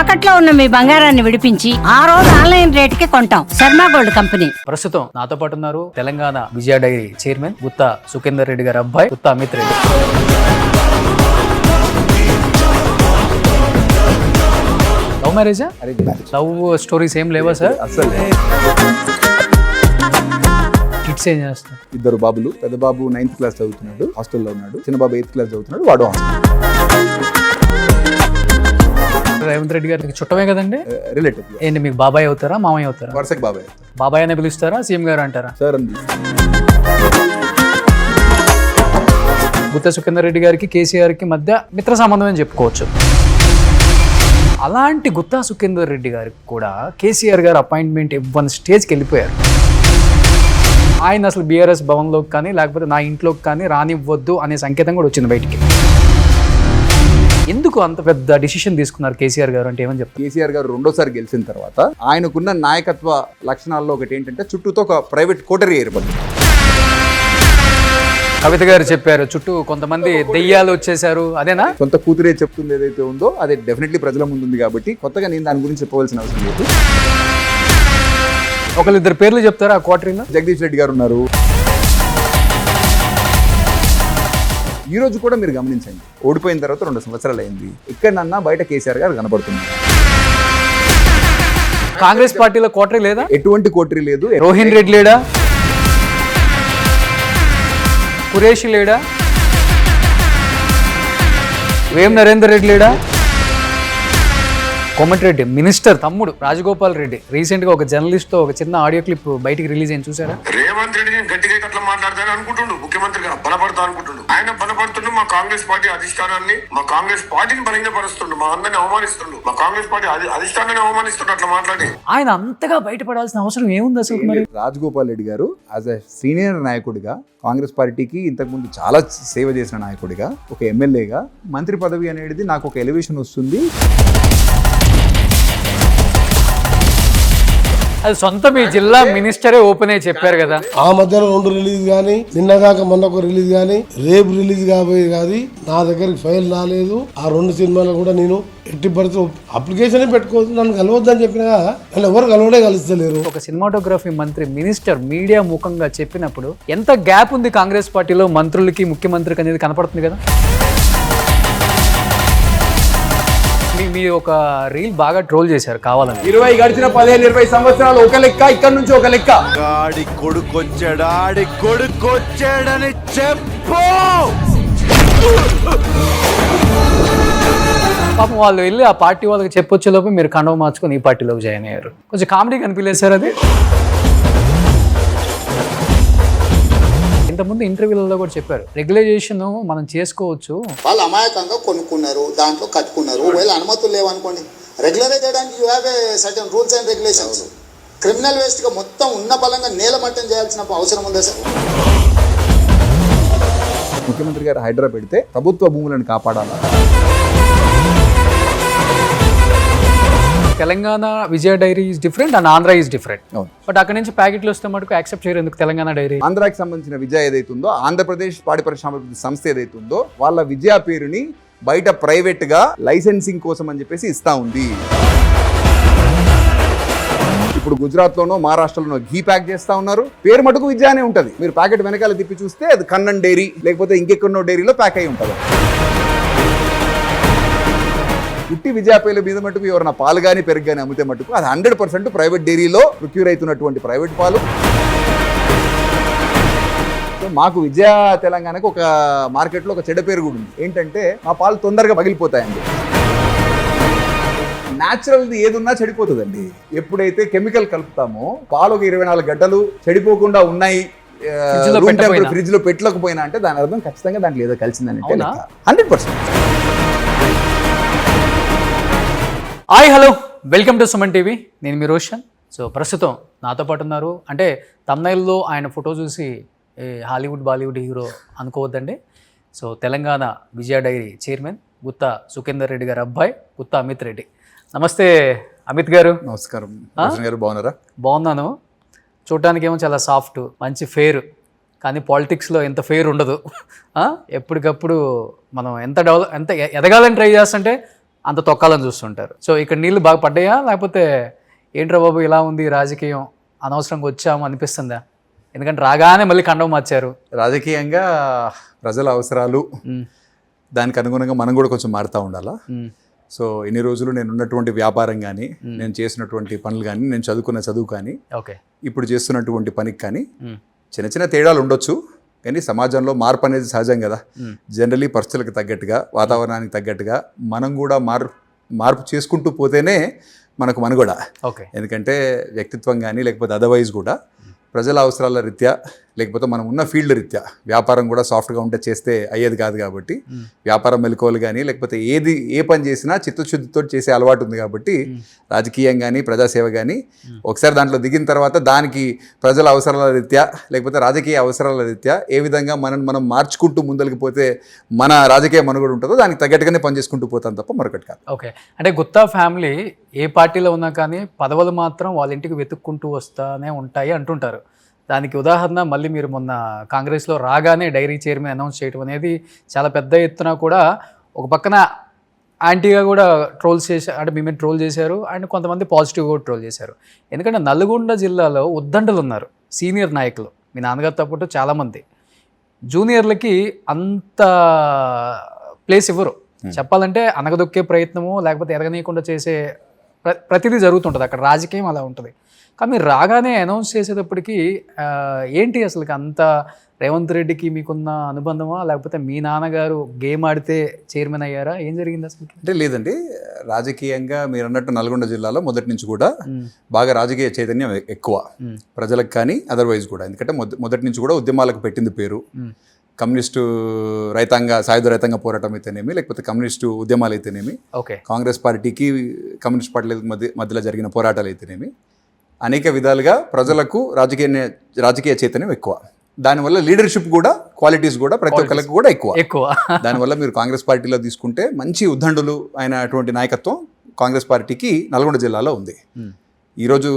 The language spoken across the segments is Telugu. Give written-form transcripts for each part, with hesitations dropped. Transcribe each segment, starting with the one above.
తాకట్లో ఉన్న మీ బంగారాన్ని విడిపించి ఆ రోజు ఆన్లైన్ రేటుకి కొంటాం. Sharma gold company. ప్రస్తుతం నాతో పాటు ఉన్నారు తెలంగాణ విజయ డైరీ చైర్మన్ గుత్తా సుఖేందర్ రెడ్డి గారి అబ్బాయి గుత్తా అమిత్ రెడ్డి. లవ్ మ్యారేజా? లవ్ స్టోరీస్ ఏం లేవా సార్? అసలు కిడ్స్ ఏం చేస్తారు? ఇద్దరు బాబులు. పెద్ద బాబు 9th క్లాస్ చదువుతున్నాడు, హాస్టల్లో ఉన్నాడు. చిన్న బాబు 8th క్లాస్ చదువుతున్నాడు, వాడు రేవంత్ రెడ్డి గారికి చుట్టమే కదండి. రిలేటివ్. ఏంటి మీకు బాబాయ్ అవుతారా మామయ్య అవుతారా? వరుసకి బాబాయ్. బాబాయ్ అనే పిలుస్తారా సీఎం గారు అంటారా? సార్ అని గుత్తా సుఖేందర్ రెడ్డి గారికి కేసీఆర్కి మధ్య మిత్ర సంబంధం అని చెప్పుకోవచ్చు. అలాంటి గుత్తా సుఖేందర్ రెడ్డి గారికి కూడా కేసీఆర్ గారు అపాయింట్మెంట్ ఇవ్వని స్టేజ్కి వెళ్ళిపోయారు. ఆయన అసలు బీఆర్ఎస్ భవన్లోకి కానీ లేకపోతే నా ఇంట్లోకి కానీ రానివ్వద్దు అనే సంకేతం కూడా వచ్చింది బయటికి. ఎందుకు అంత పెద్ద డిసిషన్ తీసుకున్నారు కేసీఆర్ గారు అంటే ఏమని చెప్తారు? కేసీఆర్ గారు రెండోసారి గెలిచిన తర్వాత ఆయనకున్న నాయకత్వ లక్షణాల్లో ఒకటి ఏంటంటే చుట్టూతో ఒక ప్రైవేట్ కోటరీ ఏర్పడింది. కవిత గారు చెప్పారు చుట్టూ కొంతమంది దెయ్యాలు వచ్చేసారు, అదేనా? సొంత కూతురే చెప్తుంది ఏదైతే ఉందో అది డెఫినెట్లీ ప్రజల ముందు ఉంది కాబట్టి కొత్తగా నేను దాని గురించి చెప్పవలసిన అవసరం లేదు. ఒకళ్ళిద్దరు పేర్లు చెప్తారా ఆ క్వార్టరీలో? జగదీష్ రెడ్డి గారు ఉన్నారు. ఈ రోజు కూడా మీరు గమనించండి, ఓడిపోయిన తర్వాత 2 సంవత్సరాలు అయింది, ఎక్కడన్నా బయట కేసీఆర్ గారు కనపడుతున్నారు. కాంగ్రెస్ పార్టీలో క్వార్టరీ లేదా? ఎటువంటి కోటరీ లేదు. రోహిన్ రెడ్డి లేడా? కురేషి లేడా? వేం నరేందర్ రెడ్డి లేడా? కోమటిరెడ్డి మినిస్టర్ తమ్ముడు రాజగోపాల్ రెడ్డి రీసెంట్ గా ఒక జర్నలిస్ట్ తో ఒక చిన్న ఆడియో క్లిప్ బయటికి రిలీజ్ అయింది, చూసారా? రేవంత్ రెడ్డి గట్టిగా అట్లా మాట్లాడతాను అనుకుంటుండు, ముఖ్యమంత్రిగా బలపడతా అనుకుంటుండు. ఆయన బలపడుతుండు, మా కాంగ్రెస్ పార్టీ అధిష్టానాన్ని, మా కాంగ్రెస్ పార్టీని బలహీనపరుస్తుండు, మా అందరిని అవమానిస్తుండు, మా కాంగ్రెస్ పార్టీ అధిష్టానాన్ని అవమానిస్తుండు అట్లా మాట్లాడి. ఆయన అంతగా బయటపడాల్సిన అవసరం ఏముంది అసలు? మరి రాజగోపాల్ రెడ్డి గారు యాజ్ ఎ సీనియర్ నాయకుడిగా కాంగ్రెస్ పార్టీకి ఇంతకుముందు చాలా సేవ చేసిన నాయకుడిగా, ఒక ఎమ్మెల్యేగా మంత్రి పదవి అనేది నాకు ఒక ఎలివేషన్ వస్తుంది. అది సొంత మీ జిల్లా మినిస్టరే ఓపెన్ అయ్యి చెప్పారు కదా. ఆ మధ్యలో 2 రిలీజ్ కానీ నిన్నగాక మొన్న ఒక రిలీజ్ కానీ రేపు రిలీజ్ కాబోయే కాదు, నా దగ్గరికి ఫైల్ రాలేదు. ఆ 2 సినిమాలు కూడా నేను ఎట్టి పరిస్థితి అప్లికేషన్ పెట్టుకోవచ్చు, నన్ను కలవద్దని చెప్పినా నన్ను ఎవరు కలవడే కలుస్తలేరు. ఒక సినిమాటోగ్రఫీ మంత్రి మినిస్టర్ మీడియా ముఖంగా చెప్పినప్పుడు ఎంత గ్యాప్ ఉంది కాంగ్రెస్ పార్టీలో మంత్రులకి ముఖ్యమంత్రికి అనేది కనపడుతుంది కదా. మీ ఒక రీల్ బాగా ట్రోల్ చేశారు కావాలని. 20 గడిచిన 15-20 సంవత్సరాలు ఒక లెక్క, ఇక్కడ నుంచి ఒక లెక్క. ఆడి కొడుకొచ్చాడని చెప్పు. పాపం వాళ్ళు వెళ్ళి ఆ పార్టీ వాళ్ళకి చెప్పొచ్చేలోపు మీరు కండవ మార్చుకొని ఈ పార్టీలోకి జాయిన్ అయ్యారు. కొంచెం కామెడీ కనిపించలేదు సార్ అది? ఇంతకుముందు ఇంటర్వ్యూలలో కూడా చెప్పారు రెగ్యులైజేషన్ మనం చేసుకోవచ్చు. వాళ్ళు అమాయకంగా కొనుక్కున్నారు, దాంట్లో కట్టుకున్నారు. ఒకవేళ అనుమతులు లేవనుకోండి, రెగ్యులరైజ్ చేయడానికి you have a certain rules and regulations. Criminal వేస్ట్గా మొత్తం ఉన్న బలంగా నేలమట్టం చేయాల్సిన అవసరం ఉందా సార్? ముఖ్యమంత్రి గారు హైడ్రా పెడితే ప్రభుత్వ భూములను కాపాడాలా? Telangana Vijaya dairy is different and Andhra is different. But అక్కడ నుంచి ప్యాకెట్లు వస్తే మటుకు యాక్సెప్ట్ చేయరు ఎందుకు తెలంగాణ డైరీ? ఆంధ్రాకి సంబంధించిన విజయ ఏదైతే ఉందో, ఆంధ్రప్రదేశ్ పాడి పరిశ్రమాభివృద్ధి సంస్థ ఏదైతే ఉందో, వాళ్ళ విజయ పేరుని బయట ప్రైవేట్ గా లైసెన్సింగ్ కోసం అని చెప్పేసి ఇస్తా ఉంది. ఇప్పుడు గుజరాత్ లోనో మహారాష్ట్రలోనో ఘీ ప్యాక్ చేస్తా ఉన్నారు, పేరు మటుకు విజయానే ఉంటది. మీరు ప్యాకెట్ వెనకాల తిప్పి చూస్తే అది కన్నన్ డైరీ లేకపోతే ఇంకెక్కడో డైరీలో ప్యాక్ అయి ఉంటుంది. పుట్టి విజయ పేర్ల మీద మటుకు ఎవరైనా పాలు కానీ పెరుగు కానీ అమ్మితే మటుకు అది 100% ప్రైవేట్ డైరీలో ప్రొక్యూర్ అవుతున్నటువంటి ప్రైవేట్ పాలు. మాకు విజయ తెలంగాణకు ఒక మార్కెట్లో ఒక చెడ్డ పేరు కూడా ఉంది, ఏంటంటే మా పాలు తొందరగా పగిలిపోతాయండి. న్యాచురల్ది ఏదున్నా చెడిపోతుందండి. ఎప్పుడైతే కెమికల్ కలుపుతామో పాలు ఒక 24 గంటలు చెడిపోకుండా ఉన్నాయి, ఫ్రిడ్జ్ లో పెట్టలేకపోయినా అంటే దాని అర్థం ఖచ్చితంగా దాంట్లో ఏదో కలిసిందని 100%. Hi hello, welcome to Suman TV. నేను మీ రోషన్. సో ప్రస్తుతం నాతో పాటు ఉన్నారు, అంటే తమ్నైల్లో ఆయన ఫోటో చూసి హాలీవుడ్ బాలీవుడ్ హీరో అనుకోవద్దండి. So Telangana Vijaya dairy chairman Gutha Sukhender Reddy గారి అబ్బాయి గుత్తా అమిత్ రెడ్డి. నమస్తే అమిత్ గారు. నమస్కారం గారు, బాగున్నారా? బాగున్నాను. చూడటానికి ఏమో చాలా సాఫ్ట్, మంచి ఫెయిర్, కానీ పాలిటిక్స్లో ఎంత ఫెయిర్ ఉండదు. ఎప్పటికప్పుడు మనం ఎంత ఎదగాలని ట్రై చేస్తుంటే అంత తొక్కాలని చూస్తుంటారు. సో ఇక్కడ నీళ్ళు బాగా పడ్డాయా, లేకపోతే ఏంట్రా బాబు ఇలా ఉంది రాజకీయం, అనవసరంగా వచ్చాము అనిపిస్తుందా? ఎందుకంటే రాగానే మళ్ళీ కండం మార్చారు. రాజకీయంగా ప్రజల అవసరాలు దానికి అనుగుణంగా మనం కూడా కొంచెం మారుతూ ఉండాలా. సో ఇన్ని రోజులు నేను ఉన్నటువంటి వ్యాపారం కానీ, నేను చేసినటువంటి పనులు కానీ, నేను చదువుకున్న చదువు కానీ, ఓకే, ఇప్పుడు చేస్తున్నటువంటి పనికి కానీ చిన్న చిన్న తేడాలు ఉండొచ్చు. కానీ సమాజంలో మార్పు అనేది సహజం కదా. జనరలీ పరిస్థితులకు తగ్గట్టుగా, వాతావరణానికి తగ్గట్టుగా మనం కూడా మార్పు చేసుకుంటూ పోతేనే మనకు మనుగడ. ఓకే, ఎందుకంటే వ్యక్తిత్వం కానీ లేకపోతే అదర్వైజ్ కూడా ప్రజల అవసరాల రీత్యా లేకపోతే మనం ఉన్న ఫీల్డ్ రీత్యా వ్యాపారం కూడా సాఫ్ట్గా ఉంటే చేస్తే అయ్యేది కాదు. కాబట్టి వ్యాపారం మెలకువలు కానీ లేకపోతే ఏ పని చేసినా చిత్తశుద్ధితో చేసే అలవాటు ఉంది. కాబట్టి రాజకీయం కానీ ప్రజాసేవ కానీ ఒకసారి దాంట్లో దిగిన తర్వాత దానికి ప్రజల అవసరాల రీత్యా లేకపోతే రాజకీయ అవసరాల రీత్యా ఏ విధంగా మనం మార్చుకుంటూ ముందరికి పోతే మన రాజకీయ మనుగడ ఉంటుందో దానికి తగ్గట్టుగానే పనిచేసుకుంటూ పోతాం తప్ప మరొకటి కాదు. ఓకే, అంటే గుత్తా ఫ్యామిలీ ఏ పార్టీలో ఉన్నా కానీ పదవులు మాత్రం వాళ్ళ ఇంటికి వెతుక్కుంటూ వస్తానే ఉంటాయి అంటుంటారు. దానికి ఉదాహరణ మళ్ళీ మీరు మొన్న కాంగ్రెస్లో రాగానే డైరీ చైర్మన్ అనౌన్స్ చేయడం అనేది చాలా పెద్ద ఎత్తున కూడా ఒక పక్కన యాంటీగా కూడా ట్రోల్స్ చేశారు, అంటే మేమే ట్రోల్ చేశారు అండ్ కొంతమంది పాజిటివ్గా కూడా ట్రోల్ చేశారు. ఎందుకంటే నల్గొండ జిల్లాలో ఉద్దండలు ఉన్నారు, సీనియర్ నాయకులు, మీ నాన్నగారితో పాటు చాలామంది. జూనియర్లకి అంత ప్లేస్ ఇవ్వరు. చెప్పాలంటే అనగదొక్కే ప్రయత్నము లేకపోతే ఎరగనీయకుండా చేసే ప్రతిదీ జరుగుతుంటుంది అక్కడ. రాజకీయం అలా ఉంటుంది. కానీ మీరు రాగానే అనౌన్స్ చేసేటప్పటికి ఏంటి అసలు అంత రేవంత్ రెడ్డికి మీకున్న అనుబంధమా, లేకపోతే మీ నాన్నగారు గేమ్ ఆడితే చైర్మన్ అయ్యారా, ఏం జరిగింది అసలు? అంటే లేదండి, రాజకీయంగా మీరు అన్నట్టు నల్గొండ జిల్లాలో మొదటి నుంచి కూడా బాగా రాజకీయ చైతన్యం ఎక్కువ ప్రజలకు కానీ అదర్వైజ్ కూడా. ఎందుకంటే మొదటి నుంచి కూడా ఉద్యమాలకు పెట్టింది పేరు. కమ్యూనిస్టు సాయుధ రైతాంగ పోరాటం అయితేనేమి లేకపోతే కమ్యూనిస్టు ఉద్యమాలు అయితేనేమి, కాంగ్రెస్ పార్టీకి కమ్యూనిస్ట్ పార్టీల మధ్యలో జరిగిన పోరాటాలు అయితేనేమి, అనేక విధాలుగా ప్రజలకు రాజకీయ చైతన్యం ఎక్కువ. దానివల్ల లీడర్షిప్ కూడా క్వాలిటీస్ కూడా ప్రతి ఒక్కరికి కూడా ఎక్కువ. దానివల్ల మీరు కాంగ్రెస్ పార్టీలో తీసుకుంటే మంచి ఉద్దండులు అయినటువంటి నాయకత్వం కాంగ్రెస్ పార్టీకి నల్గొండ జిల్లాలో ఉంది. ఈరోజు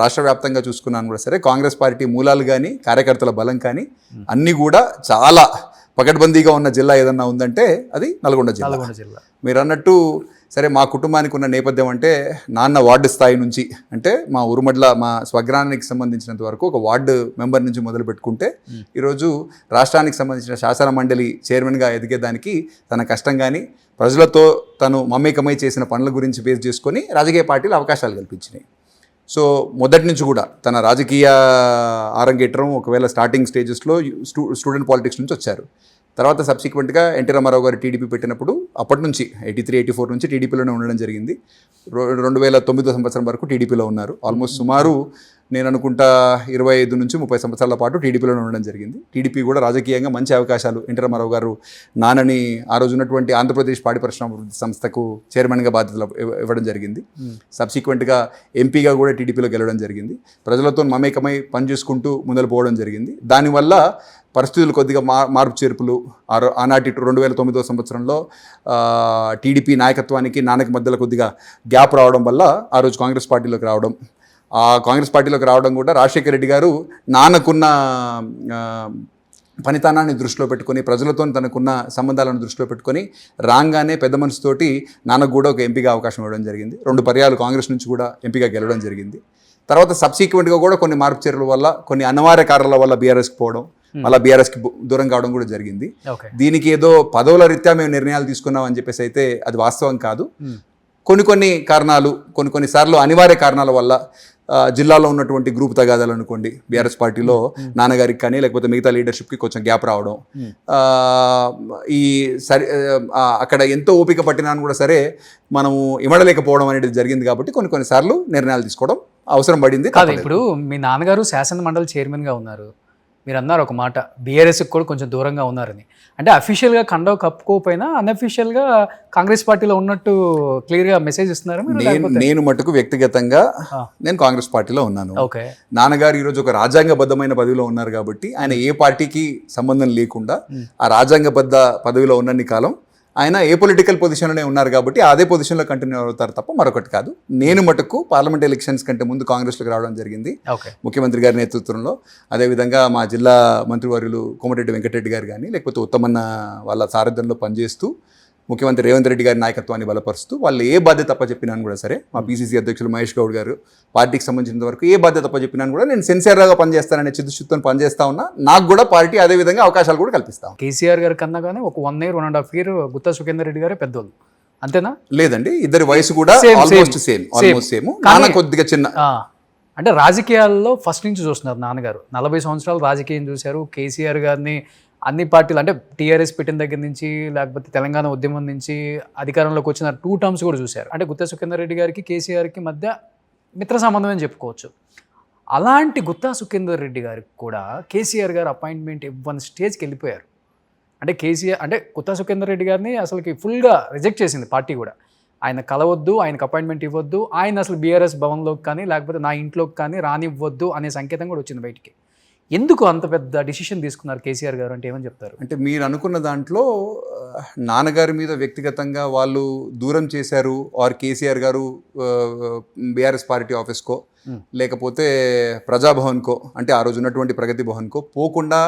రాష్ట్ర వ్యాప్తంగా చూసుకున్నాను కూడా సరే, కాంగ్రెస్ పార్టీ మూలాలు కానీ కార్యకర్తల బలం కానీ అన్నీ కూడా చాలా పకడ్బందీగా ఉన్న జిల్లా ఏదన్నా ఉందంటే అది నల్గొండ జిల్లా. మీరు అన్నట్టు సరే, మా కుటుంబానికి ఉన్న నేపథ్యం అంటే నాన్న వార్డు స్థాయి నుంచి, అంటే మా ఉరుమడ్ల మా స్వగ్రామానికి సంబంధించినంత వరకు ఒక వార్డు మెంబర్ నుంచి మొదలు పెట్టుకుంటే ఈరోజు రాష్ట్రానికి సంబంధించిన శాసన మండలి చైర్మన్గా ఎదిగేదానికి తన కష్టం కానీ ప్రజలతో తను మమేకమై చేసిన పనుల గురించి బేస్ చేసుకొని రాజకీయ పార్టీలు అవకాశాలు కల్పించినాయి. సో మొదటి నుంచి కూడా తన రాజకీయ ఆరంగేట్రం ఒకవేళ స్టార్టింగ్ స్టేజెస్లో స్టూడెంట్ పాలిటిక్స్ నుంచి వచ్చారు. తర్వాత సబ్సిక్వెంట్గా ఎన్టీ రామారావు గారు టీడీపీ పెట్టినప్పుడు అప్పటి నుంచి 83-84 నుంచి టీడీపీలోనే ఉండడం జరిగింది. 2009 సంవత్సరం వరకు టీడీపీలో ఉన్నారు. ఆల్మోస్ట్ సుమారు నేను అనుకుంటా 25 నుంచి 30 సంవత్సరాల పాటు టీడీపీలోనే ఉండడం జరిగింది. టీడీపీ కూడా రాజకీయంగా మంచి అవకాశాలు, ఎన్టీ రామారావు గారు నాన్నని ఆ రోజు ఉన్నటువంటి ఆంధ్రప్రదేశ్ పాడి పరిశ్రమ సంస్థకు చైర్మన్గా బాధ్యతలు ఇవ్వడం జరిగింది. సబ్సిక్వెంట్గా ఎంపీగా కూడా టీడీపీలో గెలవడం జరిగింది. ప్రజలతో మమేకమై పనిచేసుకుంటూ ముందలు పోవడం జరిగింది. దానివల్ల పరిస్థితులు కొద్దిగా మార్పు చేర్పులు ఆనాటి 2009 సంవత్సరంలో టీడీపీ నాయకత్వానికి నాన్నకి మధ్యలో కొద్దిగా గ్యాప్ రావడం వల్ల ఆ రోజు కాంగ్రెస్ పార్టీలోకి రావడం. ఆ కాంగ్రెస్ పార్టీలోకి రావడం కూడా రాజశేఖర రెడ్డి గారు నాన్నకున్న పనితనాన్ని దృష్టిలో పెట్టుకొని, ప్రజలతో తనకున్న సంబంధాలను దృష్టిలో పెట్టుకొని రాగానే పెద్ద మనసుతోటి నాన్నకు కూడా ఒక ఎంపీగా అవకాశం ఇవ్వడం జరిగింది. 2 పర్యాలు కాంగ్రెస్ నుంచి కూడా ఎంపీగా గెలవడం జరిగింది. తర్వాత సబ్సిక్వెంట్గా కూడా కొన్ని మార్పు చర్యల వల్ల, కొన్ని అనివార్య కారణాల వల్ల బీఆర్ఎస్కి పోవడం, మళ్ళీ బీఆర్ఎస్కి దూరం కావడం కూడా జరిగింది. దీనికి ఏదో పదవుల రీత్యా మేము నిర్ణయాలు తీసుకున్నాం అని చెప్పేసి అయితే అది వాస్తవం కాదు. కొన్ని కారణాలు, కొన్ని సార్లు అనివార్య కారణాల వల్ల జిల్లాలో ఉన్నటువంటి గ్రూప్ తగాదాలు అనుకోండి, బీఆర్ఎస్ పార్టీలో నాన్నగారికి కానీ లేకపోతే మిగతా లీడర్షిప్కి కొంచెం గ్యాప్ రావడం, అక్కడ ఎంతో ఓపిక పట్టినా కూడా సరే మనము ఇమడలేకపోవడం అనేది జరిగింది. కాబట్టి కొన్ని సార్లు నిర్ణయాలు తీసుకోవడం అవసరం పడింది. ఇప్పుడు మీ నాన్నగారు శాసన మండలి చైర్మన్గా ఉన్నారు, మీరు అన్నారు ఒక మాట, బీఆర్ఎస్కి కూడా కొంచెం దూరంగా ఉన్నారని. అంటే అఫీషియల్గా కండవ కప్పుకోకపోయినా అన్అఫీషియల్గా కాంగ్రెస్ పార్టీలో ఉన్నట్టు క్లియర్గా మెసేజ్ ఇస్తున్నారు. నేను మటుకు వ్యక్తిగతంగా నేను కాంగ్రెస్ పార్టీలో ఉన్నాను. నాన్నగారు ఈరోజు ఒక రాజ్యాంగబద్ధమైన పదవిలో ఉన్నారు కాబట్టి ఆయన ఏ పార్టీకి సంబంధం లేకుండా ఆ రాజ్యాంగబద్ధ పదవిలో ఉన్నన్ని కాలం ఆయన ఏ పొలిటికల్ పొజిషన్లోనే ఉన్నారు కాబట్టి అదే పొజిషన్లో కంటిన్యూ అవుతారు తప్ప మరొకటి కాదు. నేను మటుకు పార్లమెంట్ ఎలక్షన్స్ కంటే ముందు కాంగ్రెస్లోకి రావడం జరిగింది ముఖ్యమంత్రి గారి నేతృత్వంలో. అదేవిధంగా మా జిల్లా మంత్రివర్యులు కోమటిరెడ్డి వెంకటరెడ్డి గారు కానీ లేకపోతే ఉత్తమన్న వాళ్ళ సారథ్యంలో పనిచేస్తూ ముఖ్యమంత్రి రేవంత్ రెడ్డి గారి నాయకత్వాన్ని బలపరుస్తూ వాళ్ళు ఏ బాధ్యత చెప్పినాను కూడా సరే, మా పీసీసీ అధ్యక్షులు మహేష్ గౌడ్ గారు పార్టీకి సంబంధించిన వరకు ఏ బాధ్యత చెప్పినాను కూడా నేను సిన్సియర్గా పనిచేస్తాననే చిత్తశుద్ధితో పనిచేస్తా ఉన్నా. నాకు కూడా పార్టీ అదే విధంగా అవకాశాలు కూడా కల్పిస్తాం. కేసీఆర్ గారి కన్నా కానీ ఒక 1 year 1.5 year గుత్తా సుఖేందర్ రెడ్డి గారే పెద్దోళ్ళు, అంతేనా? లేదండి, ఇద్దరి వయసు కూడా ఆల్మోస్ట్ సేమ్. నాన్న కొద్దిగా చిన్న. అంటే రాజకీయాల్లో ఫస్ట్ నుంచి చూస్తున్నారు నాన్నగారు, 40 సంవత్సరాలు రాజకీయం చూశారు. కేసీఆర్ గారిని అన్ని పార్టీలు అంటే టీఆర్ఎస్ పెట్టిన దగ్గర నుంచి లేకపోతే తెలంగాణ ఉద్యమం నుంచి అధికారంలోకి వచ్చిన 2 terms కూడా చూశారు. అంటే గుత్తా సుఖేందర్ రెడ్డి గారికి కేసీఆర్కి మధ్య మిత్ర సంబంధం అని చెప్పుకోవచ్చు. అలాంటి గుత్తా సుఖేందర్ రెడ్డి గారికి కూడా కేసీఆర్ గారు అపాయింట్మెంట్ ఇవ్వని స్టేజ్కి వెళ్ళిపోయారు. అంటే కేసీఆర్ అంటే గుత్తా సుఖేందర్ రెడ్డి గారిని అసలుకి ఫుల్గా రిజెక్ట్ చేసింది పార్టీ కూడా. ఆయన కలవద్దు, ఆయనకు అపాయింట్మెంట్ ఇవ్వద్దు, ఆయన అసలు బీఆర్ఎస్ భవన్లోకి కానీ లేకపోతే నా ఇంట్లోకి కానీ రానివ్వద్దు అనే సంకేతం కూడా వచ్చింది బయటికి. ఎందుకు అంత పెద్ద డిసిషన్ తీసుకున్నారు కేసీఆర్ గారు అంటే ఏమని చెప్తారు? అంటే మీరు అనుకున్న దాంట్లో నాన్నగారి మీద వ్యక్తిగతంగా వాళ్ళు దూరం చేశారు, ఆర్ కేసీఆర్ గారు బీఆర్ఎస్ పార్టీ ఆఫీస్కో లేకపోతే ప్రజాభవన్కో అంటే ఆ రోజు ఉన్నటువంటి ప్రగతి భవన్కో పోకుండా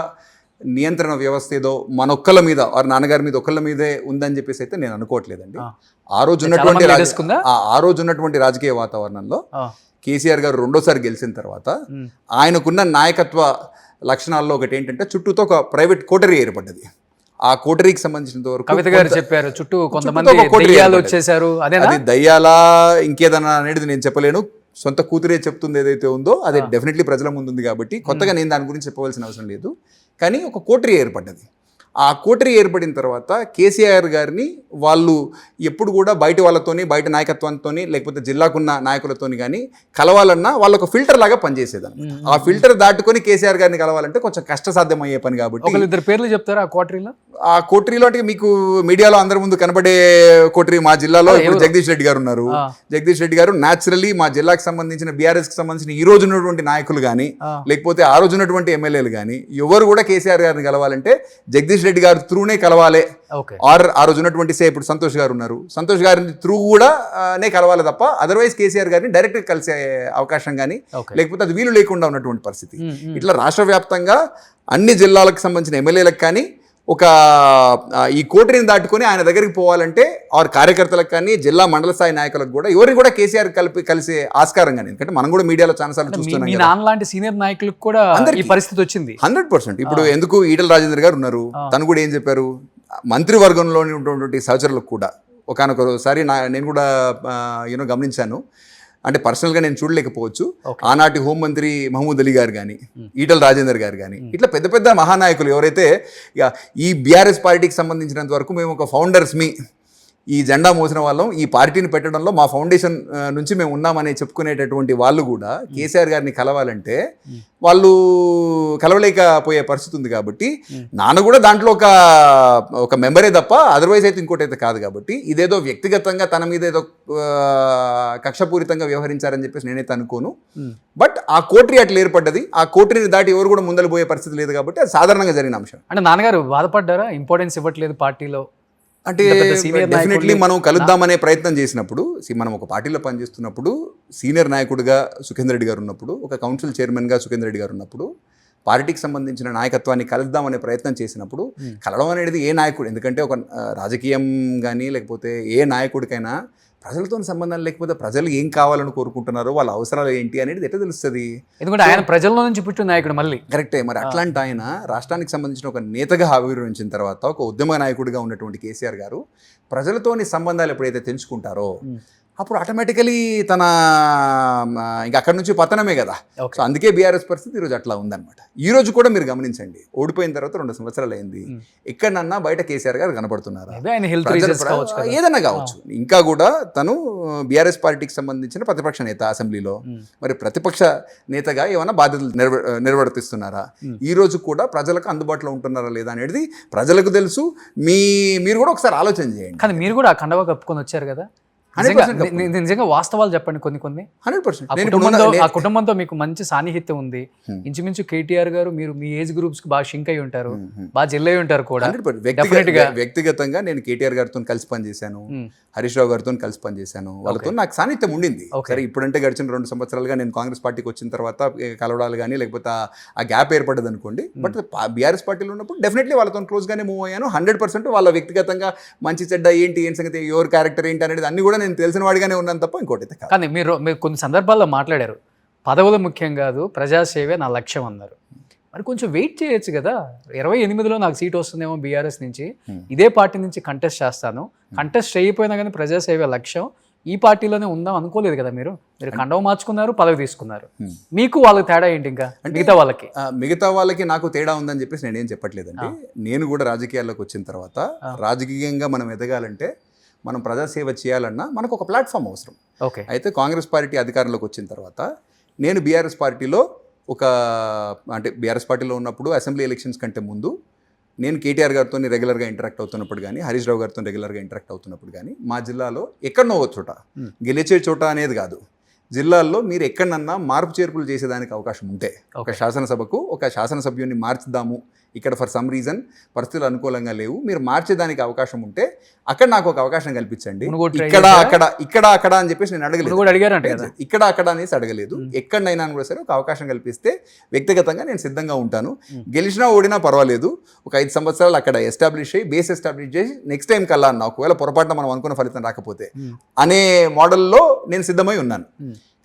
నియంత్రణ వ్యవస్థ ఏదో మనొక్కళ్ళ మీద ఆర్ నాన్నగారి మీద ఒక్కళ్ళ మీదే ఉందని చెప్పేసి అయితే నేను అనుకోవట్లేదండి. ఆ రోజు ఉన్నటువంటి రాజకీయ వాతావరణంలో కేసీఆర్ గారు 2వ సారి గెలిచిన తర్వాత ఆయనకున్న నాయకత్వ లక్షణాల్లో ఒకటి ఏంటంటే చుట్టూతో ఒక ప్రైవేట్ కోటరీ ఏర్పడ్డది. ఆ కోటరీకి సంబంధించినంత వరకు కవిత గారు చెప్పారు చుట్టూ కొంతమంది దయ్యాలు వచ్చేసారు. అది దయ్యాలా ఇంకేదన్నా అనేది నేను చెప్పలేను. సొంత కూతురే చెప్తుంది ఏదైతే ఉందో అది డెఫినెట్లీ ప్రజల ముందు ఉంది కాబట్టి కొత్తగా నేను దాని గురించి చెప్పవలసిన అవసరం లేదు. కానీ ఒక కోటరీ ఏర్పడ్డది. ఆ కోటరీ ఏర్పడిన తర్వాత కేసీఆర్ గారిని వాళ్ళు ఎప్పుడు కూడా బయట వాళ్ళతోని బయట నాయకత్వంతోని లేకపోతే జిల్లాకున్న నాయకులతోని కానీ కలవాలన్నా వాళ్ళు ఒక ఫిల్టర్ లాగా పనిచేసేదాన్ని. ఆ ఫిల్టర్ దాటుకొని కేసీఆర్ గారిని కలవాలంటే కొంచెం కష్టసాధ్యం అయ్యే పని కాబట్టి 2 పేర్లు చెప్తారా ఆ కోటరీలో? ఆ కోటరీలో అంటే మీకు మీడియాలో అందరి ముందు కనబడే కోటరీ మా జిల్లాలో ఇప్పుడు జగదీష్ రెడ్డి గారు ఉన్నారు. జగదీష్ రెడ్డి గారు న్యాచురల్లీ మా జిల్లాకు సంబంధించిన బీఆర్ఎస్ కి సంబంధించిన ఈ రోజు ఉన్నటువంటి నాయకులు కానీ లేకపోతే ఆ రోజు ఉన్నటువంటి ఎమ్మెల్యేలు కానీ ఎవరు కూడా కేసీఆర్ గారిని కలవాలంటే జగదీష్ రెడ్డి గారు త్రూనే కలవాలి. ఆర్ ఆ రోజు ఉన్నటువంటి ఇప్పుడు సంతోష్ గారు ఉన్నారు, సంతోష్ గారిని త్రూ కూడా నే కలవాలి తప్ప అదర్వైజ్ కేసీఆర్ గారిని డైరెక్ట్ కలిసే అవకాశం కానీ లేకపోతే అది వీలు లేకుండా ఉన్నటువంటి పరిస్థితి. ఇట్లా రాష్ట్ర వ్యాప్తంగా అన్ని జిల్లాలకు సంబంధించిన ఎమ్మెల్యేలకు కానీ ఒక ఈ కోటరీని దాటుకొని ఆయన దగ్గరికి పోవాలంటే ఆర్ కార్యకర్తలకు కానీ జిల్లా మండల స్థాయి నాయకులకు కూడా ఎవరిని కూడా కేసీఆర్ కలిసే ఆస్కారం కానీ, ఎందుకంటే మనం కూడా మీడియాలో చాలా సార్లు చూస్తున్నాం. మీ నాన్న లాంటి సీనియర్ నాయకులకు కూడా ఈ పరిస్థితి వచ్చింది 100%. ఇప్పుడు ఎందుకు ఈటల రాజేందర్ గారు ఉన్నారు, తను కూడా ఏం చెప్పారు, మంత్రివర్గంలో ఉన్నటువంటి సహచరులకు కూడా ఒకనొకసారి నేను కూడా గమనించాను. అంటే పర్సనల్గా నేను చూడలేకపోవచ్చు. ఆనాటి హోంమంత్రి మహమూద్ అలీ గారు కానీ ఈటల రాజేందర్ గారు కానీ ఇట్లా పెద్ద పెద్ద మహానాయకులు ఎవరైతే ఈ బీఆర్ఎస్ పార్టీకి సంబంధించినంత వరకు మేము ఒక ఫౌండర్స్ ఈ జెండా మోసిన వాళ్ళం, ఈ పార్టీని పెట్టడంలో మా ఫౌండేషన్ నుంచి మేము ఉన్నామని చెప్పుకునేటటువంటి వాళ్ళు కూడా కేసీఆర్ గారిని కలవాలంటే వాళ్ళు కలవలేకపోయే పరిస్థితి ఉంది. కాబట్టి నాన్న కూడా దాంట్లో ఒక మెంబరే తప్ప అదర్వైజ్ అయితే ఇంకోటి అయితే కాదు. కాబట్టి ఇదేదో వ్యక్తిగతంగా తన మీద ఏదో కక్షపూరితంగా వ్యవహరించారని చెప్పేసి నేనైతే అనుకోను. బట్ ఆ కోటరీ అట్లా ఏర్పడ్డది. ఆ కోటరీని దాటి ఎవరు కూడా ముందలు పోయే పరిస్థితి లేదు కాబట్టి అది సాధారణంగా జరిగిన అంశం. అంటే నాన్నగారు బాధపడ్డారా ఇంపార్టెన్స్ ఇవ్వట్లేదు పార్టీలో? అంటే డెఫినెట్లీ మనం కలుద్దామనే ప్రయత్నం చేసినప్పుడు మనం ఒక పార్టీలో పనిచేస్తున్నప్పుడు సీనియర్ నాయకుడిగా సుఖేందర్ రెడ్డి గారు ఉన్నప్పుడు, ఒక కౌన్సిల్ చైర్మన్గా సుఖేందర్ రెడ్డి గారు ఉన్నప్పుడు పార్టీకి సంబంధించిన నాయకత్వాన్ని కలుద్దామనే ప్రయత్నం చేసినప్పుడు కలవడం అనేది ఏ నాయకుడు, ఎందుకంటే ఒక రాజకీయం కానీ లేకపోతే ఏ నాయకుడికైనా ప్రజలతో సంబంధం లేకపోతే ప్రజలు ఏం కావాలని కోరుకుంటున్నారో వాళ్ళ అవసరాలు ఏంటి అనేది ఎట్లా తెలుస్తుంది? ఎందుకంటే ఆయన ప్రజల్లో నుంచి పుట్టిన నాయకుడు మళ్ళీ కరెక్టే. మరి అట్లాంటి ఆయన రాష్ట్రానికి సంబంధించిన ఒక నేతగా ఆవిర్భవించిన తర్వాత ఒక ఉద్యమ నాయకుడిగా ఉన్నటువంటి కేసీఆర్ గారు ప్రజలతోని సంబంధాలు ఎప్పుడైతే తెంచుకుంటారో అప్పుడు ఆటోమేటికలీ తన ఇంకా అక్కడి నుంచి పతనమే కదా. సో అందుకే బీఆర్ఎస్ పరిస్థితి ఈరోజు అట్లా ఉందన్నమాట. ఈ రోజు కూడా మీరు గమనించండి, ఓడిపోయిన తర్వాత 2 సంవత్సరాలు అయింది, ఎక్కడన్నా బయట కేసీఆర్ గారు కనపడుతున్నారు, ఏదన్నా కావచ్చు. ఇంకా కూడా తను బీఆర్ఎస్ పార్టీకి సంబంధించిన ప్రతిపక్ష నేత అసెంబ్లీలో, మరి ప్రతిపక్ష నేతగా ఏమైనా బాధ్యతలు నిర్వర్తిస్తున్నారా? ఈ రోజు కూడా ప్రజలకు అందుబాటులో ఉంటున్నారా లేదా అనేది ప్రజలకు తెలుసు. మీరు కూడా ఒకసారి ఆలోచన చేయండి. కానీ మీరు కూడా ఆ కండవా కప్పుకొని వచ్చారు కదా. నిజంగా వాస్తవాలు చెప్పండి కొన్ని 100%. ఆ కుటుంబంతో మీకు మంచి సాన్నిహిత్యం ఉంది. ఇంచుమించు కేటీఆర్ గారు మీరు మీ ఏజ్ గ్రూప్స్ కి బాగా షింక్ అయి ఉంటారు, బాగా జెల్ అయి ఉంటారు కూడా. వ్యక్తిగతంగా నేను కేటీఆర్ గారితో కలిసి పనిచేశాను, హరీష్ రావు గారితో కలిసి పనిచేశాను, వాళ్ళతో నాకు సాన్నిహిత్యం ఉండింది. సరే ఇప్పుడంటే గడిచిన 2 సంవత్సరాలుగా నేను కాంగ్రెస్ పార్టీకి వచ్చిన తర్వాత కలవడాలు కానీ లేకపోతే ఆ గ్యాప్ ఏర్పడ్డది అనుకోండి. బట్ బీఆర్ఎస్ పార్టీలో ఉన్నప్పుడు డెఫినెట్లీ వాళ్ళతో క్లోజ్గానే మూవ్ అయ్యాను. 100% వాళ్ళ వ్యక్తిగతంగా మంచి చెడ్డ ఏంటి సంగతి, ఎవరి క్యారెక్టర్ ఏంటి అనేది అన్ని కూడా నేను తెలిసిన వాడిగానే ఉన్నాను తప్ప ఇంకోటి కాదు. కానీ మీరు కొన్ని సందర్భాల్లో మాట్లాడారు, పదవులు ముఖ్యం కాదు, ప్రజాసేవే నా లక్ష్యం అన్నారు. మరి కొంచెం వెయిట్ చేయొచ్చు కదా. 28లో నాకు సీట్ వస్తుందేమో బీఆర్ఎస్ నుంచి, ఇదే పార్టీ నుంచి కంటెస్ట్ చేస్తాను, కంటెస్ట్ చేయకపోయినా కానీ ప్రజాసేవ లక్ష్యం, ఈ పార్టీలోనే ఉందాం అనుకోలేదు కదా మీరు. కండవ మార్చుకున్నారు, పదవి తీసుకున్నారు. మీకు వాళ్ళకి తేడా ఏంటి? ఇంకా మిగతా వాళ్ళకి నాకు తేడా ఉందని చెప్పేసి నేనేం చెప్పట్లేదండి. నేను కూడా రాజకీయాల్లోకి వచ్చిన తర్వాత రాజకీయంగా మనం ఎదగాలంటే, మనం ప్రజాసేవ చేయాలన్నా మనకు ఒక ప్లాట్ఫామ్ అవసరం. అయితే కాంగ్రెస్ పార్టీ అధికారంలోకి వచ్చిన తర్వాత నేను బీఆర్ఎస్ పార్టీలో బీఆర్ఎస్ పార్టీలో ఉన్నప్పుడు అసెంబ్లీ ఎలక్షన్స్ కంటే ముందు నేను కేటీఆర్ గారితో రెగ్యులర్గా ఇంటరాక్ట్ అవుతున్నప్పుడు కానీ, హరీష్ రావు గారితో రెగ్యులర్గా ఇంటరాక్ట్ అవుతున్నప్పుడు కానీ, మా జిల్లాలో ఎక్కడనో ఒక చోట, గెలిచే చోట అనేది కాదు, జిల్లాల్లో మీరు ఎక్కడన్నా మార్పు చేర్పులు చేసేదానికి అవకాశం ఉంటే, ఒక శాసనసభకు ఒక శాసనసభ్యుని మార్చుదాము, ఇక్కడ ఫర్ సమ్ రీజన్ పరిస్థితులు అనుకూలంగా లేవు, మీరు మార్చేదానికి అవకాశం ఉంటే అక్కడ నాకు ఒక అవకాశం కల్పించండి. ఇక్కడ అక్కడ అని చెప్పేసి నేను అడగలేదు, ఇక్కడ అక్కడ అనేసి అడగలేదు. ఎక్కడైనా కూడా సరే ఒక అవకాశం కల్పిస్తే వ్యక్తిగతంగా నేను సిద్ధంగా ఉంటాను. గెలిచినా ఓడినా పర్వాలేదు, ఒక 5 సంవత్సరాలు అక్కడ బేస్ ఎస్టాబ్లిష్ చేసి నెక్స్ట్ టైం కల్లా అన్న ఒకవేళ పొరపాటున మనం అనుకున్న ఫలితం రాకపోతే అనే మోడల్లో నేను సిద్ధమై ఉన్నాను.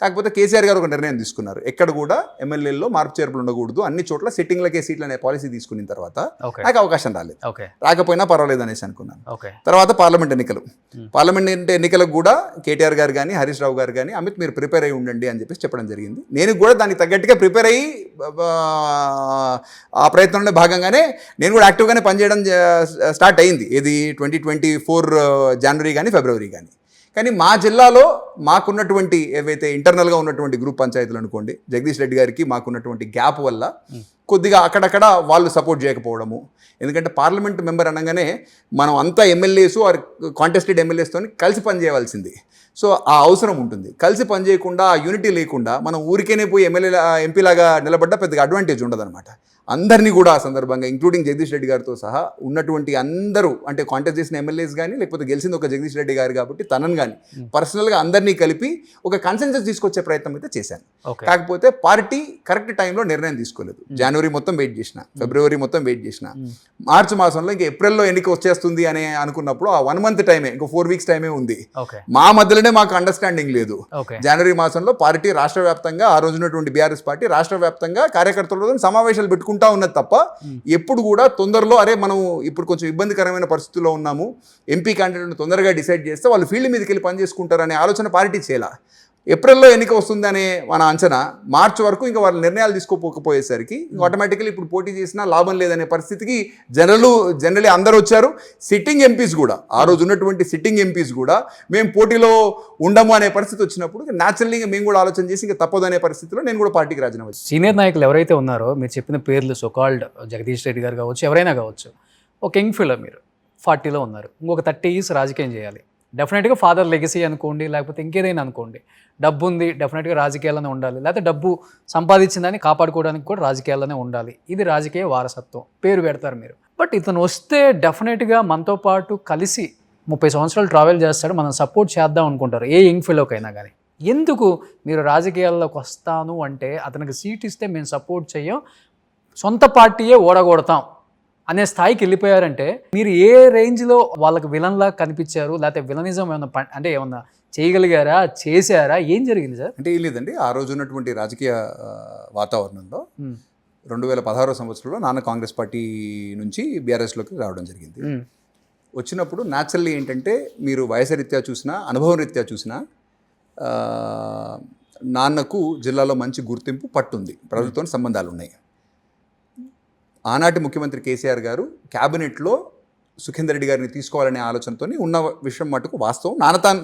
కాకపోతే కేసీఆర్ గారు ఒక నిర్ణయం తీసుకున్నారు, ఎక్కడ కూడా ఎమ్మెల్యేల్లో మార్పు చేర్పులు ఉండకూడదు, అన్ని చోట్ల సిట్టింగ్లకే సీట్లు అనే పాలసీ తీసుకున్న తర్వాత నాకు అవకాశం రాలేదు. రాకపోయినా పర్వాలేదు అనేసి అనుకున్నాను. తర్వాత పార్లమెంట్ ఎన్నికలకు కూడా కేటీఆర్ గారు కానీ, హరీష్ రావు గారు కానీ, అమిత్ మీరు ప్రిపేర్ అయ్యి ఉండండి అని చెప్పేసి చెప్పడం జరిగింది. నేను కూడా దానికి తగ్గట్టుగా ప్రిపేర్ అయ్యి ఆ ప్రయత్నంలో భాగంగానే నేను కూడా యాక్టివ్గానే పనిచేయడం స్టార్ట్ అయింది. ఇది 2024 జనవరి కానీ ఫిబ్రవరి కానీ. కానీ మా జిల్లాలో మాకున్నటువంటి ఏవైతే ఇంటర్నల్గా ఉన్నటువంటి గ్రూప్ పంచాయతీలు అనుకోండి, జగదీష్ రెడ్డి గారికి మాకున్నటువంటి గ్యాప్ వల్ల కొద్దిగా అక్కడక్కడ వాళ్ళు సపోర్ట్ చేయకపోవడము. ఎందుకంటే పార్లమెంట్ మెంబర్ అనగానే మనం అంతా ఎమ్మెల్యేస్ ఆర్ కాంటెస్టెడ్ ఎమ్మెల్యేస్తో కలిసి పనిచేయవలసింది. సో ఆ అవసరం ఉంటుంది. కలిసి పనిచేయకుండా, ఆ యూనిటీ లేకుండా మనం ఊరికేనే పోయి ఎంపీలాగా నిలబడ్డా పెద్దగా అడ్వాంటేజ్ ఉండదన్నమాట. అందరినీ కూడా ఆ సందర్భంగా ఇంక్లూడింగ్ జగదీష్ రెడ్డి గారితో సహా ఉన్నటువంటి అందరూ, అంటే కాంటెస్ట్ చేసిన ఎమ్మెల్యేస్ కానీ, లేకపోతే గెలిచింది ఒక జగదీష్ రెడ్డి గారు కాబట్టి తనను కానీ పర్సనల్గా అందరినీ కలిపి ఒక కన్సెన్సస్ తీసుకొచ్చే ప్రయత్నం అయితే చేశాను. కాకపోతే పార్టీ కరెక్ట్ టైంలో నిర్ణయం తీసుకోలేదు. జనవరి మొత్తం వెయిట్ చేసిన, ఫిబ్రవరి మొత్తం వెయిట్ చేసిన, మార్చి మాసంలో ఇంకా ఏప్రిల్లో ఎన్నిక వచ్చేస్తుంది అని అనుకున్నప్పుడు ఆ 1 month టైమే, ఇంకో 4 weeks టైమే ఉంది. మా మధ్యలోనే మాకు అండర్స్టాండింగ్ లేదు. జనవరి మాసంలో పార్టీ రాష్ట్ర వ్యాప్తంగా, ఆ రోజున్నటువంటి బీఆర్ఎస్ పార్టీ రాష్ట్ర వ్యాప్తంగా కార్యకర్తలతో సమావేశాలు పెట్టుకుంటా ఉన్నది తప్ప ఎప్పుడు కూడా తొందరలో మనం ఇప్పుడు కొంచెం ఇబ్బందికరమైన పరిస్థితుల్లో ఉన్నాము, ఎంపీ క్యాండిడేట్ను తొందరగా డిసైడ్ చేస్తే వాళ్ళు ఫీల్డ్ మీదకి వెళ్ళి పనిచేసుకుంటారనే ఆలోచన పార్టీ చేయాల. ఏప్రిల్లో ఎన్నిక వస్తుందనే మన అంచనా, మార్చి వరకు ఇంకా వాళ్ళ నిర్ణయాలు తీసుకోకపోయేసరికి ఆటోమేటికలీ ఇప్పుడు పోటీ చేసినా లాభం లేదనే పరిస్థితికి జనరలీ అందరూ వచ్చారు. సిట్టింగ్ ఎంపీస్ కూడా, ఆ రోజు ఉన్నటువంటి సిట్టింగ్ ఎంపీస్ కూడా మేము పోటీలో ఉండము అనే పరిస్థితి వచ్చినప్పుడు న్యాచురల్గా మేము కూడా ఆలోచన చేసి ఇంకా తప్పదు అనే పరిస్థితిలో నేను కూడా పార్టీకి రాజీనామా వచ్చాను. సీనియర్ నాయకులు ఎవరైతే ఉన్నారో మీరు చెప్పిన పేర్లు, సోకాల్డ్ జగదీష్ రెడ్డి గారు కావచ్చు, ఎవరైనా కావచ్చు, ఒక యంగ్ ఫిల్లర్, మీరు 40లో ఉన్నారు, ఇంకొక 30 years రాజకీయం చేయాలి. డెఫినెట్గా ఫాదర్ లెగసీ అనుకోండి, లేకపోతే ఇంకేదైనా అనుకోండి, డబ్బు ఉంది, డెఫినెట్గా రాజకీయాల్లోనే ఉండాలి, లేకపోతే డబ్బు సంపాదించిందని కాపాడుకోవడానికి కూడా రాజకీయాల్లోనే ఉండాలి, ఇది రాజకీయ వారసత్వం, పేరు పెడతారు మీరు. బట్ ఇతను వస్తే డెఫినెట్గా మనతో పాటు కలిసి 30 సంవత్సరాలు ట్రావెల్ చేస్తాడు, మనం సపోర్ట్ చేద్దాం అనుకుంటారు ఏ యంగ్ ఫెలోకైనా కానీ. ఎందుకు మీరు రాజకీయాల్లోకి వస్తాను అంటే, అతనికి సీట్ ఇస్తే మేము సపోర్ట్ చేయం, సొంత పార్టీయే ఓడగొడతాం అనే స్థాయికి వెళ్ళిపోయారంటే, మీరు ఏ రేంజ్లో వాళ్ళకి విలన్లా కనిపించారు, లేకపోతే విలనిజం ఏమన్నా అంటే ఏమన్నా చేయగలిగారా, చేశారా, ఏం జరిగింది సార్? అంటే ఏం లేదండి, ఆ రోజు ఉన్నటువంటి రాజకీయ వాతావరణంలో 2016 సంవత్సరంలో నాన్న కాంగ్రెస్ పార్టీ నుంచి బీఆర్ఎస్లోకి రావడం జరిగింది. వచ్చినప్పుడు న్యాచురల్లీ ఏంటంటే, మీరు వయసు రీత్యా చూసినా, అనుభవం రీత్యా చూసినా, నాన్నకు జిల్లాలో మంచి గుర్తింపు పట్టుంది, ప్రజలతో సంబంధాలు ఉన్నాయి. ఆనాటి ముఖ్యమంత్రి కేసీఆర్ గారు క్యాబినెట్లో సుఖేందర్ రెడ్డి గారిని తీసుకోవాలనే ఆలోచనతో ఉన్న విషయం మటుకు వాస్తవం.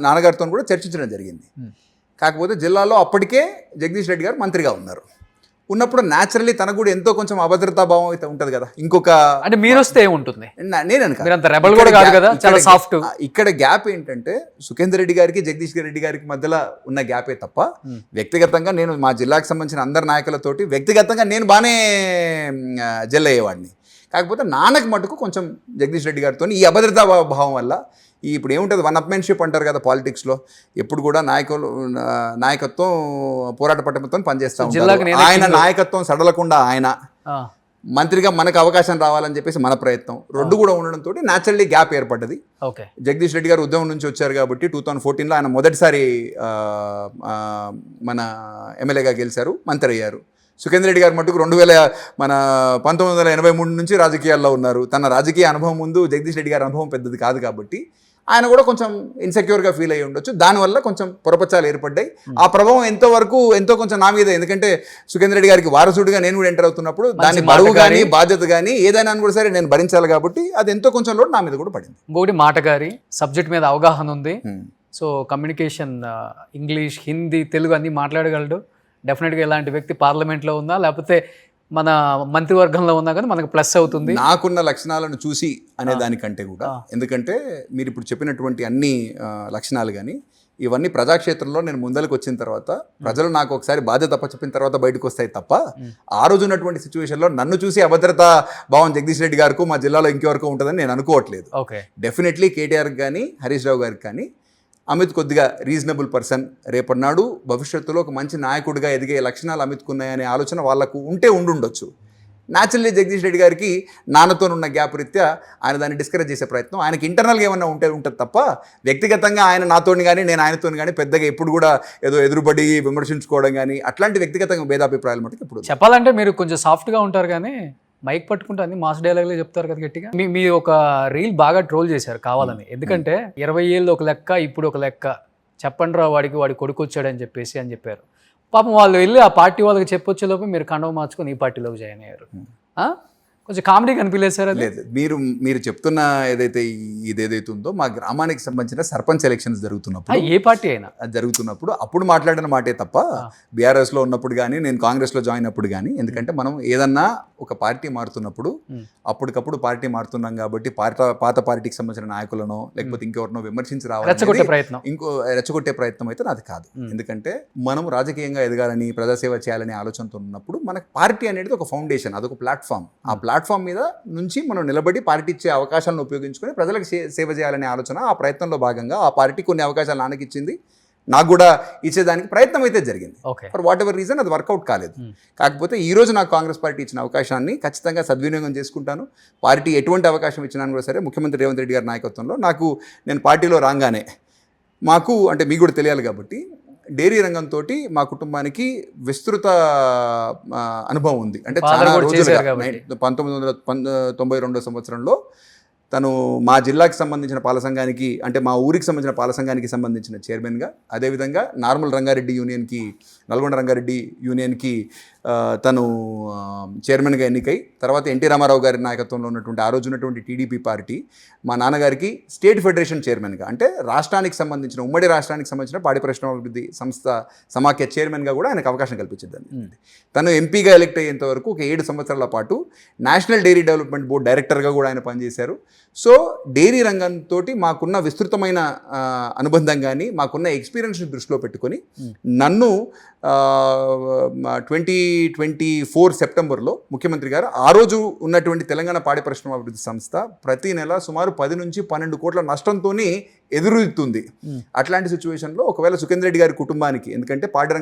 నాన్నగారితో కూడా చర్చించడం జరిగింది. కాకపోతే జిల్లాలో అప్పటికే జగదీష్ రెడ్డి గారు మంత్రిగా ఉన్నారు. ఉన్నప్పుడు న్యాచురల్లీ తనకు కూడా ఎంతో కొంచెం అభద్రతా భావం అయితే ఉంటుంది కదా. ఇంకొక అంటే మీరు వస్తే ఏముంటుంది? నేను మీరు అంత రెబల్ కూడా కాదు కదా, చాలా సాఫ్ట్. ఇక్కడ గ్యాప్ ఏంటంటే సుఖేందర్ రెడ్డి గారికి జగదీష్ రెడ్డి గారికి మధ్యలో ఉన్న గ్యాపే తప్ప వ్యక్తిగతంగా నేను మా జిల్లాకు సంబంధించిన అందరి నాయకులతోటి వ్యక్తిగతంగా నేను బాగానే జెల్ అయ్యేవాడిని. కాకపోతే నాన్నకు మటుకు కొంచెం జగదీష్ రెడ్డి గారితో ఈ అభద్రతా భావం వల్ల ఇప్పుడు ఏముంటుంది, వన్ అప్మెన్షిప్ అంటారు కదా పాలిటిక్స్లో, ఎప్పుడు కూడా నాయకత్వం పోరాట పట్టణంతో పనిచేస్తూ ఉంటారు. ఆయన నాయకత్వం సడలకుండా ఆయన మంత్రిగా మనకు అవకాశం రావాలని చెప్పేసి మన ప్రయత్నం రెండు కూడా ఉండడంతో న్యాచురల్లీ గ్యాప్ ఏర్పడ్డది. జగదీష్ రెడ్డి గారు ఉద్యమం నుంచి వచ్చారు కాబట్టి 2014లో ఆయన మొదటిసారి మన ఎమ్మెల్యేగా గెలిచారు, మంత్రి అయ్యారు. సుఖేందర్ రెడ్డి గారు మటుకు 1983 నుంచి రాజకీయాల్లో ఉన్నారు. తన రాజకీయ అనుభవం ముందు జగదీష్ రెడ్డి గారి అనుభవం పెద్దది కాదు కాబట్టి ఆయన కూడా కొంచెం ఇన్సెక్యూర్గా ఫీల్ అయ్యి ఉండొచ్చు. దానివల్ల కొంచెం పొరపచ్చాలు ఏర్పడ్డాయి. ఆ ప్రభావం ఎంతో కొంచెం నా మీద, ఎందుకంటే సుఖేందర్ రెడ్డి గారికి వారసుడిగా నేను కూడా ఎంటర్ అవుతున్నప్పుడు దాని బరువు కానీ బాధ్యత కానీ ఏదైనా కూడా సరే నేను భరించాలి కాబట్టి అది ఎంతో కొంచెం లోటు నా మీద కూడా పడింది. ఇంకొకటి మాటగారి సబ్జెక్ట్ మీద అవగాహన ఉంది. So communication English, Hindi, Telugu అన్నీ మాట్లాడగలడు. డెఫినెట్గా ఇలాంటి వ్యక్తి పార్లమెంట్లో ఉన్నా లేకపోతే మన మంత్రివర్గంలో ఉన్నా కానీ మనకు ప్లస్ అవుతుంది. నాకున్న లక్షణాలను చూసి అనే దానికంటే కూడా, ఎందుకంటే మీరు ఇప్పుడు చెప్పినటువంటి అన్ని లక్షణాలు కానీ ఇవన్నీ ప్రజాక్షేత్రంలో నేను ముందరకు వచ్చిన తర్వాత ప్రజలు నాకు ఒకసారి బాధ్యత చెప్పిన తర్వాత బయటకు వస్తాయి తప్ప ఆ రోజు ఉన్నటువంటి సిచ్యువేషన్లో నన్ను చూసి అభద్రతా భావం జగదీష్ రెడ్డి గారికి మా జిల్లాలో ఇంకెవరకు ఉంటుందని నేను అనుకోవట్లేదు. డెఫినెట్లీ కేటీఆర్ కానీ హరీష్ రావు గారికి కానీ అమిత్ కొద్దిగా రీజనబుల్ పర్సన్, రేపటినాడు భవిష్యత్తులో ఒక మంచి నాయకుడిగా ఎదిగే లక్షణాలు అమిత్కు ఉన్నాయనే ఆలోచన వాళ్ళకు ఉండొచ్చు. న్యాచురల్లీ జగదీష్ రెడ్డి గారికి నాన్నతో ఉన్న గ్యాప్ రీత్యా ఆయన దాన్ని డిస్కరేజ్ చేసే ప్రయత్నం, ఆయనకి ఇంటర్నల్గా ఏమన్నా ఉంటుంది తప్ప వ్యక్తిగతంగా ఆయన నాతోని కానీ నేను ఆయనతో కానీ పెద్దగా ఎప్పుడు కూడా ఏదో ఎదురుబడి విమర్శించుకోవడం కానీ అట్లాంటి వ్యక్తిగతంగా భేదాభిప్రాయాలు మటుకు ఇప్పుడు చెప్పాలంటే మీరు కొంచెం సాఫ్ట్గా ఉంటారు కానీ మైక్ పట్టుకుంటే అన్ని మాస్ డైలాగ్లే చెప్తారు కదా గట్టిగా. మీరు ఒక రీల్ బాగా ట్రోల్ చేశారు కావాలని, ఎందుకంటే 20 ఏళ్ళు ఒక లెక్క, ఇప్పుడు ఒక లెక్క, చెప్పండి రా వాడి కొడుకు వచ్చాడని అని చెప్పారు. పాపం వాళ్ళు వెళ్ళి ఆ పార్టీ వాళ్ళకి చెప్పొచ్చేలోపు మీరు కండవ మార్చుకొని ఈ పార్టీలోకి జాయిన్ అయ్యారు. కొంచెం కామెడీ కనిపించలేదు సార్? లేదు, మీరు చెప్తున్న ఇదేదైతే ఉందో మా గ్రామానికి సంబంధించిన సర్పంచ్ ఎలక్షన్స్ జరుగుతున్నప్పుడు, ఏ పార్టీ అయినా జరుగుతున్నప్పుడు అప్పుడు మాట్లాడిన మాటే తప్ప బీఆర్ఎస్లో ఉన్నప్పుడు కానీ నేను కాంగ్రెస్లో జాయిన్ అప్పుడు కానీ, ఎందుకంటే మనం ఏదన్నా ఒక పార్టీ మారుతున్నప్పుడు అప్పటికప్పుడు పార్టీ మారుతున్నాం కాబట్టి పాత పార్టీకి సంబంధించిన నాయకులను లేకపోతే ఇంకెవరినో విమర్శించి రావాలి రెచ్చగొట్టే ప్రయత్నం అయితే నాది కాదు. ఎందుకంటే మనం రాజకీయంగా ఎదగాలని ప్రజాసేవ చేయాలనే ఆలోచనతో ఉన్నప్పుడు మనకు పార్టీ అనేది ఒక ఫౌండేషన్, అదొక ప్లాట్ఫామ్. ఆ ప్లాట్ఫామ్ మీద నుంచి మనం నిలబడి పార్టీ ఇచ్చే అవకాశాలను ఉపయోగించుకొని ప్రజలకు సేవ చేయాలనే ఆలోచన, ఆ ప్రయత్నంలో భాగంగా ఆ పార్టీ కొన్ని అవకాశాలు నాన్నకి ఇచ్చింది, నాకు కూడా ఇచ్చేదానికి ప్రయత్నం అయితే జరిగింది. ఫర్ వాట్ ఎవర్ రీజన్ అది వర్కౌట్ కాలేదు. కాకపోతే ఈరోజు నాకు కాంగ్రెస్ పార్టీ ఇచ్చిన అవకాశాన్ని ఖచ్చితంగా సద్వినియోగం చేసుకుంటాను. పార్టీ ఎటువంటి అవకాశం ఇచ్చినా కూడా సరే ముఖ్యమంత్రి రేవంత్ రెడ్డి గారి నాయకత్వంలో నేను పార్టీలో రాగానే మాకు అంటే మీకు కూడా తెలియాలి కాబట్టి డైరీ రంగంతో మా కుటుంబానికి విస్తృత అనుభవం ఉంది. అంటే చాలా రోజులుగా 1992 సంవత్సరంలో తను మా జిల్లాకి సంబంధించిన పాల సంఘానికి, అంటే మా ఊరికి సంబంధించిన పాల సంఘానికి సంబంధించిన చైర్మన్గా, అదేవిధంగా నార్మల్ రంగారెడ్డి యూనియన్కి, నల్గొండ రంగారెడ్డి యూనియన్కి తను చైర్మన్గా ఎన్నికై తర్వాత ఎన్టీ రామారావు గారి నాయకత్వంలో ఉన్నటువంటి ఆ రోజు ఉన్నటువంటి టీడీపీ పార్టీ మా నాన్నగారికి స్టేట్ ఫెడరేషన్ చైర్మన్గా, అంటే రాష్ట్రానికి సంబంధించిన ఉమ్మడి రాష్ట్రానికి సంబంధించిన పాడి పరిశ్రమాభివృద్ధి సంస్థ సమాఖ్య చైర్మన్గా కూడా ఆయనకు అవకాశం కల్పించిందండి. తను ఎంపీగా ఎలక్ట్ అయ్యేంత వరకు ఒక 7 సంవత్సరాల పాటు నేషనల్ డైరీ డెవలప్మెంట్ బోర్డు డైరెక్టర్గా కూడా ఆయన పనిచేశారు. సో డైరీ రంగంతో మాకున్న విస్తృతమైన అనుబంధం కానీ మాకున్న ఎక్స్పీరియన్స్ని దృష్టిలో పెట్టుకొని నన్ను 2024 సెప్టెంబర్లో ముఖ్యమంత్రి గారు ఆ రోజు ఉన్నటువంటి తెలంగాణ పాడి పరిశ్రమ అభివృద్ధి సంస్థ ప్రతి నెల సుమారు 10 నుంచి 12 కోట్ల నష్టంతో ఎదురుతుంది. అట్లాంటి సిచ్యువేషన్లో ఒకవేళ సుఖేందర్ రెడ్డి గారి కుటుంబానికి, ఎందుకంటే పాడి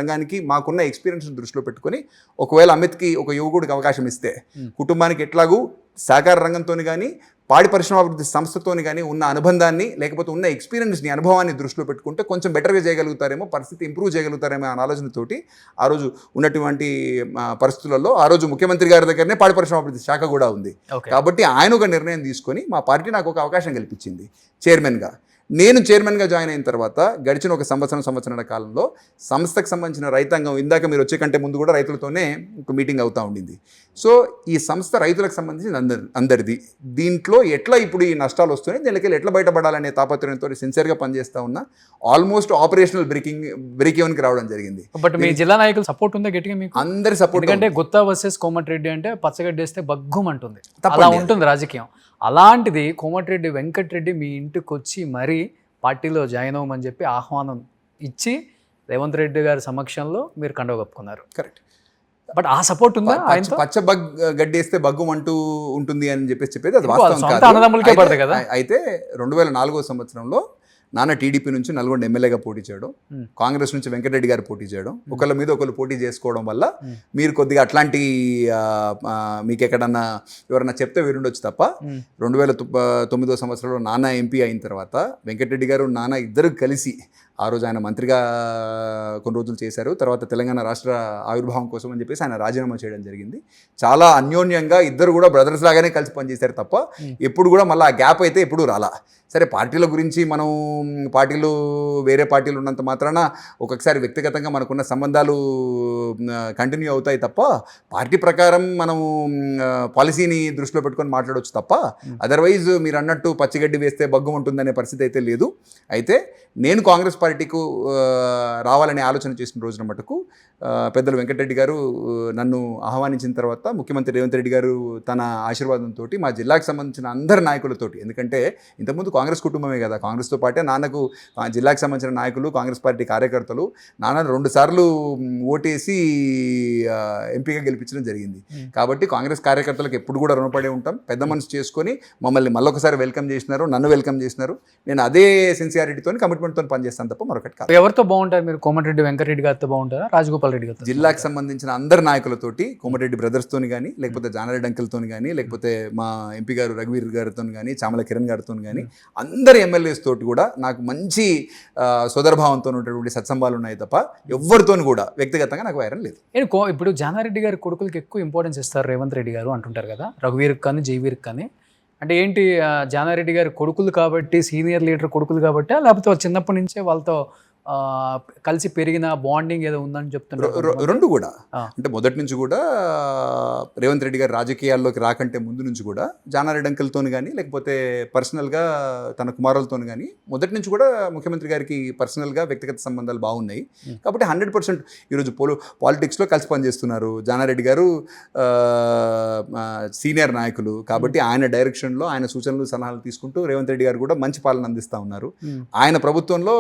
రంగానికి మాకున్న ఎక్స్పీరియన్స్ దృష్టిలో పెట్టుకొని ఒకవేళ అమిత్కి ఒక యువకుడికి అవకాశం ఇస్తే కుటుంబానికి ఎట్లాగూ సహకార రంగంతో కానీ పాడి పరిశ్రమాభివృద్ధి సంస్థతోని కానీ ఉన్న అనుబంధాన్ని లేకపోతే ఉన్న ఎక్స్పీరియన్స్ని అనుభవాన్ని దృష్టిలో పెట్టుకుంటే కొంచెం బెటర్గా చేయగలుగుతారేమో, పరిస్థితి ఇంప్రూవ్ చేయగలుగుతారేమో అనే ఆలోచనతోటి ఆ రోజు ఉన్నటువంటి పరిస్థితులలో ఆ రోజు ముఖ్యమంత్రి గారి దగ్గరనే పాడి పరిశ్రమాభివృద్ధి శాఖ కూడా ఉంది కాబట్టి ఆయన ఒక నిర్ణయం తీసుకొని మా పార్టీ నాకు ఒక అవకాశం కల్పించింది చైర్మన్గా. నేను చైర్మన్గా జాయిన్ అయిన తర్వాత గడిచిన ఒక సంవత్సరాల కాలంలో సంస్థకు సంబంధించిన రైతాంగం, ఇందాక మీరు వచ్చే కంటే ముందు కూడా రైతులతోనే ఒక మీటింగ్ అవుతూ ఉండింది. సో ఈ సంస్థ రైతులకు సంబంధించిన అందరిది. దీంట్లో ఎట్లా ఇప్పుడు ఈ నష్టాలు వస్తున్నాయి, దీనికి ఎట్లా బయటపడాలనే తాపత్రయంతో సిన్సియర్గా పనిచేస్తూ ఉన్నా. ఆల్మోస్ట్ ఆపరేషనల్ బ్రేక్ ఈవెన్కి రావడం జరిగింది. బట్ మీ జిల్లా నాయకులు సపోర్ట్ ఉందా గట్టిగా మీకు? అందరి సపోర్ట్. ఎందుకంటే గుత్తా వర్సెస్ కోమటిరెడ్డి అంటే పచ్చగడ్డి వేస్తే బగ్గుమంటుంది, అలా ఉంటుంది రాజకీయం. అలాంటిది కోమటిరెడ్డి వెంకటరెడ్డి మీ ఇంటికి వచ్చి మరీ పార్టీలో జాయిన్ అవ్వమని చెప్పి ఆహ్వానం ఇచ్చి రేవంత్ రెడ్డి గారి సమక్షంలో మీరు కండవ కప్పుకున్నారు. కరెక్ట్. బట్ ఆ సపోర్ట్ ఉందా? పచ్చ గడ్డేస్తే బగ్గం అంటూ ఉంటుంది అని చెప్పేది అది వాస్తవం అన్నదమ్ములకే పడతాయి కదా. అయితే 2004 సంవత్సరంలో నాన్న టీడీపీ నుంచి నల్గొండ ఎమ్మెల్యేగా పోటీ చేయడం, కాంగ్రెస్ నుంచి వెంకటరెడ్డి గారు పోటీ చేయడం, ఒకళ్ళ మీద ఒకళ్ళు పోటీ చేసుకోవడం వల్ల మీరు కొద్దిగా అట్లాంటి మీకు ఎక్కడన్నా ఎవరన్నా చెప్తే విరుండొచ్చు తప్ప 2009 సంవత్సరంలో నాన్న ఎంపీ అయిన తర్వాత వెంకటరెడ్డి గారు నాన్న ఇద్దరు కలిసి ఆ రోజు ఆయన మంత్రిగా కొన్ని రోజులు చేశారు. తర్వాత తెలంగాణ రాష్ట్ర ఆవిర్భావం కోసం అని చెప్పేసి ఆయన రాజీనామా చేయడం జరిగింది. చాలా అన్యోన్యంగా ఇద్దరు కూడా బ్రదర్స్ లాగానే కలిసి పనిచేశారు తప్ప ఎప్పుడు కూడా మళ్ళీ ఆ గ్యాప్ అయితే ఎప్పుడు రాలా. సరే, పార్టీల గురించి మనం పార్టీలు వేరే పార్టీలు ఉన్నంత మాత్రాన ఒక్కొక్కసారి వ్యక్తిగతంగా మనకున్న సంబంధాలు కంటిన్యూ అవుతాయి తప్ప పార్టీ ప్రకారం మనం పాలసీని దృష్టిలో పెట్టుకొని మాట్లాడవచ్చు తప్ప అదర్వైజ్ మీరు అన్నట్టు పచ్చిగడ్డి వేస్తే బగ్గం ఉంటుందనే పరిస్థితి అయితే లేదు. అయితే నేను కాంగ్రెస్ పార్టీకు రావాలనే ఆలోచన చేసిన రోజున మటుకు పెద్దలు వెంకటరెడ్డి గారు నన్ను ఆహ్వానించిన తర్వాత ముఖ్యమంత్రి రేవంత్ రెడ్డి గారు తన ఆశీర్వాదంతో మా జిల్లాకు సంబంధించిన అందరి నాయకులతోటి, ఎందుకంటే ఇంతకుముందు కాంగ్రెస్ కుటుంబమే కదా, కాంగ్రెస్తో పాటే నాన్నకు జిల్లాకు సంబంధించిన నాయకులు, కాంగ్రెస్ పార్టీ కార్యకర్తలు నాన్నను 2 సార్లు ఓటేసి ఎంపీగా గెలిపించడం జరిగింది. కాబట్టి కాంగ్రెస్ కార్యకర్తలకు ఎప్పుడు కూడా రుణపడి ఉంటాం. పెద్ద మనసు చేసుకొని మమ్మల్ని మళ్ళొకసారి వెల్కమ్ చేసినారు, నన్ను వెల్కమ్ చేసినారు. నేను అదే సిన్సియారిటీతో కమిట్మెంట్తో పనిచేస్తాను తప్ప మరొకటి కాదు. ఎవరితో బాగుంటారు మీరు? కోమటిరెడ్డి వెంకటరెడ్డి గారితో బాగుంటారా, రాజగోపాల్ రెడ్డి గారితో? జిల్లాకు సంబంధించిన అందరి నాయకులతోటి, కోమటిరెడ్డి బ్రదర్స్తోని కానీ, లేకపోతే జానారెడ్డి అంకుల్తోని కానీ, లేకపోతే మా ఎంపీ గారు రఘువీర్ గారితో కానీ, చామల కిరణ్ గారితో కానీ, అందరి ఎమ్మెల్యేస్ తోటి కూడా నాకు మంచి సోదరభావంతో ఉన్నటువంటి సత్సంబాలు ఉన్నాయి తప్ప ఎవరితోని కూడా వ్యక్తిగతంగా నాకు వైరం లేదు. ఇప్పుడు జానారెడ్డి గారి కొడుకులకి ఎక్కువ ఇంపార్టెన్స్ ఇస్తారు రేవంత్ రెడ్డి గారు అంటుంటారు కదా, రఘువీర్కి కానీ జైవీర్కి కానీ. అంటే ఏంటి, జానారెడ్డి గారి కొడుకులు కాబట్టి, సీనియర్ లీడర్ కొడుకులు కాబట్టి, లేకపోతే చిన్నప్పటి నుంచే వాళ్ళతో కలిసి పెరిగిన బాండింగ్ ఏదో ఉందని చెప్తున్నారు? రెండు కూడా. అంటే మొదటి నుంచి కూడా రేవంత్ రెడ్డి గారు రాజకీయాల్లోకి రాకంటే ముందు నుంచి కూడా జానారెడ్డి అంకుల్తో కానీ, లేకపోతే పర్సనల్గా తన కుమారులతో కానీ మొదటి నుంచి కూడా ముఖ్యమంత్రి గారికి పర్సనల్గా వ్యక్తిగత సంబంధాలు బాగున్నాయి. కాబట్టి 100% ఈరోజు పాలిటిక్స్లో కలిసి పనిచేస్తున్నారు. జానారెడ్డి గారు సీనియర్ నాయకులు కాబట్టి ఆయన డైరెక్షన్లో ఆయన సూచనలు సలహాలు తీసుకుంటూ రేవంత్ రెడ్డి గారు కూడా మంచి పాలన అందిస్తూ ఉన్నారు. ఆయన ప్రభుత్వంలో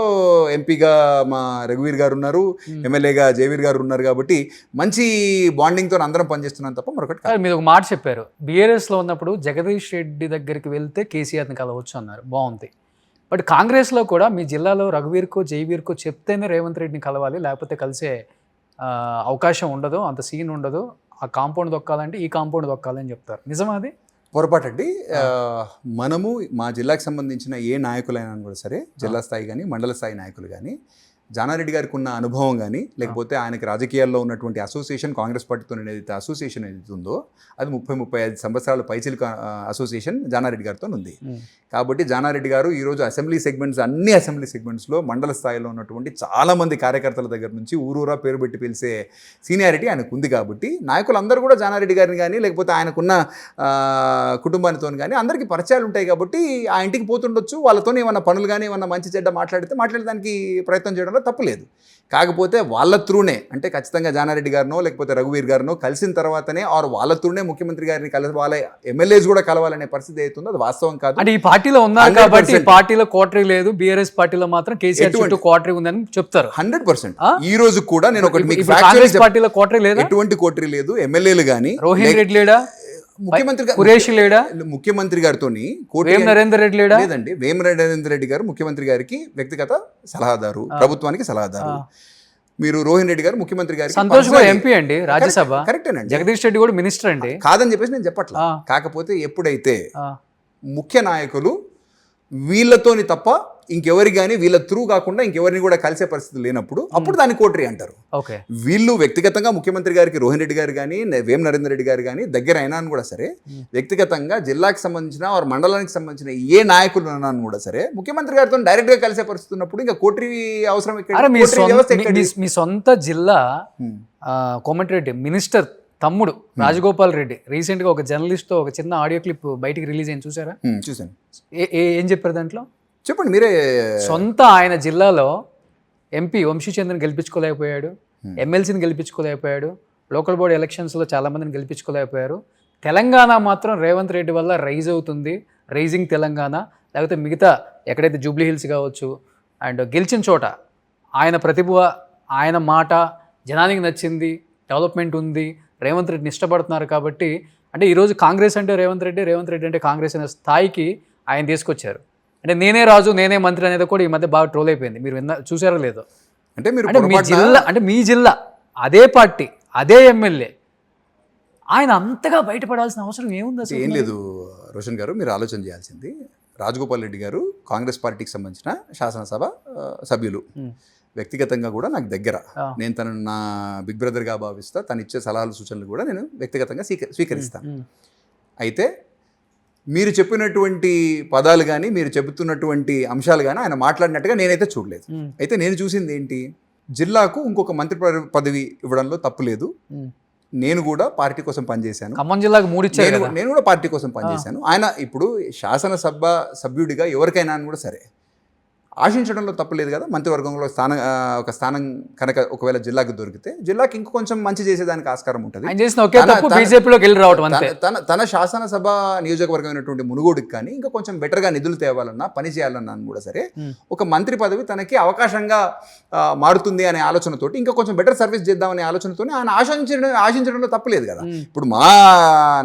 ఎంపీగా మా రఘువీర్ గారు ఉన్నారు, ఎమ్మెల్యేగా జయవీర్ గారు ఉన్నారు. కాబట్టి మంచి బాండింగ్తో అందరం పనిచేస్తున్నాం తప్ప మరొకటి కాదు. మీరు ఒక మాట చెప్పారు, బీఆర్ఎస్లో ఉన్నప్పుడు జగదీష్ రెడ్డి దగ్గరికి వెళ్తే కేసీఆర్ని కలవచ్చు అన్నారు, బాగుంది. బట్ కాంగ్రెస్లో కూడా మీ జిల్లాలో రఘువీర్కో జయవీర్కో చెప్తేనే రేవంత్ రెడ్డిని కలవాలి, లేకపోతే కలిసే అవకాశం ఉండదు, అంత సీన్ ఉండదు, ఆ కాంపౌండ్ దొక్కాలంటే ఈ కాంపౌండ్ దొక్కాలని చెప్తారు. నిజమా అది? పొరపాటండి. మనము మా జిల్లాకు సంబంధించిన ఏ నాయకులైనా కూడా సరే, జిల్లా స్థాయి కానీ మండల స్థాయి నాయకులు కానీ, జానారెడ్డి గారికి ఉన్న అనుభవం కానీ, లేకపోతే ఆయనకి రాజకీయాల్లో ఉన్నటువంటి అసోసియేషన్, కాంగ్రెస్ పార్టీతో ఏదైతే అసోసియేషన్ ఏదైతే ఉందో అది 30-35 సంవత్సరాల పైచిలుక అసోసియేషన్ జానారెడ్డి గారితో ఉంది. కాబట్టి జానారెడ్డి గారు ఈరోజు అన్ని అసెంబ్లీ సెగ్మెంట్స్లో మండల స్థాయిలో ఉన్నటువంటి చాలామంది కార్యకర్తల దగ్గర నుంచి ఊరూరా పేరు పెట్టి పిలిచే సీనియారిటీ ఆయనకు ఉంది. కాబట్టి నాయకులందరూ కూడా జానారెడ్డి గారిని కానీ, లేకపోతే ఆయనకున్న కుటుంబానితో కానీ అందరికీ పరిచయాలు ఉంటాయి. కాబట్టి ఆ ఇంటికి పోతుండొచ్చు, వాళ్ళతో ఏమన్నా పనులు కానీ ఏమన్నా మంచి చెడ్డ మాట్లాడడానికి ప్రయత్నం చేయడంలో తప్పు లేదు. కాకపోతే వాళ్ళ త్రూనే, అంటే ఖచ్చితంగా జానారెడ్డి గారినో లేకపోతే రఘువీర్ గారినో కలిసిన తర్వాతనే వాళ్ళ త్రూనే ముఖ్యమంత్రి గారిని కలవాలి, ఎమ్మెల్యేస్ కూడా కలవాలనే పరిస్థితి అవుతుందో అది వాస్తవం కాదు. అంటే ఈ పార్టీలో ఉన్నారు కాబట్టి పార్టీలో క్వార్టరీ లేదు, బీఆర్ఎస్ పార్టీలో మాత్రం కేసీఆర్ చుట్టూ క్వార్టరీ ఉందని చెప్తారు. 100%. ఈ రోజు కూడా నేను ఒకటి మీకు పార్టీలో క్వార్టరీ లేదు, ఎటువంటి క్వార్టరీ లేదు. ఎమ్మెల్యేలు కానీ రోహిణ్ రెడ్డి లేడా, ముఖ్యమంత్రి గారితో నరేందర్ రెడ్డి లేడా? లేదండి, వేమ నరేందర్ రెడ్డి గారు ముఖ్యమంత్రి గారికి వ్యక్తిగత సలహాదారు, ప్రభుత్వానికి సలహాదారు. మీరు రోహిణ్ రెడ్డి గారు ముఖ్యమంత్రి గారు, సంతోష్ కూడా ఎంపీ అండి, రాజ్యసభ. కరెక్టేనండి. జగదీష్ రెడ్డి కూడా మినిస్టర్ అండి. కాదని చెప్పేసి నేను చెప్పట్లా. కాకపోతే ఎప్పుడైతే ముఖ్య నాయకులు వీళ్ళతోని తప్ప ఇంకెవరి కానీ వీళ్ళ త్రూ కాకుండా ఇంకెవరిని కూడా కలిసే పరిస్థితి లేనప్పుడు అప్పుడు దాన్ని కోటరీ అంటారు. ఓకే, వీళ్ళు వ్యక్తిగతంగా ముఖ్యమంత్రి గారికి రోహిన్ రెడ్డి గారు కానీ వేం నరేందర్ రెడ్డి గారు కానీ దగ్గర అయినా కూడా సరే, వ్యక్తిగతంగా జిల్లాకి సంబంధించిన వారి మండలానికి సంబంధించిన ఏ నాయకులు అన్నా కూడా సరే ముఖ్యమంత్రి గారితో డైరెక్ట్ గా కలిసే పరిస్థితి ఉన్నప్పుడు ఇంకా కోటరీ అవసరం మీ సొంత జిల్లా కోమటిరెడ్డి మినిస్టర్ తమ్ముడు రాజగోపాల్ రెడ్డి రీసెంట్ గా ఒక జర్నలిస్ట్ తో ఒక చిన్న ఆడియో క్లిప్ బయటికి రిలీజ్ అయింది, చూసారా? చూసాను. ఏం చెప్పారు దాంట్లో? చెప్పండి మీరే. సొంత ఆయన జిల్లాలో ఎంపీ వంశీచంద్రని గెలిపించుకోలేకపోయాడు, ఎమ్మెల్సీని గెలిపించుకోలేకపోయాడు, లోకల్ బాడీ ఎలక్షన్స్లో చాలామందిని గెలిపించుకోలేకపోయారు. తెలంగాణ మాత్రం రేవంత్ రెడ్డి వల్ల రైజ్ అవుతుంది, రైజింగ్ తెలంగాణ. లేకపోతే మిగతా ఎక్కడైతే జూబ్లీ హిల్స్ కావచ్చు అండ్ గెలిచిన చోట ఆయన ప్రతిభ, ఆయన మాట జనానికి నచ్చింది, డెవలప్మెంట్ ఉంది, రేవంత్ రెడ్డిని ఇష్టపడుతున్నారు. కాబట్టి అంటే ఈరోజు కాంగ్రెస్ అంటే రేవంత్ రెడ్డి, రేవంత్ రెడ్డి అంటే కాంగ్రెస్ అనే స్థాయికి ఆయన తీసుకొచ్చారు. అంటే నేనే రాజు నేనే మంత్రి అనేది కూడా ఈ మధ్య బాగా ట్రోల్ అయిపోయింది. మీరు చూసారో లేదో? అంటే మీ జిల్లా అదే పార్టీ అదే ఎమ్మెల్యే, ఆయన అంతగా బయటపడాల్సిన అవసరం ఏముంది అసలు? ఏం లేదు రోషన్ గారు, మీరు ఆలోచన చేయాల్సింది, రాజగోపాల్ రెడ్డి గారు కాంగ్రెస్ పార్టీకి సంబంధించిన శాసనసభ సభ్యులు, వ్యక్తిగతంగా కూడా నాకు దగ్గర. నేను తనను నా బిగ్ బ్రదర్గా భావిస్తా, తను ఇచ్చే సలహాలు సూచనలు కూడా నేను వ్యక్తిగతంగా స్వీకరిస్తాను. అయితే మీరు చెప్పినటువంటి పదాలు కానీ మీరు చెబుతున్నటువంటి అంశాలు కానీ ఆయన మాట్లాడినట్టుగా నేనైతే చూడలేదు. అయితే నేను చూసింది ఏంటి, జిల్లాకు ఇంకొక మంత్రి పదవి ఇవ్వడంలో తప్పు లేదు. నేను కూడా పార్టీ కోసం పనిచేశాను. ఖమ్మం జిల్లాకు 3 ఇచ్చారు. నేను కూడా పార్టీ కోసం పనిచేశాను. ఆయన ఇప్పుడు శాసనసభ సభ్యుడిగా ఎవరికైనా కూడా సరే ఆశించడంలో తప్పలేదు కదా. మంత్రివర్గంలో ఒక స్థానం కనుక ఒకవేళ జిల్లాకి దొరికితే జిల్లాకి ఇంకో కొంచెం మంచి చేసేదానికి ఆస్కారం ఉంటుంది. తన శాసనసభ నియోజకవర్గమైనటువంటి మునుగోడుకి కానీ ఇంకా కొంచెం బెటర్గా నిధులు తేవాలన్నా పని చేయాలన్నా కూడా సరే ఒక మంత్రి పదవి తనకి అవకాశంగా మారుతుంది అనే ఆలోచనతోటి ఇంకా కొంచెం బెటర్ సర్వీస్ చేద్దామనే ఆలోచనతో ఆయన ఆశించడంలో తప్పలేదు కదా. ఇప్పుడు మా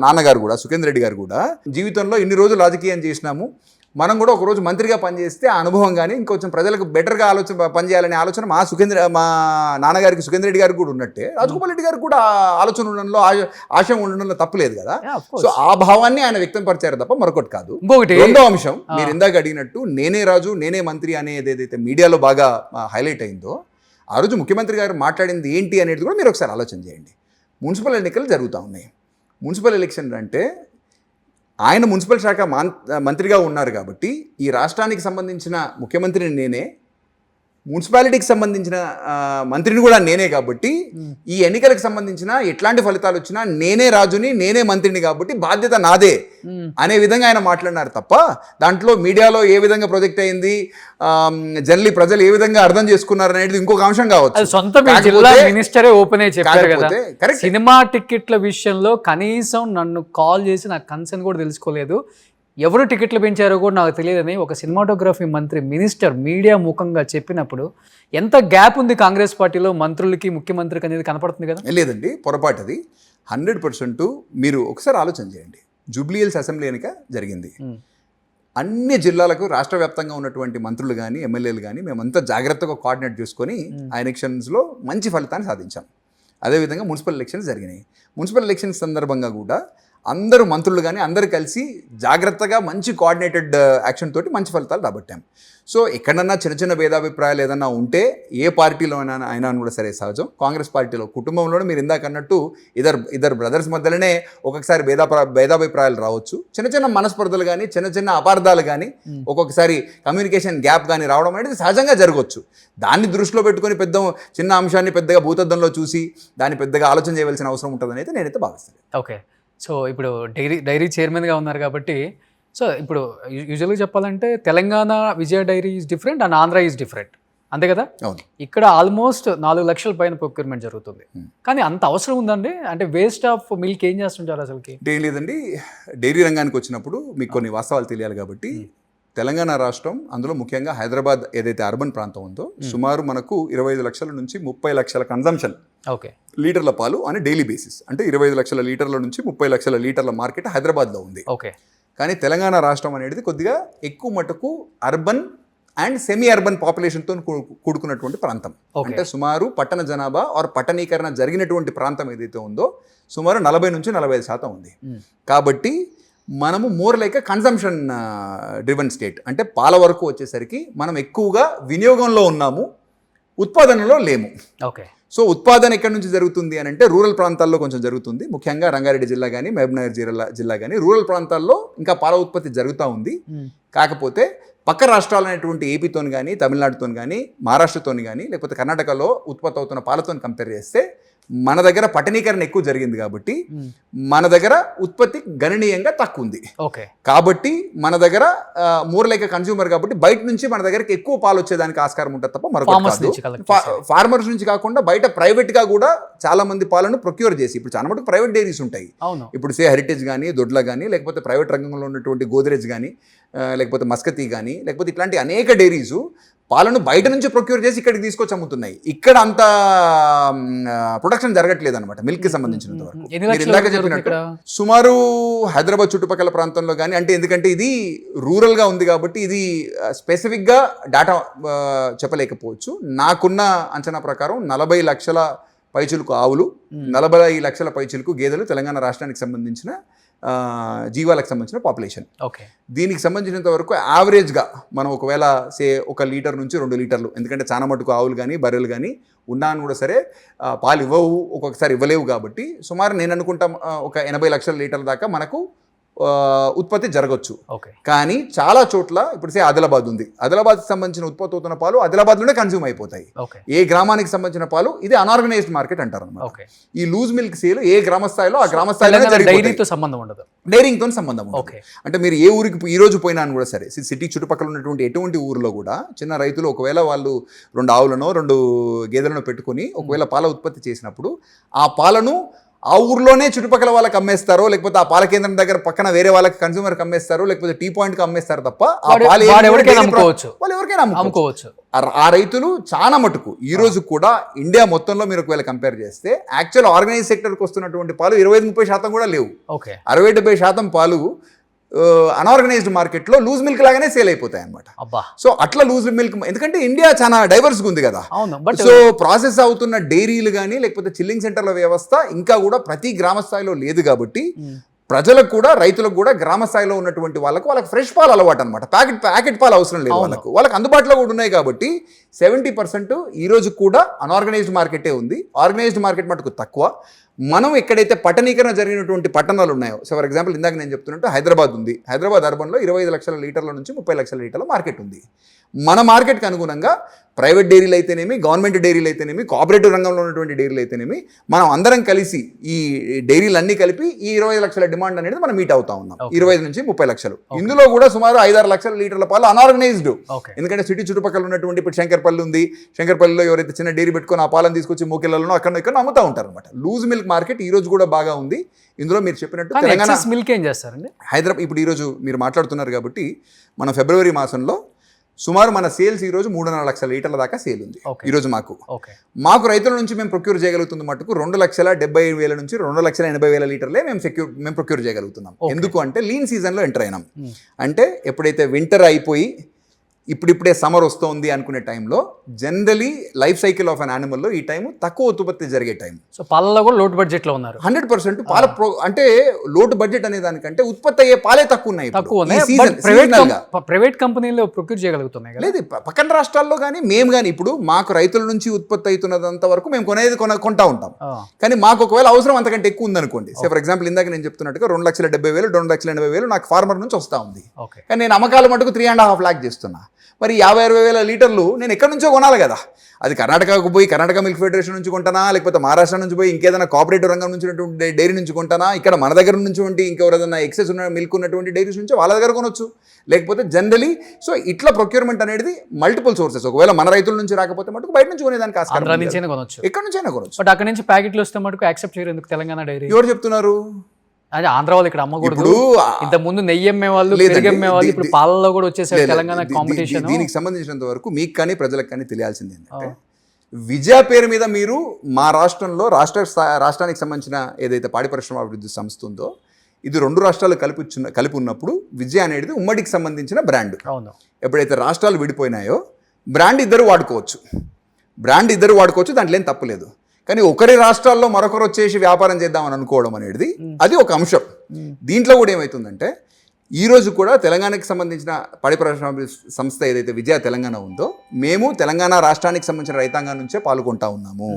నాన్నగారు కూడా సుఖేందర్ రెడ్డి గారు కూడా జీవితంలో ఇన్ని రోజులు రాజకీయం చేసినాము, మనం కూడా ఒకరోజు మంత్రిగా పనిచేస్తే ఆ అనుభవం కానీ ఇంకొంచెం ప్రజలకు బెటర్గా పనిచేయాలనే ఆలోచన మా నాన్నగారికి సుఖేందర్ రెడ్డి గారికి కూడా ఉన్నట్టే రాజగోపాల్ రెడ్డి గారికి కూడా ఆలోచన ఉండడంలో ఆశయం ఉండడంలో తప్పలేదు కదా. సో ఆ భావాన్ని ఆయన వ్యక్తం పరిచారు తప్ప మరొకటి కాదు. రెండో అంశం, మీరు ఇందాక అడిగినట్టు నేనే రాజు నేనే మంత్రి అనేది ఏదైతే మీడియాలో బాగా హైలైట్ అయిందో, ఆ రోజు ముఖ్యమంత్రి గారు మాట్లాడింది ఏంటి అనేది కూడా మీరు ఒకసారి ఆలోచన చేయండి. మున్సిపల్ ఎన్నికలు జరుగుతూ ఉన్నాయి. మున్సిపల్ ఎలక్షన్ అంటే ఆయన మున్సిపల్ శాఖ మంత్రిగా ఉన్నారు కాబట్టి ఈ రాష్ట్రానికి సంబంధించిన ముఖ్యమంత్రిని నేనే, మున్సిపాలిటీకి సంబంధించిన మంత్రిని కూడా నేనే కాబట్టి ఈ ఎన్నికలకు సంబంధించిన ఎట్లాంటి ఫలితాలు వచ్చినా నేనే రాజుని నేనే మంత్రిని కాబట్టి బాధ్యత నాదే అనే విధంగా ఆయన మాట్లాడినారు తప్ప దాంట్లో మీడియాలో ఏ విధంగా ప్రొజెక్ట్ అయింది, జనరల్లీ ప్రజలు ఏ విధంగా అర్థం చేసుకున్నారు అనేది ఇంకొక అంశం కావచ్చు. సొంత మినిస్టరే ఓపెన్ అయ్యి చెప్పారు కదా, సినిమా టికెట్ల విషయంలో కనీసం నన్ను కాల్ చేసి నాకు కన్సర్న్ కూడా తెలుసుకోలేదు, ఎవరు టికెట్లు పెంచారో కూడా నాకు తెలియదని ఒక సినిమాటోగ్రఫీ మంత్రి మినిస్టర్ మీడియా ముఖంగా చెప్పినప్పుడు ఎంత గ్యాప్ ఉంది కాంగ్రెస్ పార్టీలో మంత్రులకి ముఖ్యమంత్రికి అనేది కనపడుతుంది కదా. లేదండి, పొరపాటు అది 100%. మీరు ఒకసారి ఆలోచన చేయండి, జూబ్లీ హిల్స్ అసెంబ్లీ ఎన్నిక జరిగింది, అన్ని జిల్లాలకు రాష్ట్ర వ్యాప్తంగా ఉన్నటువంటి మంత్రులు కానీ ఎమ్మెల్యేలు కానీ మేమంతా జాగ్రత్తగా కోఆర్డినేట్ చేసుకొని ఆ ఎలక్షన్స్లో మంచి ఫలితాన్ని సాధించాం. అదేవిధంగా మున్సిపల్ ఎలక్షన్స్ జరిగినాయి. మున్సిపల్ ఎలక్షన్స్ సందర్భంగా కూడా అందరూ మంత్రులు కానీ అందరూ కలిసి జాగ్రత్తగా మంచి కోఆర్డినేటెడ్ యాక్షన్ తోటి మంచి ఫలితాలు రాబట్టాం. సో ఎక్కడన్నా చిన్న చిన్న భేదాభిప్రాయాలు ఏదన్నా ఉంటే ఏ పార్టీలో అయినా కూడా సరే సహజం. కాంగ్రెస్ పార్టీలో కుటుంబంలోనే మీరు ఇందాక అన్నట్టు ఇద్దరు బ్రదర్స్ మధ్యలోనే ఒక్కొక్కసారి భేదాభిప్రాయాలు రావచ్చు, చిన్న చిన్న మనస్పర్ధలు కానీ చిన్న చిన్న అపార్థాలు కానీ ఒక్కొక్కసారి కమ్యూనికేషన్ గ్యాప్ కానీ రావడం అనేది సహజంగా జరగవచ్చు. దాన్ని దృష్టిలో పెట్టుకొని చిన్న అంశాన్ని పెద్దగా భూతద్దంలో చూసి దాన్ని పెద్దగా ఆలోచన చేయవలసిన అవసరం ఉంటుందని అయితే నేనైతే భావిస్తాను. ఓకే, సో ఇప్పుడు డైరీ చైర్మన్గా ఉన్నారు కాబట్టి, సో ఇప్పుడు యూజువల్గా చెప్పాలంటే Telangana Vijaya dairy is different and Andhra is different, అంతే కదా. ఇక్కడ ఆల్మోస్ట్ 4 లక్షల పైన ప్రొక్యూర్మెంట్ జరుగుతుంది, కానీ అంత అవసరం ఉందండి? అంటే వేస్ట్ ఆఫ్ మిల్క్ ఏం చేస్తుంటారు అసలుకి? ఏం లేదండి, డైరీ రంగానికి వచ్చినప్పుడు మీకు కొన్ని వాస్తవాలు తెలియాలి కాబట్టి, తెలంగాణ రాష్ట్రం అందులో ముఖ్యంగా హైదరాబాద్ ఏదైతే అర్బన్ ప్రాంతం ఉందో సుమారు మనకు 25 లక్షల నుంచి 30 లక్షల కన్జంప్షన్ లీటర్ల పాలు అని డైలీ బేసిస్, అంటే 25 లక్షల లీటర్ల నుంచి 30 లక్షల లీటర్ల మార్కెట్ హైదరాబాద్లో ఉంది. కానీ తెలంగాణ రాష్ట్రం అనేది కొద్దిగా ఎక్కువ మటుకు అర్బన్ అండ్ సెమీ అర్బన్ పాపులేషన్తో కూడుకున్నటువంటి ప్రాంతం. అంటే సుమారు పట్టణ జనాభా ఆర్ పట్టణీకరణ జరిగినటువంటి ప్రాంతం ఏదైతే ఉందో సుమారు 40 నుంచి 45% ఉంది. కాబట్టి మనము more like consumption driven state. అంటే పాల వరకు వచ్చేసరికి మనం ఎక్కువగా వినియోగంలో ఉన్నాము, ఉత్పాదనలో లేము. ఓకే. సో ఉత్పాదన ఎక్కడి నుంచి జరుగుతుంది అని అంటే రూరల్ ప్రాంతాల్లో కొంచెం జరుగుతుంది, ముఖ్యంగా రంగారెడ్డి జిల్లా కానీ మహబూబ్నగర్ జిల్లా కానీ రూరల్ ప్రాంతాల్లో ఇంకా పాల ఉత్పత్తి జరుగుతూ ఉంది. కాకపోతే పక్క రాష్ట్రాలైనటువంటి ఏపీతోని కానీ, తమిళనాడుతోని కానీ, మహారాష్ట్రతోని కానీ, లేకపోతే కర్ణాటకలో ఉత్పత్తి అవుతున్న పాలతో కంపేర్ చేస్తే మన దగ్గర పట్టణీకరణ ఎక్కువ జరిగింది కాబట్టి మన దగ్గర ఉత్పత్తి గణనీయంగా తక్కువ ఉంది. ఓకే. కాబట్టి మన దగ్గర మోర్ లైక్ కన్స్యూమర్ కాబట్టి బయట నుంచి మన దగ్గరికి ఎక్కువ పాలు వచ్చేదానికి ఆస్కారం ఉంటుంది తప్ప మరొకటి ఫార్మర్స్ నుంచి కాకుండా బయట ప్రైవేట్ గా కూడా చాలా మంది పాలను ప్రొక్యూర్ చేసి, ఇప్పుడు చాలా మటుకు ప్రైవేట్ డైరీస్ ఉంటాయి. ఇప్పుడు హెరిటేజ్ కానీ, దొడ్ల కానీ, లేకపోతే ప్రైవేట్ రంగంలో ఉన్నటువంటి గోద్రేజ్ కానీ, లేకపోతే మస్కతి కానీ, లేకపోతే ఇట్లాంటి అనేక డైరీస్ పాలను బయట నుంచి ప్రొక్యూర్ చేసి ఇక్కడికి తీసుకొచ్చి అమ్ముతున్నాయి. ఇక్కడ అంత ప్రొడక్షన్ జరగట్లేదు అనమాట మిల్క్ కి సంబంధించినంత వరకు. మీరు ఇందాక చెప్పినట్టు సుమారు హైదరాబాద్ చుట్టుపక్కల ప్రాంతంలో కానీ, అంటే ఎందుకంటే ఇది రూరల్ గా ఉంది కాబట్టి ఇది స్పెసిఫిక్ గా డేటా చెప్పలేకపోవచ్చు. నాకున్న అంచనా ప్రకారం 40 లక్షల పైచులకు ఆవులు, 40 లక్షల పైచులకు గేదెలు తెలంగాణ రాష్ట్రానికి సంబంధించిన జీవాలకు సంబంధించిన పాపులేషన్. ఓకే. దీనికి సంబంధించినంత వరకు యావరేజ్గా మనం ఒకవేళ 1 లీటర్ నుంచి 2 లీటర్లు, ఎందుకంటే చాలా మటుకు ఆవులు కానీ బర్రెలు కానీ ఉన్నా అని కూడా సరే పాలు ఇవ్వవు, ఒక్కొక్కసారి ఇవ్వలేవు. కాబట్టి సుమారు నేను అనుకుంటా ఒక 80 లక్షల లీటర్ల దాకా మనకు ఉత్పత్తి జరగచ్చు. కానీ చాలా చోట్ల ఇప్పుడు ఆదిలాబాద్ ఉంది, ఆదిలాబాద్కి సంబంధించిన ఉత్పత్తి అవుతున్న పాలు ఆదిలాబాద్లోనే కన్జ్యూమ్ అయిపోతాయి. ఏ గ్రామానికి సంబంధించిన పాలు ఇది అన్ఆర్గనైజ్డ్ మార్కెట్ అంటారు అన్నమాట. ఈ లూజ్ మిల్క్ సేల్ ఏ గ్రామ స్థాయిలో ఆ గ్రామ స్థాయిలో డైరీతో సంబంధం ఉండదు, డైరీతో సంబంధం ఉండదు. అంటే మీరు ఏ ఊరికి ఈ రోజు పోయినా కూడా సరే, సిటీ చుట్టుపక్కల ఉన్నటువంటి ఎటువంటి ఊరిలో కూడా చిన్న రైతులు ఒకవేళ వాళ్ళు 2 ఆవులనో 2 గేదెలను పెట్టుకుని ఒకవేళ పాల ఉత్పత్తి చేసినప్పుడు ఆ పాలను ఆ ఊర్లోనే చుట్టుపక్కల వాళ్ళకి అమ్మేస్తారో, లేకపోతే ఆ పాల కేంద్రం దగ్గర పక్కన వేరే వాళ్ళకి కన్స్యూమర్కి అమ్మేస్తారో, లేకపోతే టీ పాయింట్కి అమ్మేస్తారు తప్ప వాళ్ళు ఎవరికైనా అమ్ముకోవచ్చు. ఆ రైతులు చాలా మటుకు ఈ రోజు కూడా ఇండియా మొత్తంలో మీరు ఒకవేళ కంపేర్ చేస్తే యాక్చువల్ ఆర్గనైజ్ సెక్టర్కి వస్తున్నటువంటి పాలు 25-30% కూడా లేవు. 60-70% పాలు అన్ఆర్గనైజ్డ్ మార్కెట్లో లూజ్ మిల్క్ లాగానే సేల్ అయిపోతాయి అనమాట. సో అట్లా లూజ్ మిల్క్, ఎందుకంటే ఇండియా చాలా డైవర్స్గా ఉంది కదా. సో ప్రాసెస్ అవుతున్న డైరీలు కానీ, లేకపోతే చిల్లింగ్ సెంటర్ల వ్యవస్థ ఇంకా కూడా ప్రతి గ్రామ స్థాయిలో లేదు. కాబట్టి ప్రజలకు కూడా, రైతులకు కూడా గ్రామ స్థాయిలో ఉన్నటువంటి వాళ్ళకి ఫ్రెష్ పాలు అలవాటు అనమాట. ప్యాకెట్ పాలు అవసరం లేదు వాళ్ళకి అందుబాటులో కూడా ఉన్నాయి. కాబట్టి 70% ఈ రోజు కూడా అన్ఆర్గనైజ్డ్ మార్కెటే ఉంది. ఆర్గనైజ్డ్ మార్కెట్ మటుకు తక్కువ. మనం ఎక్కడైతే పట్టణీకరణ జరిగినటువంటి పట్టణాలు ఉన్నాయో, సో ఫర్ ఎగ్జాంపుల్ ఇందాక నేను చెప్తున్నట్టు హైదరాబాద్ ఉంది, హైదరాబాద్ అర్బన్లో 25 లక్షల లీటర్ల నుంచి 30 లక్షల లీటర్ల మార్కెట్ ఉంది. మన మార్కెట్కి అనుగుణంగా ప్రైవేట్ డైరీలు అయితేనేమి, గవర్నమెంట్ డైరీలు అయితేనేమి, కోఆపరేటివ్ రంగంలో ఉన్నటువంటి డైరీలు అయితేనేమి, మనం అందరం కలిసి ఈ డైరీలు అన్నీ కలిపి ఈ 20 లక్షల డిమాండ్ అనేది మనం మీట్ అవుతా ఉన్నాం. 25 నుంచి 30 లక్షలు. ఇందులో కూడా సుమారు 5-6 లక్షల లీటర్ల పాలు అన్ఆర్గనైజ్డ్. ఎందుకంటే సిటీ చుట్టుపక్కల ఉన్నటువంటి ఇప్పుడు శంకర్పల్లి ఉంది, శంకర్పల్లిలో ఎవరైతే చిన్న డైరీ పెట్టుకుని ఆ పాలను తీసుకొచ్చి మూకెళ్లలో అక్కడ ఇక్కడ అమ్ముతా ఉంటారు అనమాట. లూజ్ మిల్క్ మార్కెట్ ఈ రోజు కూడా బాగా ఉంది. ఇందులో మీరు చెప్పినట్టు తెలంగాణ మిల్క్ ఏం చేస్తారండి హైదరాబాద్ ఇప్పుడు ఈ రోజు మీరు మాట్లాడుతున్నారు కాబట్టి మనం ఫిబ్రవరి మాసంలో సుమారు మన సేల్స్ ఈ రోజు 3.5 లక్షల లీటర్ల దాకా సేల్ ఉంది ఈ రోజు. మాకు రైతుల నుంచి మేము ప్రొక్యూర్ చేయగలుగుతుంది మటుకు 2,70,000 నుంచి 2,80,000 లీటర్లే మేము ప్రొక్యూర్ చేయగలుగుతున్నాం. ఎందుకు అంటే లీన్ సీజన్లో ఎంటర్ అయినాం. అంటే ఎప్పుడైతే వింటర్ అయిపోయి ఇప్పుడిప్పుడే సమ్మర్ వస్తుంది అనుకునే టైంలో generally life cycle of an యానిమల్లో ఈ టైం తక్కువ ఉత్పత్తి జరిగే టైం. సో పాలలో కూడా లోటు బడ్జెట్లో ఉన్నారు. 100% పాల అంటే లోటు బడ్జెట్ అనే దానికంటే ఉత్పత్తి అయ్యే పాలే తక్కువ ఉన్నాయి. ప్రైవేట్ కంపెనీలో ప్రొక్యూర్ చేయగలుగుతున్నాయి లేదు పక్కన రాష్ట్రాల్లో కానీ మేము కానీ. ఇప్పుడు మాకు రైతుల నుంచి ఉత్పత్తి అవుతున్నదంత వరకు మేము కొంటా ఉంటాం. కానీ మాకు ఒకవేళ అవసరం అంతకంటే ఎక్కువ ఉందనుకోండి, ఫర్ ఎగ్జాంపుల్ ఇందాక నేను చెప్తున్నట్టుగా 2,70,000 2,80,000 నాకు ఫార్మర్ నుంచి వస్తూ ఉంది. కానీ నేను అమ్మకాల మటుకు 3.5 లాక్ చేస్తున్నా. మరి 50-60 లీటర్లు నేను ఎక్కడి నుంచో కొనాలి కదా. అది కర్ణాటకకు పోయి కర్ణాటక మిల్క్ ఫెడరేషన్ నుంచి కొంటానా, లేకపోతే మహారాష్ట్ర నుంచి పోయి ఇంకేదైనా కోఆపరేటివ్ రంగం నుంచి డైరీ నుంచి కొంటానా, ఇక్కడ మన దగ్గర నుంచి ఇంకెవరైనా ఎక్సెస్ ఉన్న మిల్క్ ఉన్నటువంటి డైరీస్ నుంచి వాళ్ళ దగ్గర కొనొచ్చు. లేకపోతే జనరలీ సో ఇట్లా ప్రొక్యూర్మెంట్ అనేది మల్టిపుల్ సోర్సెస్. ఒకవేళ మన రైతుల నుంచి రాకపోతే మటుకు బయట నుంచి కొనేదానికి ఆస్కారం, ఎక్కడి నుంచైనా కొనొచ్చు. బట్ అక్కడ నుంచి ప్యాకెట్లు వస్తే మటుకు యాక్సెప్ట్ చేయరు ఎందుకు తెలంగాణ డైరీ? ఎవరు చెప్తున్నారు? అదే ఆంధ్ర వాళ్ళు ఇక్కడ అమ్మకూడదు. ఇంత ముందు నెయ్యి అమ్మేవాళ్ళు, పెరుగు అమ్మేవాళ్ళు, ఇప్పుడు పాలలో కూడా వచ్చేసారు తెలంగాణ కాంపిటీషన్. దీనికి సంబంధించినంత వరకు మీకు కానీ ప్రజలకు కానీ తెలియాల్సింది ఏంటంటే, విజయ పేరు మీద మీరు మా రాష్ట్రంలో రాష్ట్రానికి సంబంధించిన ఏదైతే పాడి పరిశ్రమ అభివృద్ధి సంస్థ ఉందో, ఇది 2 రాష్ట్రాలు కలిపి ఉన్నప్పుడు విజయ అనేది ఉమ్మడికి సంబంధించిన బ్రాండ్. ఎప్పుడైతే రాష్ట్రాలు విడిపోయినాయో బ్రాండ్ ఇద్దరు వాడుకోవచ్చు, దాంట్లో ఏం తప్పులేదు. కానీ ఒకరి రాష్ట్రాల్లో మరొకరు వచ్చేసి వ్యాపారం చేద్దామని అనుకోవడం అనేది అది ఒక అంశం. దీంట్లో కూడా ఏమవుతుందంటే ఈ రోజు కూడా తెలంగాణకి సంబంధించిన పాడి పరిశ్రమ సంస్థ ఏదైతే విజయ తెలంగాణ ఉందో మేము తెలంగాణ రాష్ట్రానికి సంబంధించిన రైతాంగం నుంచే పాల్గొంటా ఉన్నాము.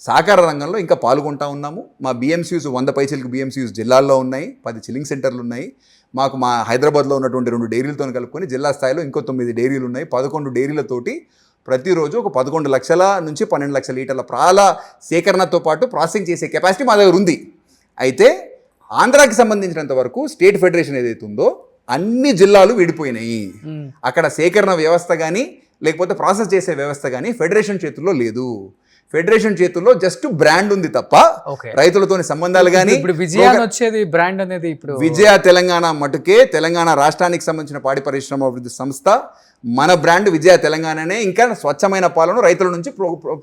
సహకార రంగంలో ఇంకా పాల్గొంటా ఉన్నాము. మా బిఎంసీయూస్ 100 పైసలకు బిఎంసీయూస్ జిల్లాల్లో ఉన్నాయి, 10 చిల్లింగ్ సెంటర్లు ఉన్నాయి. మాకు మా హైదరాబాద్లో ఉన్నటువంటి 2 డైరీలతో కలుపుకొని జిల్లా స్థాయిలో ఇంకో 9 డైరీలు ఉన్నాయి. 11 డైరీలతోటి ప్రతిరోజు ఒక 11 లక్షల నుంచి 12 లక్షల లీటర్ల పాల సేకరణతో పాటు ప్రాసెసింగ్ చేసే కెపాసిటీ మా దగ్గర ఉంది. అయితే ఆంధ్రాకి సంబంధించినంత వరకు స్టేట్ ఫెడరేషన్ ఏదైతే ఉందో అన్ని జిల్లాలు విడిపోయినాయి. అక్కడ సేకరణ వ్యవస్థ కానీ లేకపోతే ప్రాసెస్ చేసే వ్యవస్థ కానీ ఫెడరేషన్ చేతుల్లో లేదు. ఫెడరేషన్ చేతుల్లో జస్ట్ బ్రాండ్ ఉంది తప్ప రైతులతోని సంబంధాలు కానీ ఇప్పుడు విజయ వచ్చేది బ్రాండ్ అనేది ఇప్పుడు విజయ తెలంగాణ మటుకే తెలంగాణ రాష్ట్రానికి సంబంధించిన పాడి పరిశ్రమ అభివృద్ధి సంస్థ మన బ్రాండ్ విజయ తెలంగాణనే. ఇంకా స్వచ్ఛమైన పాలను రైతుల నుంచి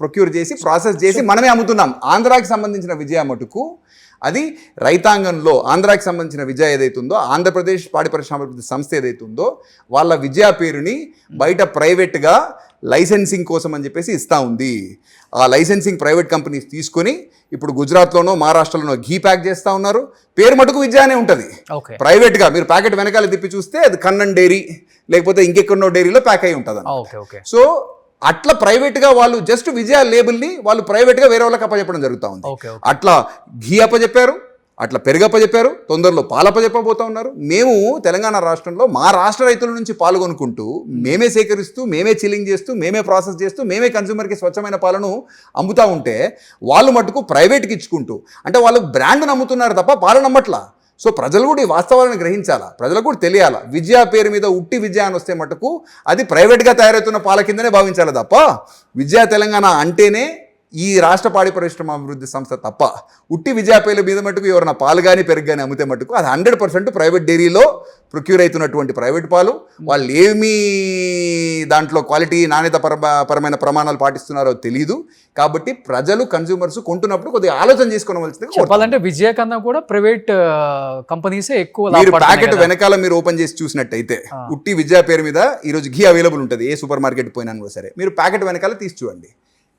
ప్రొక్యూర్ చేసి ప్రాసెస్ చేసి మనమే అమ్ముతున్నాం. ఆంధ్రాకి సంబంధించిన విజయ మటుకు అది రైతాంగంలో ఆంధ్రాకి సంబంధించిన విజయ ఏదైతే ఉందో ఆంధ్రప్రదేశ్ పాడి పరిశ్రమ అభివృద్ధి సంస్థ ఏదైతే ఉందో వాళ్ళ విజయ పేరుని బయట ప్రైవేట్గా లైసెన్సింగ్ కోసం అని చెప్పేసి ఇస్తూ ఉంది. ఆ లైసెన్సింగ్ ప్రైవేట్ కంపెనీస్ తీసుకొని ఇప్పుడు గుజరాత్లోనో మహారాష్ట్రలోనో ఘీ ప్యాక్ చేస్తూ ఉన్నారు. పేరు మటుకు విజయానే ఉంటుంది. ప్రైవేట్గా మీరు ప్యాకెట్ వెనకాల తిప్పి చూస్తే అది కన్నన్ డైరీ లేకపోతే ఇంకెక్కడో డైరీలో ప్యాక్ అయి ఉంటుంది. సో అట్లా ప్రైవేట్గా వాళ్ళు జస్ట్ విజయ లేబుల్ని వాళ్ళు ప్రైవేట్గా వేరే వాళ్ళకి అప్పచెప్పడం జరుగుతూ ఉంది. అట్లా ఘీ అప్పచెప్పారు, అట్లా పెరుగప్పచెప్పారు, తొందరలో పాలప్పచెప్పబోతా ఉన్నారు. మేము తెలంగాణ రాష్ట్రంలో మా రాష్ట్ర రైతుల నుంచి పాల్గొనుకుంటూ మేమే సేకరిస్తూ మేమే చిల్లింగ్ చేస్తూ మేమే ప్రాసెస్ చేస్తూ మేమే కన్స్యూమర్కి స్వచ్ఛమైన పాలను అమ్ముతూ ఉంటే వాళ్ళు మటుకు ప్రైవేట్కి ఇచ్చుకుంటూ అంటే వాళ్ళు బ్రాండ్ నమ్ముతున్నారు తప్ప పాలు నమ్మట్లా. సో ప్రజలు కూడా ఈ వాస్తవాలను గ్రహించాలా, ప్రజలకు కూడా తెలియాలా. విజయ పేరు మీద ఉట్టి విజయ అని వస్తే మటుకు అది ప్రైవేట్గా తయారవుతున్న పాల కిందనే భావించాలి తప్ప విజయ తెలంగాణ అంటేనే ఈ రాష్ట్ర పాడి పరిశ్రమ అభివృద్ధి సంస్థ తప్ప ఉట్టి విజయ పేర్ల మీద మటుకు ఎవరైనా పాలు కానీ పెరుగు కానీ అమ్మితే మటుకు అది 100% ప్రైవేట్ డైరీలో ప్రొక్యూర్ అవుతున్నటువంటి ప్రైవేట్ పాలు. వాళ్ళు ఏమీ దాంట్లో క్వాలిటీ నాణ్యత పరమైన ప్రమాణాలు పాటిస్తున్నారో తెలియదు. కాబట్టి ప్రజలు కన్స్యూమర్స్ కొంటున్నప్పుడు కొద్దిగా ఆలోచన చేసుకోవాల్సింది. చెప్పాలంటే విజయ కన్నా కూడా ప్రైవేట్ కంపెనీసే ఎక్కువ. మీరు ప్యాకెట్ వెనకాల మీరు ఓపెన్ చేసి చూసినట్టయితే ఉట్టి విజయ పేరు మీద ఈరోజు ఘీ అవైలబుల్ ఉంటుంది. ఏ సూపర్ మార్కెట్ పోయినా కూడా సరే మీరు ప్యాకెట్ వెనకాల తీసి చూడండి,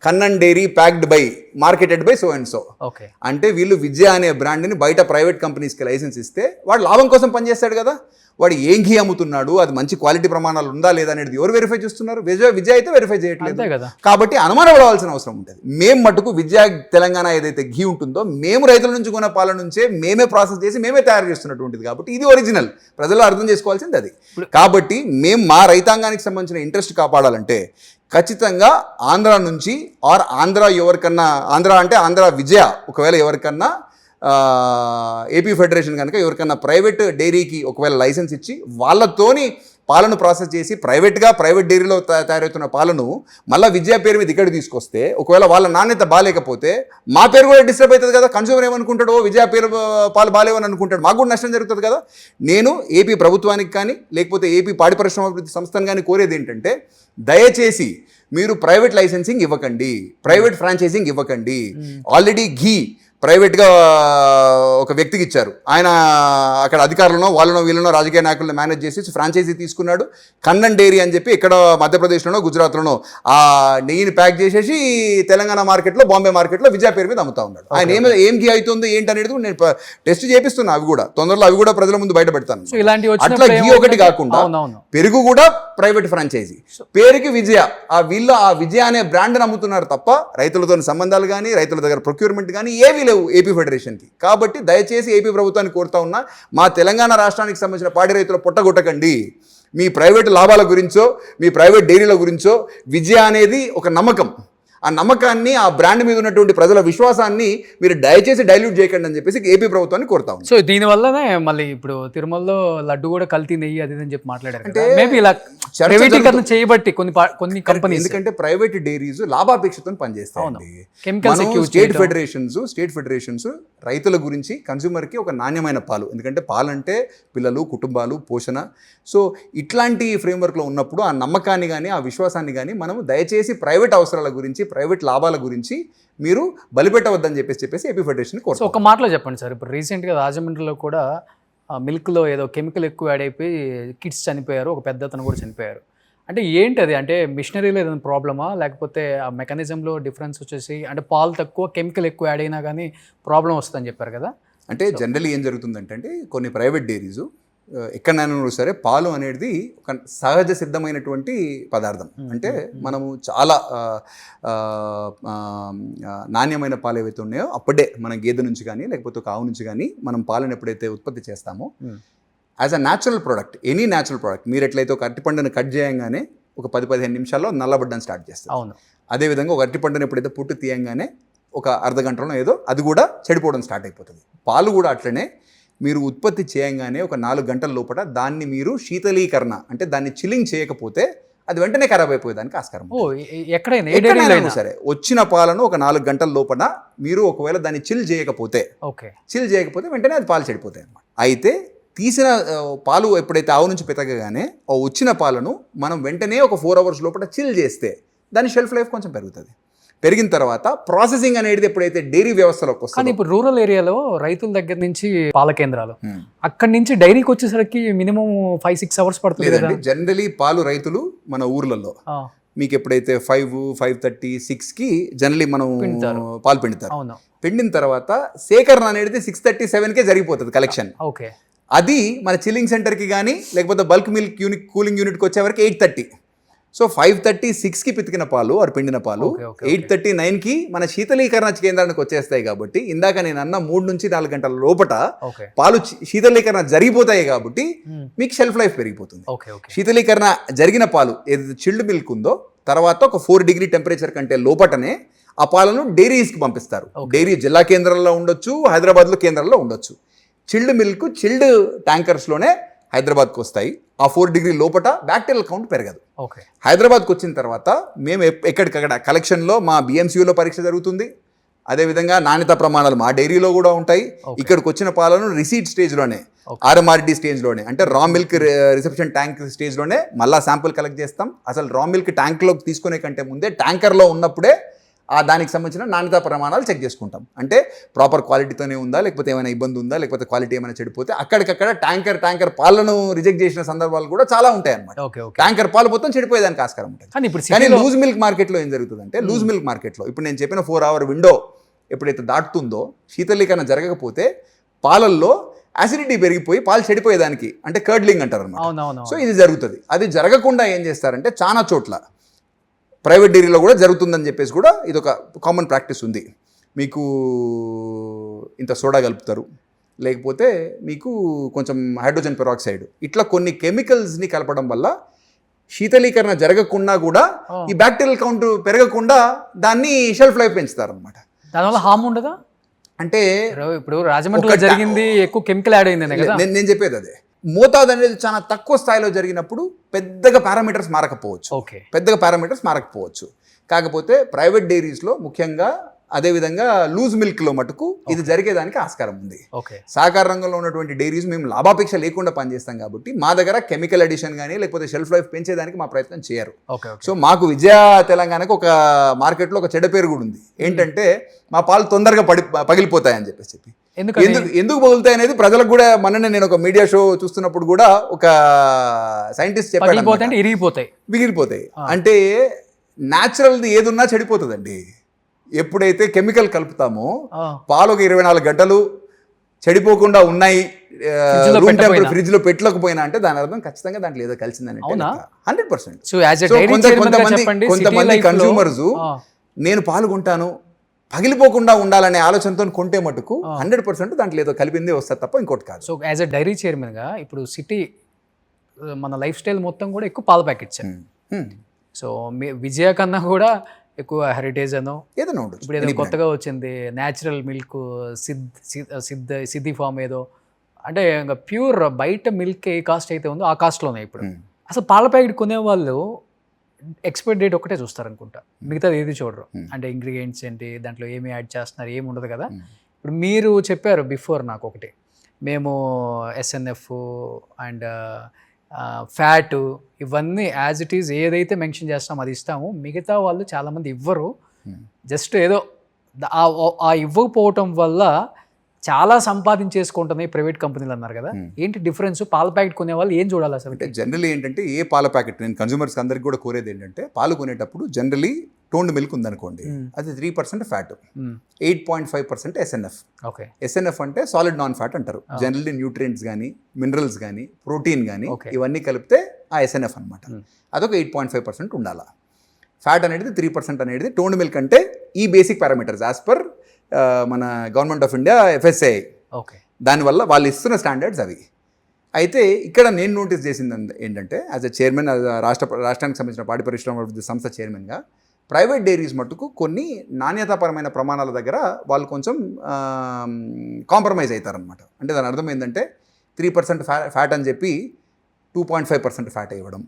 Kannan dairy packed by marketed by so and so. అంటే వీళ్ళు విజయ అనే బ్రాండ్ని బయట ప్రైవేట్ కంపెనీస్కి లైసెన్స్ ఇస్తే వాడు లాభం కోసం పనిచేస్తాడు కదా. వాడు ఏం ఘీ అమ్ముతున్నాడు, అది మంచి క్వాలిటీ ప్రమాణాలు ఉందా లేదా అనేది ఎవరు వెరిఫై చేస్తున్నారు? విజయ అయితే వెరిఫై చేయట్లేదు కదా. కాబట్టి అనుమానం పడవలసిన అవసరం ఉంటుంది. మేము మటుకు విజయ తెలంగాణ ఏదైతే ఘీ ఉంటుందో మేము రైతుల నుంచి కొన్న పాల నుంచే మేమే ప్రాసెస్ చేసి మేమే తయారు చేస్తున్నటువంటిది. కాబట్టి ఇది ఒరిజినల్, ప్రజలు అర్థం చేసుకోవాల్సింది అది. కాబట్టి మేము మా రైతాంగానికి సంబంధించిన ఇంట్రెస్ట్ కాపాడాలంటే ఖచ్చితంగా ఆంధ్ర నుంచి ఆర్ ఆంధ్ర ఎవరికన్నా ఆంధ్ర అంటే ఆంధ్ర విజయ ఒకవేళ ఎవరికన్నా ఏపీ ఫెడరేషన్ కనుక ఎవరికన్నా ప్రైవేట్ డైరీకి ఒకవేళ లైసెన్స్ ఇచ్చి వాళ్ళతోని పాలను ప్రాసెస్ చేసి ప్రైవేట్ డైరీలో తయారవుతున్న పాలను మళ్ళీ విజయ పేరు మీద ఇక్కడ తీసుకొస్తే ఒకవేళ వాళ్ళ నాణ్యత బాగాలేకపోతే మా పేరు కూడా డిస్టర్బ్ అవుతుంది కదా. కన్స్యూమర్ ఏమనుకుంటాడు, విజయ పేరు పాలు బాగాలేవని అనుకుంటాడు, మాకు కూడా నష్టం జరుగుతుంది కదా. నేను ఏపీ ప్రభుత్వానికి కానీ లేకపోతే ఏపీ పాడి పరిశ్రమ అభివృద్ధి సంస్థను కానీ కోరేది ఏంటంటే దయచేసి మీరు ప్రైవేట్ లైసెన్సింగ్ ఇవ్వకండి, ప్రైవేట్ ఫ్రాంచైజింగ్ ఇవ్వకండి. ఆల్రెడీ ఘీ ప్రైవేట్గా ఒక వ్యక్తికి ఇచ్చారు. ఆయన అక్కడ అధికారులను వాళ్ళనో వీళ్ళనో రాజకీయ నాయకులను మేనేజ్ చేసి ఫ్రాంచైజీ తీసుకున్నాడు. కన్నన్ డైరీ అని చెప్పి ఇక్కడ మధ్యప్రదేశ్లోనో గుజరాత్లోనో ఆ నెయ్యిని ప్యాక్ చేసేసి తెలంగాణ మార్కెట్లో బాంబే మార్కెట్లో విజయ పేరు మీద అమ్ముతా ఉన్నాడు. ఆయన ఏం ఘీ అవుతుంది ఏంటి అనేది నేను టెస్ట్ చేపిస్తున్నా. అవి కూడా తొందరలో అవి కూడా ప్రజల ముందు బయటపెడతాను. అట్లా ఘీ ఒకటి కాకుండా పెరుగు కూడా ప్రైవేట్ ఫ్రాంచైజీ పేరుకి విజయ, వీళ్ళు ఆ విజయ అనే బ్రాండ్ అమ్ముతున్నారు తప్ప రైతులతో సంబంధాలు కానీ రైతుల దగ్గర ప్రొక్యూర్మెంట్ కానీ ఏవి లేవు ఏపీ ఫెడరేషన్కి. కాబట్టి దయచేసి ఏపీ ప్రభుత్వాన్ని కోరుతా ఉన్నా, మా తెలంగాణ రాష్ట్రానికి సంబంధించిన పాడి రైతుల పొట్టగొట్టకండి. మీ ప్రైవేట్ లాభాల గురించో మీ ప్రైవేట్ డైరీల గురించో విజయ అనేది ఒక నమ్మకం. ఆ నమ్మకాన్ని ఆ బ్రాండ్ మీద ఉన్నటువంటి ప్రజల విశ్వాసాన్ని మీరు దయచేసి డైల్యూట్ చేయకండి అని చెప్పేసి ఏపీ ప్రభుత్వాన్ని కోరుతాం. సో దీనివల్లనే మళ్ళీ ఇప్పుడు తిరుమలలో లడ్డు కూడా కల్తీ నెయ్యి అది అని చెప్పి మాట్లాడారు. అంటే మేబీ ఇలా ప్రైవేటీకరణ చేయబట్టి కొన్ని కంపెనీస్, ఎందుకంటే ప్రైవేట్ డైరీస్ లాభాపేక్షతో పనిచేస్తాయి. స్టేట్ ఫెడరేషన్స్ రైతుల గురించి కన్స్యూమర్కి ఒక నాణ్యమైన పాలు, ఎందుకంటే పాలంటే పిల్లలు కుటుంబాలు పోషణ. సో ఇట్లాంటి ఫ్రేమ్వర్క్లో ఉన్నప్పుడు ఆ నమ్మకాన్ని కానీ ఆ విశ్వాసాన్ని కానీ మనం దయచేసి ప్రైవేట్ అవసరాల గురించి ప్రైవేట్ లాభాల గురించి మీరు బలిపెట్టవద్దని చెప్పేసి ఏపీ ఫెడరేషన్ కోరుతాం. ఒక మాటలో చెప్పండి సార్, ఇప్పుడు రీసెంట్గా రాజమండ్రిలో కూడా మిల్క్లో ఏదో కెమికల్ ఎక్కువ యాడ్ అయిపోయి కిడ్స్ చనిపోయారు, ఒక పెద్ద అతను కూడా చనిపోయారు. అంటే ఏంటి అది? అంటే మిషనరీలో ఏదైనా ప్రాబ్లమా, లేకపోతే ఆ మెకానిజంలో డిఫరెన్స్ వచ్చేసి అంటే పాలు తక్కువ కెమికల్ ఎక్కువ యాడ్ అయినా కానీ ప్రాబ్లం వస్తుందని చెప్పారు కదా. అంటే జనరల్లీ ఏం జరుగుతుందంటే కొన్ని ప్రైవేట్ డైరీస్ ఎక్కడైనా సరే పాలు అనేది ఒక సహజ సిద్ధమైనటువంటి పదార్థం. అంటే మనము చాలా నాణ్యమైన పాలు ఏవైతే ఉన్నాయో అప్పుడే మన గేదె నుంచి కానీ లేకపోతే ఒక ఆవు నుంచి కానీ మనం పాలను ఎప్పుడైతే ఉత్పత్తి చేస్తామో as a natural product, any natural product, మీరు ఎట్లయితే ఒక అరటిపండుని కట్ చేయగానే ఒక 10-15 నిమిషాల్లో నల్లబడ్డం స్టార్ట్ చేస్తారు. అవును. అదేవిధంగా ఒక అరటిపండుని ఎప్పుడైతే పుట్టు తీయంగానే ఒక అర్ధ గంటలో ఏదో అది కూడా చెడిపోవడం స్టార్ట్ అయిపోతుంది. పాలు కూడా అట్లనే మీరు ఉత్పత్తి చేయంగానే ఒక 4 గంటల లోపల దాన్ని మీరు శీతలీకరణ అంటే దాన్ని చిల్లింగ్ చేయకపోతే అది వెంటనే ఖరాబ్ అయిపోయేదానికి ఆస్కారం. ఎక్కడైనా సరే వచ్చిన పాలను ఒక 4 గంటల లోపల మీరు ఒకవేళ దాన్ని చిల్ చేయకపోతే వెంటనే అది పాలు చెడిపోతాయి అన్నమాట. అయితే తీసిన పాలు ఎప్పుడైతే ఆవు నుంచి పెతకగానే వచ్చిన పాలను మనం వెంటనే ఒక 4 అవర్స్ లోపల చిల్ చేస్తే దాని షెల్ఫ్ లైఫ్ కొంచెం పెరుగుతుంది. పెరిగిన తర్వాత ప్రాసెసింగ్ అనేది ఎప్పుడైతే డైరీ వ్యవస్థలోకి వస్తుంది. కానీ ఇప్పుడు రూరల్ ఏరియాలో రైతుల దగ్గర నుంచి పాల కేంద్రాలు అక్కడి నుంచి డైరీకి వచ్చేసరికి మినిమం 5-6 అవర్స్ పడుతుంది లేదండి. జనరలీ పాలు రైతులు మన ఊర్లలో మీకు ఎప్పుడైతే 5:30, 6కి జనరలీ మనం పాలు పిండుతారు. పిండిన తర్వాత సేకరణ అనేది 6:37కే జరిగిపోతుంది కలెక్షన్. ఓకే. అది మన చిల్లింగ్ సెంటర్కి కానీ లేకపోతే బల్క్ మిల్క్ కూలింగ్ యూనిట్కి వచ్చేవరకు 8:30. సో 5:36కి పితికిన పాలు ఆరు పిండిన పాలు 8:39కి మన శీతలీకరణ కేంద్రానికి వచ్చేస్తాయి. కాబట్టి ఇందాక నేను అన్న 3 నుంచి 4 గంటల లోపల పాలు శీతలీకరణ జరిగిపోతాయి కాబట్టి మీకు షెల్ఫ్ లైఫ్ పెరిగిపోతుంది. శీతలీకరణ జరిగిన పాలు ఏదైతే చిల్డ్ మిల్క్ ఉందో తర్వాత ఒక 4 డిగ్రీ టెంపరేచర్ కంటే లోపటనే ఆ పాలను డైరీస్కి పంపిస్తారు. డైరీ జిల్లా కేంద్రాల్లో ఉండొచ్చు, హైదరాబాద్లో కేంద్రాల్లో ఉండొచ్చు. చిల్డ్ మిల్క్ చిల్డ్ ట్యాంకర్స్లోనే హైదరాబాద్కి వస్తాయి. ఆ 4 డిగ్రీ లోపల బ్యాక్టీరియల్ కౌంట్ పెరగదు. హైదరాబాద్కి వచ్చిన తర్వాత మేము ఎక్కడికక్కడ కలెక్షన్లో మా బిఎంసీయూలో పరీక్ష జరుగుతుంది. అదేవిధంగా నాణ్యత ప్రమాణాలు మా డైరీలో కూడా ఉంటాయి. ఇక్కడికి వచ్చిన పాలను రిసీట్ స్టేజ్లోనే, ఆర్ఎంఆర్డి స్టేజ్లోనే అంటే రా మిల్క్ రిసెప్షన్ ట్యాంక్ స్టేజ్లోనే మళ్ళీ శాంపుల్ కలెక్ట్ చేస్తాం. అసలు రా మిల్క్ ట్యాంక్లోకి తీసుకునే కంటే ముందే ట్యాంకర్లో ఉన్నప్పుడే దానికి సంబంధించిన నాణ్యత ప్రమాణాలు చెక్ చేసుకుంటాం. అంటే ప్రాపర్ క్వాలిటీతోనే ఉందా, లేకపోతే ఏమైనా ఇబ్బంది ఉందా, లేకపోతే క్వాలిటీ ఏమైనా చెడిపోతే అక్కడికక్కడ ట్యాంకర్ పాలను రిజెక్ట్ చేసిన సందర్భాలు కూడా చాలా ఉంటాయి అన్నమాట. ట్యాంకర్ పాలు మొత్తం చెడిపోయేదానికి ఆస్కారం ఉంటుంది. కానీ లూజ్ మిల్క్ మార్కెట్లో ఏం జరుగుతుందంటే లూజ్ మిల్క్ మార్కెట్లో ఇప్పుడు నేను చెప్పిన 4 అవర్ విండో ఎప్పుడైతే దాటుతుందో శీతలీకరణ జరగకపోతే పాలల్లో యాసిడిటీ పెరిగిపోయి పాలు చెడిపోయేదానికి అంటే కర్డ్లింగ్ అంటారు అన్నమాట. సో ఇది జరుగుతుంది. అది జరగకుండా ఏం చేస్తారంటే చాలా చోట్ల ప్రైవేట్ డైరీలో కూడా జరుగుతుందని చెప్పేసి కూడా ఇది ఒక కామన్ ప్రాక్టీస్ ఉంది. మీకు ఇంత సోడా కలుపుతారు, లేకపోతే మీకు కొంచెం హైడ్రోజన్ పెరాక్సైడ్, ఇట్లా కొన్ని కెమికల్స్ని కలపడం వల్ల శీతలీకరణ జరగకుండా కూడా ఈ బ్యాక్టీరియల్ కౌంట్ పెరగకుండా దాన్ని షెల్ఫ్ లైఫ్ పెంచుతారు అనమాట. దానివల్ల హామ్ ఉండదా? అంటే ఇప్పుడు రాజమండ్రిలో జరిగింది ఎక్కువ కెమికల్ యాడ్ అయింది కదా. నేను చెప్పేది అదే. మోతాదు అనేది చాలా తక్కువ స్థాయిలో జరిగినప్పుడు పెద్దగా పారామీటర్స్ మారకపోవచ్చు. కాకపోతే ప్రైవేట్ డైరీస్లో ముఖ్యంగా అదేవిధంగా లూజ్ మిల్క్లో మటుకు ఇది జరిగేదానికి ఆస్కారం ఉంది. సహకార రంగంలో ఉన్నటువంటి డైరీస్ మేము లాభాపేక్ష లేకుండా పనిచేస్తాం కాబట్టి మా దగ్గర కెమికల్ అడిషన్ కానీ లేకపోతే షెల్ఫ్ లైఫ్ పెంచేదానికి మా ప్రయత్నం చేయరు. సో మాకు విజయ తెలంగాణకు ఒక మార్కెట్లో ఒక చెడ్డ పేరు కూడా ఉంది. ఏంటంటే మా పాలు తొందరగా పగిలిపోతాయని చెప్పి ఎందుకు పగులుతాయి అనేది ప్రజలకు కూడా మొన్ననే నేను ఒక మీడియా షో చూస్తున్నప్పుడు కూడా ఒక సైంటిస్ట్ చెప్పాడు, మిగిలిపోతాయి. అంటే న్యాచురల్ది ఏదున్నా చెడిపోతుందండి. ఎప్పుడైతే కెమికల్ కలుపుతామో పాలు ఒక 24 గంటలు చెడిపోకుండా ఉన్నాయి రూమ్ టెంపరేచర్ ఫ్రిడ్జ్ లో పెట్టలేకపోయినా అంటే దాని అర్థం ఖచ్చితంగా దాంట్లో ఏదో కలిసిందని 100%. కొంతమంది కన్స్యూమర్స్ నేను పాల్గొంటాను పగిలిపోకుండా ఉండాలనే ఆలోచనతో కొంటే మటుకు 100% దాంట్లో ఏదో కలిపిందే వస్తుంది తప్ప ఇంకోటి కాదు. సో యాజ్ ఎ డైరీ చైర్మన్గా ఇప్పుడు సిటీ మన లైఫ్ స్టైల్ మొత్తం కూడా ఎక్కువ పాల ప్యాకెట్స్. సో విజయ కన్నా కూడా ఎక్కువ హెరిటేజ్ అనో ఏదైనా ఉండదు. ఇప్పుడు ఏదో కొత్తగా వచ్చింది న్యాచురల్ మిల్క్ సిద్ధి ఫామ్ ఏదో, అంటే ఇంకా ప్యూర్ బయట మిల్క్ ఏ కాస్ట్ అయితే ఉందో ఆ కాస్ట్లోనే ఇప్పుడు. అసలు పాల ప్యాకెట్ కొనేవాళ్ళు ఎక్స్పైరీ డేట్ ఒకటే చూస్తారు అనుకుంటా, మిగతాది ఏది చూడరు. అంటే ఇంగ్రీడియంట్స్ ఏంటి, దాంట్లో ఏమి యాడ్ చేస్తున్నారు, ఏమి ఉండదు కదా. ఇప్పుడు మీరు చెప్పారు బిఫోర్ నాకు ఒకటి, మేము SNF అండ్ ఫ్యాట్ ఇవన్నీ యాజ్ ఇట్ ఈజ్ ఏదైతే మెన్షన్ చేస్తామో అది ఇస్తాము. మిగతా వాళ్ళు చాలామంది ఇవ్వరు. జస్ట్ ఏదో ఆ ఇవ్వకపోవటం వల్ల చాలా సంపాదించేసుకుంటున్నాయి ప్రైవేట్ కంపెనీలు అన్నారు కదా. ఏంటి డిఫరెన్స్? పాల ప్యాకెట్ కొనే వాళ్ళు ఏం చూడాలి అసలు? అంటే జనరలీ ఏంటంటే ఏ పాల ప్యాకెట్ నేను కన్జ్యూమర్స్ అందరికి కూడా కోరేది ఏంటంటే పాలు కొనేటప్పుడు జనరలీ టోన్డ్ మిల్క్ ఉందనుకోండి, అది 3% ఫ్యాట్, 8.5% ఎస్ఎన్ఎఫ్. ఓకే. ఎస్ఎన్ఎఫ్ అంటే సాలిడ్ నాన్ ఫ్యాట్ అంటారు. జనరల్లీ న్యూట్రియంట్స్ కానీ, మినరల్స్ కానీ, ప్రోటీన్ కానీ ఇవన్నీ కలిపితే ఆ ఎస్ఎన్ఎఫ్ అనమాట. అదొక 8.5% ఉండాలి. ఫ్యాట్ అనేది 3% అనేది టోన్డ్ మిల్క్ అంటే ఈ బేసిక్ పారామీటర్స్ యాజ్ పర్ మన government of India FSSAI. Okay. దానివల్ల వాళ్ళు ఇస్తున్న స్టాండర్డ్స్ అవి. అయితే ఇక్కడ నేను నోటీస్ చేసింది ఏంటంటే యాజ్ అ చైర్మన్, రాష్ట్రానికి సంబంధించిన పాడి పరిశ్రమ అభివృద్ధి సంస్థ చైర్మన్గా, ప్రైవేట్ డైరీస్ మట్టుకు కొన్ని నాణ్యతాపరమైన ప్రమాణాల దగ్గర వాళ్ళు కొంచెం కాంప్రమైజ్ అవుతారనమాట. అంటే దాని అర్థం ఏంటంటే 3% ఫ్యాట్ అని చెప్పి 2.5% ఫ్యాట్ ఇవ్వడం.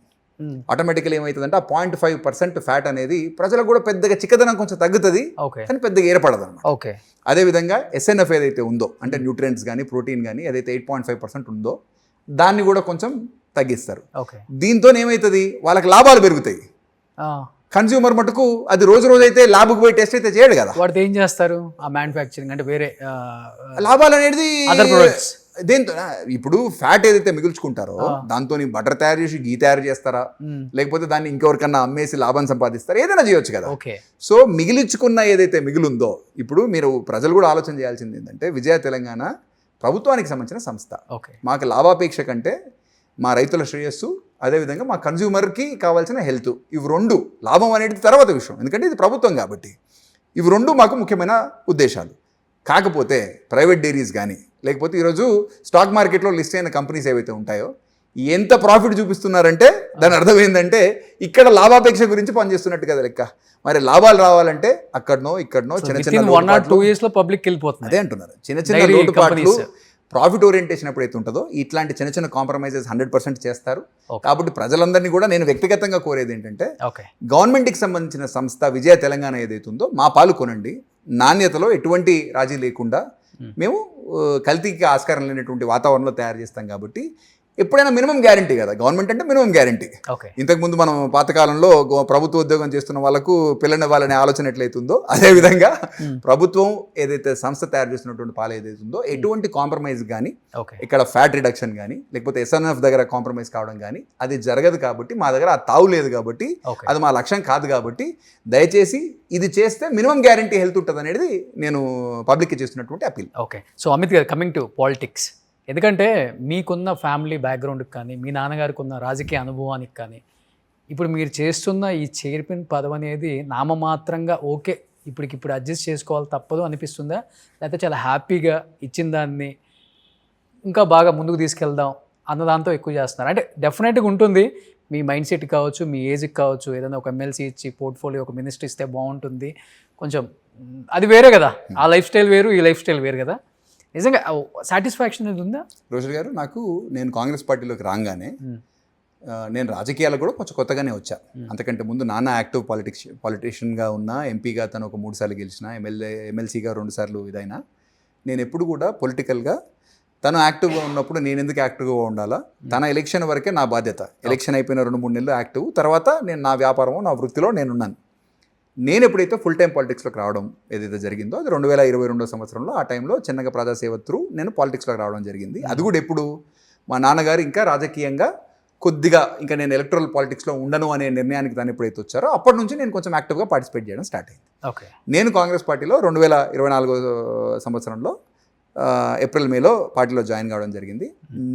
ఆటోమేటికల్ ఏమవుతుందంటే ఆ 0.5% ఫ్యాట్ అనేది ప్రజలకు కూడా పెద్దగా చిక్కదనం కొంచెం తగ్గుతుంది, కానీ పెద్దగా ఏర్పడదు అనమాట. ఓకే. అదేవిధంగా ఎస్ఎన్ఎఫ్ ఏదైతే ఉందో అంటే న్యూట్రియంట్స్ కానీ, ప్రోటీన్ కానీ ఏదైతే 8.5% ఉందో దాన్ని కూడా కొంచెం తగ్గిస్తారు. దీంతో ఏమవుతుంది, వాళ్ళకి లాభాలు పెరుగుతాయి. కన్స్యూమర్ మటుకు అది రోజు అయితే ల్యాబ్కి పోయి టెస్ట్ అయితే చేయడు కదా, వాటితో ఏం చేస్తారు ఆ మ్యానుఫ్యాక్చరింగ్ అంటే వేరే లాభాలు అనేది దేంతో. ఇప్పుడు ఫ్యాట్ ఏదైతే మిగుల్చుకుంటారో దాంతో బటర్ తయారు చేసి గీ తయారు చేస్తారా, లేకపోతే దాన్ని ఇంకెవరికన్నా అమ్మేసి లాభం సంపాదిస్తారా, ఏదైనా చేయొచ్చు కదా. సో మిగిలించుకున్న ఏదైతే మిగులుందో, ఇప్పుడు మీరు ప్రజలు కూడా ఆలోచన చేయాల్సింది ఏంటంటే, విజయ తెలంగాణ ప్రభుత్వానికి సంబంధించిన సంస్థ. మాకు లాభాపేక్ష కంటే మా రైతుల శ్రేయస్సు, అదేవిధంగా మా కన్జ్యూమర్కి కావాల్సిన హెల్త్, ఇవి రెండు, లాభం అనేది తర్వాత విషయం, ఎందుకంటే ఇది ప్రభుత్వం కాబట్టి. ఇవి రెండు మాకు ముఖ్యమైన ఉద్దేశాలు. కాకపోతే ప్రైవేట్ డైరీస్ కానీ, లేకపోతే ఈరోజు స్టాక్ మార్కెట్లో లిస్ట్ అయిన కంపెనీస్ ఏవైతే ఉంటాయో ఎంత ప్రాఫిట్ చూపిస్తున్నారంటే దాని అర్థం ఏంటంటే ఇక్కడ లాభాపేక్ష గురించి పనిచేస్తున్నట్టు కదా లెక్క. మరి లాభాలు రావాలంటే అక్కడనో ఇక్కడనో చిన్న చిన్న 1 or 2 years లో పబ్లిక్ వెళ్ళిపోతుంది. అదే అంటున్నారు, చిన్న చిన్న లోటుపాట్లు, ప్రాఫిట్ ఓరియంటేషన్ ఎప్పుడైతే ఉంటుందో ఇట్లాంటి చిన్న చిన్న కాంప్రమైజెస్ 100% చేస్తారు. కాబట్టి ప్రజలందరినీ కూడా నేను వ్యక్తిగతంగా కోరేది ఏంటంటే, గవర్నమెంట్కి సంబంధించిన సంస్థ విజయ తెలంగాణ ఏదైతే ఉందో మా పాలు కొనండి, నాణ్యతలో ఎటువంటి రాజీ లేకుండా మేము కల్తీకి ఆస్కారం లేనటువంటి వాతావరణంలో తయారు చేస్తాం. కాబట్టి ఎప్పుడైనా మినిమం గ్యారంటీ కదా, గవర్నమెంట్ అంటే మినిమం గ్యారంటీ. ఇంతకుముందు మనం పాతకాలంలో ప్రభుత్వ ఉద్యోగం చేస్తున్న వాళ్ళకు పిల్లని వాళ్ళనే ఆలోచన ఎట్లయితుందో, అదేవిధంగా ప్రభుత్వం ఏదైతే సంస్థ తయారు చేస్తున్నటువంటి పాలు ఏదైతే ఉందో ఎటువంటి కాంప్రమైజ్ కానీ, ఇక్కడ ఫ్యాట్ రిడక్షన్ కానీ, లేకపోతే ఎస్ఎన్ఎఫ్ దగ్గర కాంప్రమైజ్ కావడం కానీ అది జరగదు. కాబట్టి మా దగ్గర ఆ తావు లేదు, కాబట్టి అది మా లక్ష్యం కాదు. కాబట్టి దయచేసి ఇది చేస్తే మినిమం గ్యారంటీ హెల్త్ ఉంటుంది అనేది నేను పబ్లిక్కి చేస్తున్నటువంటి అపీల్. ఓకే. సో అమిత్ గారు, కమింగ్ టు పాలిటిక్స్, ఎందుకంటే మీకున్న ఫ్యామిలీ బ్యాక్గ్రౌండ్కి కానీ, మీ నాన్నగారికి ఉన్న రాజకీయ అనుభవానికి కానీ, ఇప్పుడు మీరు చేస్తున్న ఈ చైర్మన్ పదవి అనేది నామమాత్రంగా ఓకే ఇప్పటికిప్పుడు అడ్జస్ట్ చేసుకోవాలి తప్పదు అనిపిస్తుందా, లేకపోతే చాలా హ్యాపీగా ఇచ్చిన దాన్ని ఇంకా బాగా ముందుకు తీసుకెళ్దాం అన్నదాంతో ఎక్కువ చేస్తున్నారు? అంటే డెఫినెట్గా ఉంటుంది, మీ మైండ్ సెట్ కావచ్చు, మీ ఏజ్కి కావచ్చు, ఏదైనా ఒక ఎమ్మెల్సీ ఇచ్చి పోర్ట్ఫోలియో ఒక మినిస్టర్ ఇస్తే బాగుంటుంది కొంచెం, అది వేరే కదా, ఆ లైఫ్ స్టైల్ వేరు, ఈ లైఫ్ స్టైల్ వేరు కదా. నిజంగా సాటిస్ఫాక్షన్ అనేది ఉందా రోజు గారు? నేను కాంగ్రెస్ పార్టీలోకి రాగానే నేను రాజకీయాలకు కూడా కొంచెం కొత్తగానే వచ్చా. అంతకంటే ముందు నాన్న యాక్టివ్ పాలిటిషియన్గా ఉన్న, ఎంపీగా తను ఒక 3 సార్లు గెలిచిన, ఎమ్మెల్సీగా 2 సార్లు ఇదైనా, నేను ఎప్పుడు కూడా పొలిటికల్గా తను యాక్టివ్గా ఉన్నప్పుడు నేను ఎందుకు యాక్టివ్గా ఉండాలా, తన ఎలక్షన్ వరకే నా బాధ్యత. ఎలక్షన్ అయిపోయిన 2-3 నెలలు యాక్టివ్, తర్వాత నేను నా వ్యాపారము నా వృత్తిలో నేనున్నాను. నేను ఎప్పుడైతే ఫుల్ టైం పాలిటిక్స్లోకి రావడం ఏదైతే జరిగిందో అది 2022 సంవత్సరంలో, ఆ టైంలో చిన్నగా ప్రజాసేవ త్రూ నేను పాలిటిక్స్లోకి రావడం జరిగింది. అది కూడా ఎప్పుడు మా నాన్నగారు ఇంకా రాజకీయంగా కొద్దిగా ఇంకా నేను ఎలక్ట్రల్ పాలిటిక్స్లో ఉండను అనే నిర్ణయానికి దాన్ని ఎప్పుడైతే వచ్చారో అప్పటి నుంచి నేను కొంచెం యాక్టివ్గా పార్టిసిపేట్ చేయడం స్టార్ట్ అయింది. నేను కాంగ్రెస్ పార్టీలో 2024 సంవత్సరంలో ఏప్రిల్ మేలో పార్టీలో జాయిన్ కావడం జరిగింది.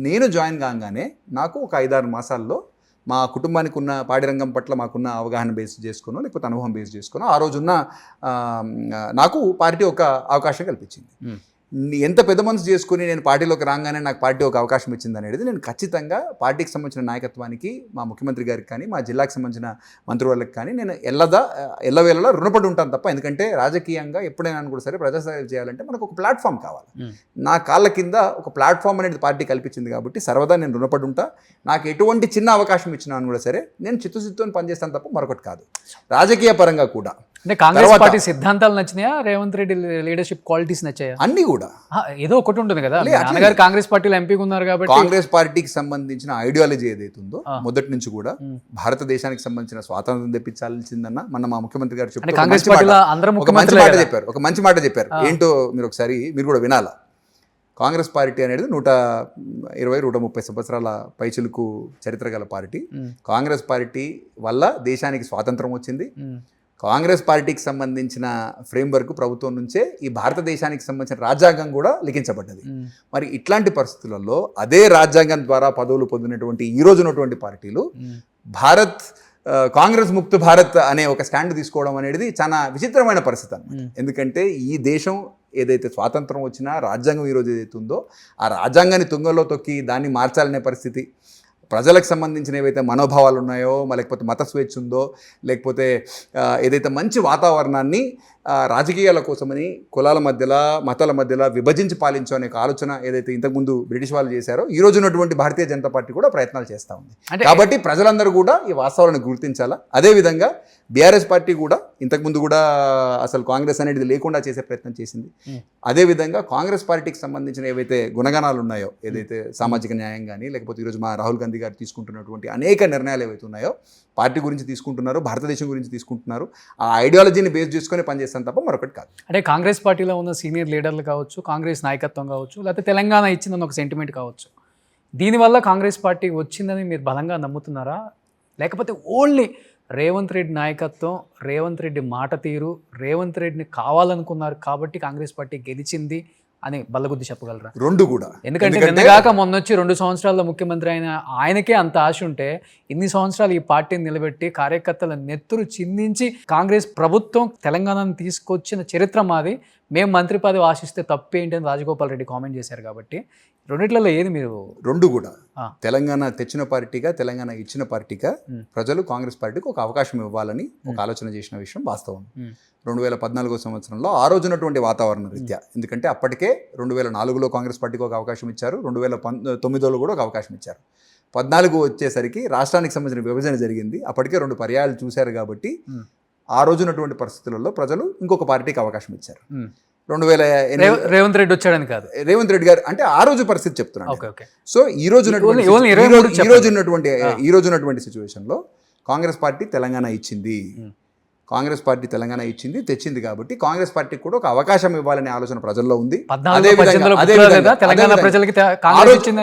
నేను జాయిన్ కాగానే నాకు ఒక 5-6 మాసాల్లో మా కుటుంబానికి ఉన్న పాడి రంగం పట్ల మాకున్న అవగాహన బేస్ చేసుకునో, లేకపోతే అనుభవం బేస్ చేసుకునో ఆ రోజున్న నాకు పార్టీ ఒక అవకాశం కల్పించింది. ఎంత పెద్ద మనసు చేసుకుని నేను పార్టీలోకి రాగానే నాకు పార్టీ ఒక అవకాశం ఇచ్చింది అనేది నేను ఖచ్చితంగా పార్టీకి సంబంధించిన నాయకత్వానికి, మా ముఖ్యమంత్రి గారికి కానీ, మా జిల్లాకు సంబంధించిన మంత్రివర్లకు కానీ నేను ఎల్లవేళలా రుణపడి ఉంటాను తప్ప. ఎందుకంటే రాజకీయంగా ఎప్పుడైనా కూడా సరే ప్రజాసేవ చేయాలంటే మనకు ఒక ప్లాట్ఫామ్ కావాలి. నా కాళ్ళ కింద ఒక ప్లాట్ఫామ్ అనేది పార్టీ కల్పించింది కాబట్టి సర్వదా నేను రుణపడి ఉంటా. నాకు ఎటువంటి చిన్న అవకాశం ఇచ్చినా కూడా సరే నేను చిత్తశుద్ధితో పనిచేస్తాను తప్ప మరొకటి కాదు. రాజకీయ పరంగా కూడా అంటే కాంగ్రెస్ పార్టీ సిద్ధాంతాలు నచ్చినాయా, రేవంత్ రెడ్డి లీడర్షిప్ క్వాలిటీస్ నచ్చాయా? అన్ని కూడా ఏదో ఒకటి ఉంటుంది కదా. నాన్నగారు కాంగ్రెస్ పార్టీలో ఎంపీగా ఉన్నారు కాబట్టి కాంగ్రెస్ పార్టీకి సంబంధించిన ఐడియాలజీ ఏదైతే ఉందో మొదటి నుంచి కూడా భారతదేశానికి సంబంధించిన స్వాతంత్రం తెప్పించాల్సిందన్న మన మా ముఖ్యమంత్రి గారు చెప్పారు. ఒక మంచి మాట చెప్పారు. ఏంటో మీరు ఒకసారి మీరు కూడా వినాలా. కాంగ్రెస్ పార్టీ అనేది 120-130 సంవత్సరాల పైచిలుకు చరిత్ర గల పార్టీ. కాంగ్రెస్ పార్టీ వల్ల దేశానికి స్వాతంత్రం వచ్చింది. కాంగ్రెస్ పార్టీకి సంబంధించిన ఫ్రేమ్వర్క్ ప్రభుత్వం నుంచే ఈ భారతదేశానికి సంబంధించిన రాజ్యాంగం కూడా లిఖించబడ్డది. మరి ఇట్లాంటి పరిస్థితులలో అదే రాజ్యాంగం ద్వారా పదవులు పొందినటువంటి ఈ రోజు ఉన్నటువంటి పార్టీలు కాంగ్రెస్ ముక్త భారత్ అనే ఒక స్టాండ్ తీసుకోవడం అనేది చాలా విచిత్రమైన పరిస్థితి అన్నమాట. ఎందుకంటే ఈ దేశం ఏదైతే స్వాతంత్రం వచ్చినా రాజ్యాంగం ఈరోజు ఏదైతే ఉందో ఆ రాజ్యాంగాన్ని తుంగలో తొక్కి దాన్ని మార్చాలనే పరిస్థితి, ప్రజలకు సంబంధించిన ఏవైతే మనోభావాలు ఉన్నాయో, లేకపోతే మత స్వేచ్ఛ ఉందో, లేకపోతే ఏదైతే మంచి వాతావరణాన్ని రాజకీయాల కోసమని కులాల మధ్యలో మతాల మధ్యలో విభజించి పాలించు అనే ఆలోచన ఏదైతే ఇంతకుముందు బ్రిటిష్ వాళ్ళు చేశారో ఈ రోజు ఉన్నటువంటి భారతీయ జనతా పార్టీ కూడా ప్రయత్నాలు చేస్తూ ఉంది. కాబట్టి ప్రజలందరూ కూడా ఈ వాస్తవాలను గుర్తించాలా. అదేవిధంగా బీఆర్ఎస్ పార్టీ కూడా ఇంతకుముందు కూడా అసలు కాంగ్రెస్ అనేది లేకుండా చేసే ప్రయత్నం చేసింది. అదేవిధంగా కాంగ్రెస్ పార్టీకి సంబంధించిన ఏవైతే గుణగణాలు ఉన్నాయో, ఏదైతే సామాజిక న్యాయం కానీ, లేకపోతే ఈరోజు మా రాహుల్ గాంధీ గారు తీసుకుంటున్నటువంటి అనేక నిర్ణయాలు ఏవైతే ఉన్నాయో, పార్టీ గురించి తీసుకుంటున్నారు, భారతదేశం గురించి తీసుకుంటున్నారు, ఆ ఐడియాలజీని బేస్ చేసుకొని పనిచేస్తాను తప్ప మరొకటి కాదు. అంటే కాంగ్రెస్ పార్టీలో ఉన్న సీనియర్ లీడర్లు కావచ్చు, కాంగ్రెస్ నాయకత్వం కావచ్చు, లేకపోతే తెలంగాణ ఇచ్చిందని ఒక సెంటిమెంట్ కావచ్చు, దీనివల్ల కాంగ్రెస్ పార్టీ వచ్చిందని మీరు బలంగా నమ్ముతున్నారా? లేకపోతే ఓన్లీ రేవంత్ రెడ్డి నాయకత్వం, రేవంత్ రెడ్డి మాట తీరు, రేవంత్ రెడ్డిని కావాలనుకున్నారు కాబట్టి కాంగ్రెస్ పార్టీ గెలిచింది అని బల్లగుద్ది చెప్పగలరా? రెండు కూడా. ఎందుకంటే నిన్నగాక మొన్నొచ్చి 2 సంవత్సరాల్లో ముఖ్యమంత్రి అయిన ఆయనకే అంత ఆశ ఉంటే ఇన్ని సంవత్సరాలు ఈ పార్టీని నిలబెట్టి కార్యకర్తల నెత్తురు చిందించి కాంగ్రెస్ ప్రభుత్వం తెలంగాణను తీసుకొచ్చిన చరిత్ర మాది, మేము మంత్రి పదవి ఆశిస్తే తప్పేంటి అని రాజగోపాల్ రెడ్డి కామెంట్ చేశారు. కాబట్టి రెండిట్లలో ఏది మీరు? రెండు కూడా. తెలంగాణ తెచ్చిన పార్టీగా, తెలంగాణ ఇచ్చిన పార్టీగా ప్రజలు కాంగ్రెస్ పార్టీకి ఒక అవకాశం ఇవ్వాలని ఒక ఆలోచన చేసిన విషయం వాస్తవం. 2014 సంవత్సరంలో ఆ రోజున్నటువంటి వాతావరణ రీత్యా, ఎందుకంటే అప్పటికే 2004లో కాంగ్రెస్ పార్టీకి ఒక అవకాశం ఇచ్చారు, 2009లో కూడా ఒక అవకాశం ఇచ్చారు. 14 వచ్చేసరికి రాష్ట్రానికి సంబంధించిన విభజన జరిగింది, అప్పటికే 2 పర్యాయాలు చూశారు. కాబట్టి ఆ రోజున్నటువంటి పరిస్థితులలో ప్రజలు ఇంకొక పార్టీకి అవకాశం ఇచ్చారు. 2008 రేవంత్ రెడ్డి వచ్చాడని కాదు, రేవంత్ రెడ్డి గారు అంటే ఆ రోజు పరిస్థితి చెప్తున్నాను. సో ఈ రోజు ఉన్నటువంటి సిచ్యువేషన్లో కాంగ్రెస్ పార్టీ తెలంగాణ ఇచ్చింది, కాంగ్రెస్ పార్టీ తెలంగాణ ఇచ్చింది, తెచ్చింది. కాబట్టి కాంగ్రెస్ పార్టీకి కూడా ఒక అవకాశం ఇవ్వాలనే ఆలోచన ప్రజల్లో ఉంది.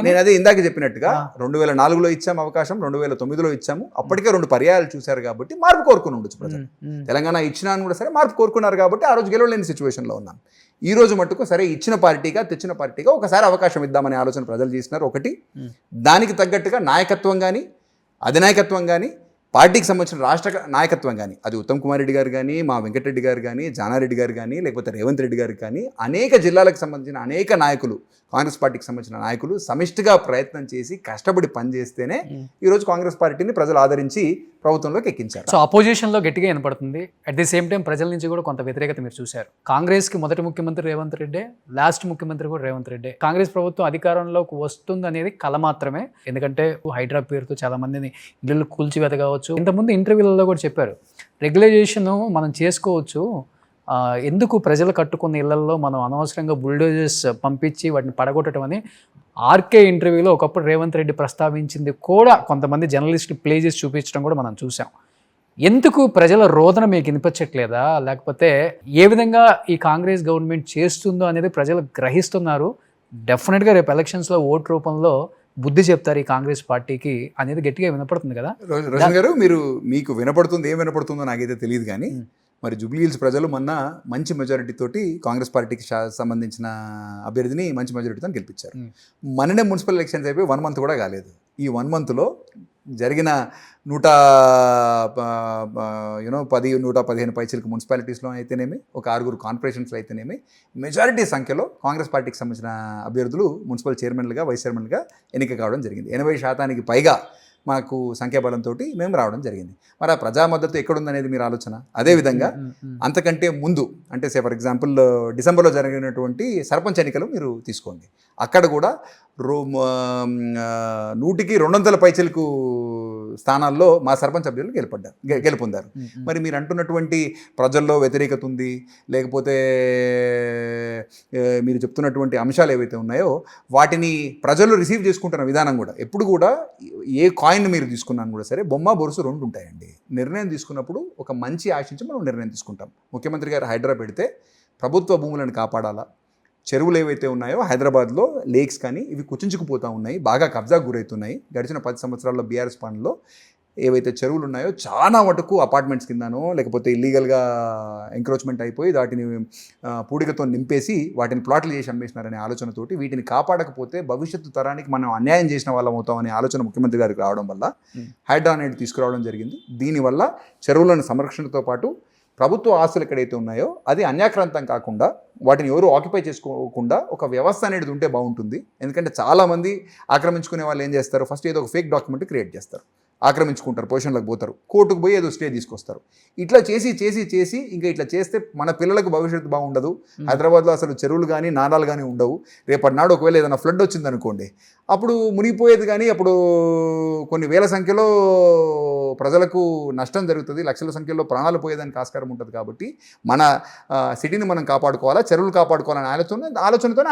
నేను అదే ఇందాక చెప్పినట్టుగా 2004లో ఇచ్చాము అవకాశం, 2009లో ఇచ్చాము, అప్పటికే 2 పర్యాయాలు చూశారు. కాబట్టి మార్పు కోరుకుని ఉండొచ్చు ప్రజలు. తెలంగాణ ఇచ్చినా కూడా సరే మార్పు కోరుకున్నారు కాబట్టి ఆ రోజు గెలవలేని సిచ్యువేషన్లో ఉన్నాం. ఈ రోజు మట్టుకు సరే ఇచ్చిన పార్టీగా, తెచ్చిన పార్టీగా ఒకసారి అవకాశం ఇద్దామనే ఆలోచన ప్రజలు చేసినారు. ఒకటి, దానికి తగ్గట్టుగా నాయకత్వం కానీ, అధినాయకత్వం కానీ, పార్టీకి సంబంధించిన రాష్ట్ర నాయకత్వం కానీ, అది ఉత్తమ్ కుమార్ రెడ్డి గారు కానీ, మా వెంకటరెడ్డి గారు కానీ, జానారెడ్డి గారు కానీ, లేకపోతే రేవంత్ రెడ్డి గారు కానీ, అనేక జిల్లాలకు సంబంధించిన అనేక నాయకులు, కాంగ్రెస్ పార్టీకి సంబంధించిన నాయకులు సమిష్టిగా ప్రయత్నం చేసి కష్టపడి పనిచేస్తేనే ఈరోజు కాంగ్రెస్ పార్టీని ప్రజలు ఆదరించి ప్రభుత్వంలోకి ఎక్కించారు. సో అపోజిషన్లో గట్టిగా వినపడుతుంది. అట్ ది సేమ్ టైం ప్రజల నుంచి కూడా కొంత వ్యతిరేకత మీరు చూశారు. కాంగ్రెస్కి మొదటి ముఖ్యమంత్రి రేవంత్ రెడ్డి, లాస్ట్ ముఖ్యమంత్రి కూడా రేవంత్ రెడ్డి. కాంగ్రెస్ ప్రభుత్వం అధికారంలోకి వస్తుంది అనేది కల మాత్రమే. ఎందుకంటే హైడ్రా పేరుతో చాలా మందిని ఇళ్ళు కూల్చివేత కావచ్చు. ఇంతకుముందు ఇంటర్వ్యూలలో కూడా చెప్పారు, రెగ్యులైజేషన్ మనం చేసుకోవచ్చు, ఎందుకు ప్రజలు కట్టుకున్న ఇళ్లలో మనం అనవసరంగా బుల్డోజర్స్ పంపించి వాటిని పడగొట్టడం అని ఆర్కే ఇంటర్వ్యూలో ఒకప్పుడు రేవంత్ రెడ్డి ప్రస్తావించింది కూడా కొంతమంది జర్నలిస్టులు ప్లే చేసి చూపించడం కూడా మనం చూసాం. ఎందుకు ప్రజల రోదన మీకు వినిపించట్లేదా? లేకపోతే ఏ విధంగా ఈ కాంగ్రెస్ గవర్నమెంట్ చేస్తుందో అనేది ప్రజలు గ్రహిస్తున్నారు? డెఫినెట్గా రేపు ఎలక్షన్స్లో ఓటు రూపంలో బుద్ధి చెప్తారు ఈ కాంగ్రెస్ పార్టీకి అనేది గట్టిగా వినపడుతుంది కదా. రోషన్ గారు, మీకు వినపడుతుంది, ఏం వినపడుతుందో నాకైతే తెలియదు. కానీ మరి జూబ్లీ హిల్స్ ప్రజలు మొన్న మంచి మెజారిటీ తోటి కాంగ్రెస్ పార్టీకి సంబంధించిన అభ్యర్థిని మంచి మెజారిటీతో గెలిపించారు. మననే మున్సిపల్ ఎలక్షన్స్ అయిపోయి 1 మంత్ కూడా కాలేదు. ఈ 1 మంత్లో జరిగిన 115 పైచీలకు మున్సిపాలిటీస్లో అయితేనేమి, ఒక 6 కార్పొరేషన్స్లో అయితేనేమి మెజారిటీ సంఖ్యలో కాంగ్రెస్ పార్టీకి సంబంధించిన అభ్యర్థులు మున్సిపల్ చైర్మన్లుగా, వైస్ చైర్మన్లుగా ఎన్నిక కావడం జరిగింది. 80% పైగా మాకు సంఖ్యాబలంతో మేము రావడం జరిగింది. మరి ఆ ప్రజా మద్దతు ఎక్కడుందనేది మీరు ఆలోచన. అదేవిధంగా అంతకంటే ముందు అంటే ఫర్ ఎగ్జాంపుల్ డిసెంబర్లో జరిగినటువంటి సర్పంచ్ ఎన్నికలు మీరు తీసుకోండి. అక్కడ కూడా 100కి 200 పైచలకు స్థానాల్లో మా సర్పంచ్ అభ్యర్థులు గెలుపొందారు. మరి మీరు అంటున్నటువంటి ప్రజల్లో వ్యతిరేకత ఉంది, లేకపోతే మీరు చెప్తున్నటువంటి అంశాలు ఏవైతే ఉన్నాయో వాటిని ప్రజలు రిసీవ్ చేసుకుంటున్న విధానం కూడా, ఎప్పుడు కూడా ఏ కాయిన్ మీరు తీసుకున్నాను కూడా సరే బొమ్మ బొరుసు 2 ఉంటాయండి. నిర్ణయం తీసుకున్నప్పుడు ఒక మంచి ఆశించి మనం నిర్ణయం తీసుకుంటాం. ముఖ్యమంత్రి గారు హైడ్రా పెడితే ప్రభుత్వ భూములను కాపాడాలా, చెరువులు ఏవైతే ఉన్నాయో హైదరాబాద్లో లేక్స్ కానీ ఇవి కుచించుకుపోతూ ఉన్నాయి, బాగా కబ్జాకు గురవుతున్నాయి. గడిచిన 10 సంవత్సరాల్లో బీఆర్ఎస్ పాలనలో ఏవైతే చెరువులు ఉన్నాయో చాలా మటుకు అపార్ట్మెంట్స్ కిందనో లేకపోతే ఇల్లీగల్గా ఎంక్రోచ్మెంట్ అయిపోయి వాటిని పూడికతో నింపేసి వాటిని ప్లాట్లు చేసి అమ్మేసినారనే ఆలోచనతోటి వీటిని కాపాడకపోతే భవిష్యత్తు తరానికి మనం అన్యాయం చేసిన వాళ్ళం అవుతామనే ఆలోచన ముఖ్యమంత్రి గారికి రావడం వల్ల హైడ్రా అనేది తీసుకురావడం జరిగింది. దీనివల్ల చెరువులను సంరక్షణతో పాటు ప్రభుత్వ ఆస్తులు ఎక్కడైతే ఉన్నాయో అది అన్యాక్రాంతం కాకుండా వాటిని ఎవరు ఆక్యుపై చేసుకోకుండా ఒక వ్యవస్థ అనేది ఉంటే బాగుంటుంది. ఎందుకంటే చాలామంది ఆక్రమించుకునే వాళ్ళు ఏం చేస్తారు, ఫస్ట్ ఏదో ఒక ఫేక్ డాక్యుమెంట్ క్రియేట్ చేస్తారు, ఆక్రమించుకుంటారు, పొజిషన్లకు పోతారు, కోర్టుకు పోయి ఏదో స్టే తీసుకొస్తారు. ఇట్లా చేసి ఇంకా ఇట్లా చేస్తే మన పిల్లలకు భవిష్యత్తు బాగుండదు. హైదరాబాద్లో అసలు చెరువులు కానీ నాలాలు కానీ ఉండవు. రేపటి నాడు ఒకవేళ ఏదైనా ఫ్లడ్ వచ్చింది అనుకోండి, అప్పుడు మునిగిపోయేది కానీ అప్పుడు కొన్ని వేల సంఖ్యలో ప్రజలకు నష్టం జరుగుతుంది, లక్షల సంఖ్యలో ప్రాణాలు పోయేదానికి ఆస్కారం ఉంటుంది. కాబట్టి మన సిటీని మనం కాపాడుకోవాలా, చెరువులు కాపాడుకోవాలనే ఆలోచనతోనే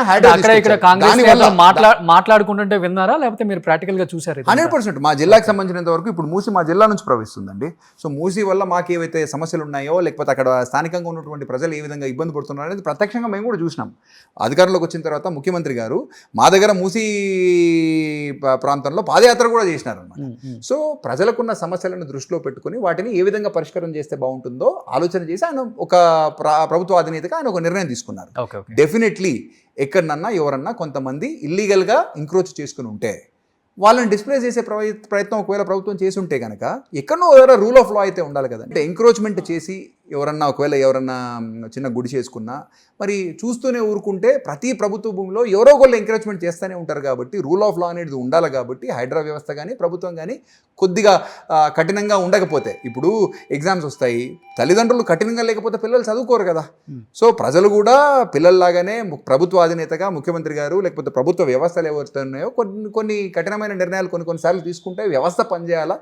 మాట్లాడుకుంటుంటే విన్నారా, లేకపోతే మీరు ప్రాక్టికల్గా చూసారు? 100% మా జిల్లాకు సంబంధించినంత వరకు ఇప్పుడు మూసి మా జిల్లా నుంచి ప్రవహిస్తుందండి. సో మూసి వల్ల మాకు ఏవైతే సమస్యలు ఉన్నాయో లేకపోతే అక్కడ స్థానికంగా ఉన్నటువంటి ప్రజలు ఏ విధంగా ఇబ్బంది పడుతున్నారో అనేది ప్రత్యక్షంగా మేము కూడా చూసినాం. అధికారంలోకి వచ్చిన తర్వాత ముఖ్యమంత్రి గారు మా దగ్గర మూసి ప్రాంతంలో పాదయాత్ర కూడా చేసినారన్నమాట. సో ప్రజలకున్న సమస్యలను దృష్టిలో పెట్టుకుని వాటిని ఏ విధంగా పరిష్కారం చేస్తే బాగుంటుందో ఆలోచన చేసి ఆయన ఒక ప్రభుత్వ అధినేతగా ఆయన ఒక నిర్ణయం తీసుకున్నారు. డెఫినెట్లీ ఎక్కడన్నా ఎవరన్నా కొంతమంది ఇల్లీగల్గా ఎంక్రోచ్ చేసుకుని ఉంటే వాళ్ళని డిస్ప్లే చేసే ప్రయత్నం ఒకవేళ ప్రభుత్వం చేసి ఉంటే కనుక ఎక్కడో ఎవరైనా రూల్ ఆఫ్ లా అయితే ఉండాలి కదా. అంటే ఎంక్రోచ్మెంట్ చేసి ఎవరన్నా చిన్న గుడి చేసుకున్నా మరి చూస్తూనే ఊరుకుంటే ప్రతి ప్రభుత్వ భూమిలో ఎవరో ఒకళ్ళు ఎంకరేజ్మెంట్ చేస్తూనే ఉంటారు. కాబట్టి రూల్ ఆఫ్ లా అనేది ఉండాలి. కాబట్టి హైడ్రా వ్యవస్థ కానీ ప్రభుత్వం కానీ కొద్దిగా కఠినంగా ఉండకపోతే, ఇప్పుడు ఎగ్జామ్స్ వస్తాయి, తల్లిదండ్రులు కఠినంగా లేకపోతే పిల్లలు చదువుకోరు కదా. సో ప్రజలు కూడా పిల్లల్లాగానే ప్రభుత్వ అధినేతగా ముఖ్యమంత్రి గారు లేకపోతే ప్రభుత్వ వ్యవస్థలు ఎవరితో ఉన్నాయో కొన్ని కఠినమైన నిర్ణయాలు కొన్నిసార్లు తీసుకుంటే వ్యవస్థ పనిచేయాలా,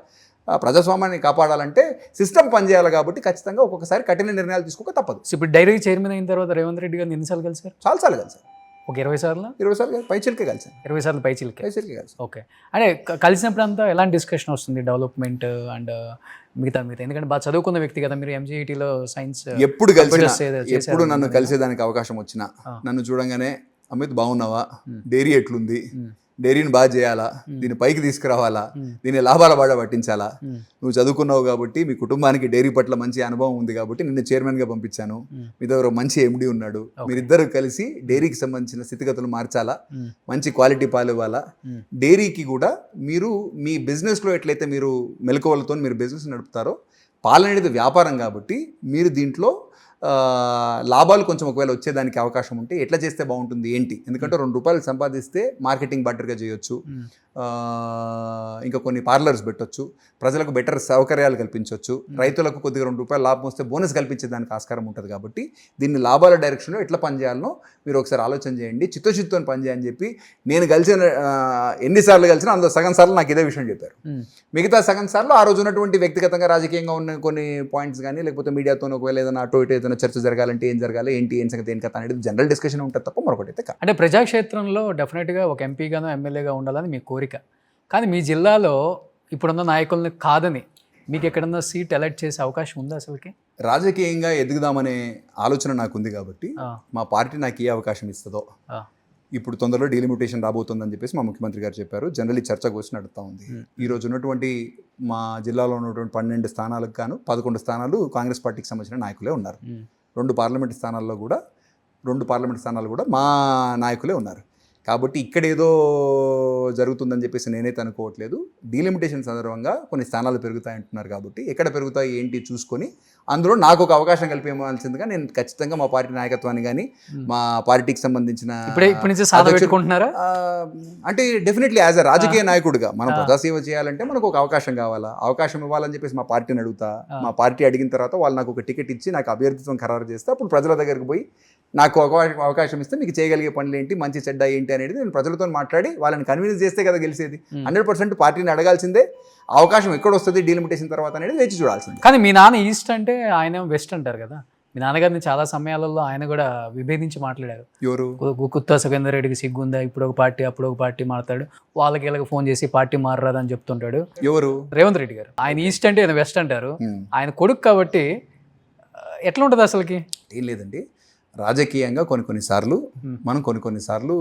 ప్రజాస్వామ్యాన్ని కాపాడాలంటే సిస్టమ్ పనిచేయాలి. కాబట్టి ఖచ్చితంగా ఒక్కొక్కసారి కఠిన నిర్ణయాలు తీసుకోక తప్పదు. ఇప్పుడు డైరీ చైర్మన్ అయిన తర్వాత రేవంత్ రెడ్డి గారు ఎన్నిసార్లు కలిసారు? చాలాసార్లు కలిసారు. ఒక 20 సార్లు పైచిల్కే కలిసాను. 20 సార్లు పైచిల్కే కలిసి. ఓకే. అంటే కలిసినప్పుడు అంతా ఎలాంటి డిస్కషన్ వస్తుంది, డెవలప్మెంట్ అండ్ మిగతా ఎందుకంటే బాగా చదువుకున్న వ్యక్తి కదా మీరు, ఎంజీఈటీలో సైన్స్ ఎప్పుడు నన్ను కలిసేదానికి అవకాశం వచ్చినా నన్ను చూడంగానే అమిత్ బాగున్నావా, డైరీ ఎట్లుంది, డైరీని బాగా చేయాలా, దీన్ని పైకి తీసుకురావాలా, దీన్ని లాభాల బాగా పట్టించాలా, నువ్వు చదువుకున్నావు కాబట్టి మీ కుటుంబానికి డైరీ పట్ల మంచి అనుభవం ఉంది కాబట్టి నిన్ను చైర్మన్గా పంపించాను, మీ దగ్గర మంచి ఎండి ఉన్నాడు, మీరిద్దరు కలిసి డైరీకి సంబంధించిన స్థితిగతులు మార్చాలా, మంచి క్వాలిటీ పాలు ఇవ్వాలా, డైరీకి కూడా మీరు మీ బిజినెస్లో ఎట్లయితే మీరు మెలకువలతో మీరు బిజినెస్ నడుపుతారో పాలు అనేది వ్యాపారం కాబట్టి మీరు దీంట్లో లాభాలు కొంచెం ఒకవేళ వచ్చేదానికి అవకాశం ఉంటే ఎట్లా చేస్తే బాగుంటుంది ఏంటి. ఎందుకంటే ₹2 సంపాదిస్తే మార్కెటింగ్ బెటర్గా చేయొచ్చు, ఇంకా కొన్ని పార్లర్స్ పెట్టొచ్చు, ప్రజలకు బెటర్ సౌకర్యాలు కల్పించవచ్చు, రైతులకు కొద్దిగా ₹2 లాభం వస్తే బోనస్ కల్పించేదానికి ఆస్కారం ఉంటుంది. కాబట్టి దీన్ని లాభాల డైరెక్షన్లో ఎట్లా పనిచేయాలనో మీరు ఒకసారి ఆలోచన చేయండి, చిత్తశుద్ధితో పనిచేయని చెప్పి నేను కలిసిన ఎన్నిసార్లు కలిసినా అందులో సగం సార్లు నాకు ఇదే విషయం చెప్పారు. మిగతా సగం సార్లు ఆ రోజు ఉన్నటువంటి వ్యక్తిగతంగా రాజకీయంగా ఉన్న కొన్ని పాయింట్స్ కానీ లేకపోతే మీడియాతో ఒకవేళ ఏదైనా అటు ఇటు ఏదైనా చర్చ జరగాలంటే ఏం జరగాలి ఏం సంగతి ఏం కథ అనేది జనరల్ డిస్కషన్ ఉంటుంది తప్ప మరొకటి అయితే కాదు. అంటే ప్రజాక్షేత్రంలో డెఫినెట్గా ఒక ఎంపీగానో ఎమ్మెల్యేగా ఉండాలని మీ కోరిక, కానీ మీ జిల్లాలో ఇప్పుడున్న నాయకులను కాదని మీకు ఎక్కడన్నా సీట్ ఎలక్ట్ చేసే అవకాశం ఉందా అసలుకి? రాజకీయంగా ఎదుగుదామనే ఆలోచన నాకు ఉంది కాబట్టి మా పార్టీ నాకు ఏ అవకాశం ఇస్తుందో, ఇప్పుడు తొందరలో డీలిమిటేషన్ రాబోతుందని చెప్పేసి మా ముఖ్యమంత్రి గారు చెప్పారు. జనరల్లీ చర్చ కోసం నడుస్తూ ఉంది. ఈరోజు ఉన్నటువంటి మా జిల్లాలో ఉన్నటువంటి 12 స్థానాలకు గాను 11 స్థానాలు కాంగ్రెస్ పార్టీకి సంబంధించిన నాయకులే ఉన్నారు. 2 పార్లమెంట్ స్థానాలు కూడా మా నాయకులే ఉన్నారు. కాబట్టి ఇక్కడ ఏదో జరుగుతుందని చెప్పేసి నేనైతే అనుకోవట్లేదు. డీలిమిటేషన్ సందర్భంగా కొన్ని స్థానాలు పెరుగుతాయంటున్నారు కాబట్టి ఎక్కడ పెరుగుతాయి ఏంటి చూసుకొని అందులో నాకు ఒక అవకాశం కల్పించాల్సిందిగా నేను ఖచ్చితంగా మా పార్టీ నాయకత్వాన్ని కానీ మా పార్టీకి సంబంధించిన అంటే డెఫినెట్లీ యాజ్ అ రాజకీయ నాయకుడిగా మనం ప్రజాసేవ చేయాలంటే మనకు ఒక అవకాశం కావాలా, అవకాశం ఇవ్వాలని చెప్పేసి మా పార్టీని అడుగుతా. మా పార్టీ అడిగిన తర్వాత వాళ్ళు నాకు ఒక టికెట్ ఇచ్చి నాకు అభ్యర్థిత్వం ఖరారు చేస్తే అప్పుడు ప్రజల దగ్గరికి పోయి నాకు అవకాశం ఇస్తే మీకు చేయగలిగే పనులు ఏంటి, మంచి చెడ్డ ఏంటి అనేది నేను ప్రజలతో మాట్లాడి వాళ్ళని కన్విన్స్ చేస్తే కదా గెలిచేది. 100% పార్టీని అడగాల్సిందే. అవకాశం ఎక్కడ వస్తుంది డీలిమిటేషన్ తర్వాత అనేది వేచి చూడాల్సిందే. కానీ మీ నాన్న ఈస్ట్ అంటే ఆయన వెస్ట్ అంటారు కదా, మీ నాన్నగారిని చాలా సమయాలలో ఆయన కూడా విభేదించి మాట్లాడారు. ఎవరు? గుత్తా సుఖేందర్ రెడ్డికి సిగ్గుందా, ఇప్పుడు ఒక పార్టీ అప్పుడు ఒక పార్టీ మాట్లాడు, వాళ్ళకి వీళ్ళకి ఫోన్ చేసి పార్టీ మారరాదని చెప్తుంటాడు. ఎవరు? రేవంత్ రెడ్డి గారు. ఆయన ఈస్ట్ అంటే ఆయన వెస్ట్ అంటారు. ఆయన కొడుకు కాబట్టి ఎట్లా ఉంటుంది అసలుకి? ఏం లేదండి, రాజకీయంగా కొన్నిసార్లు మనం కొన్నిసార్లు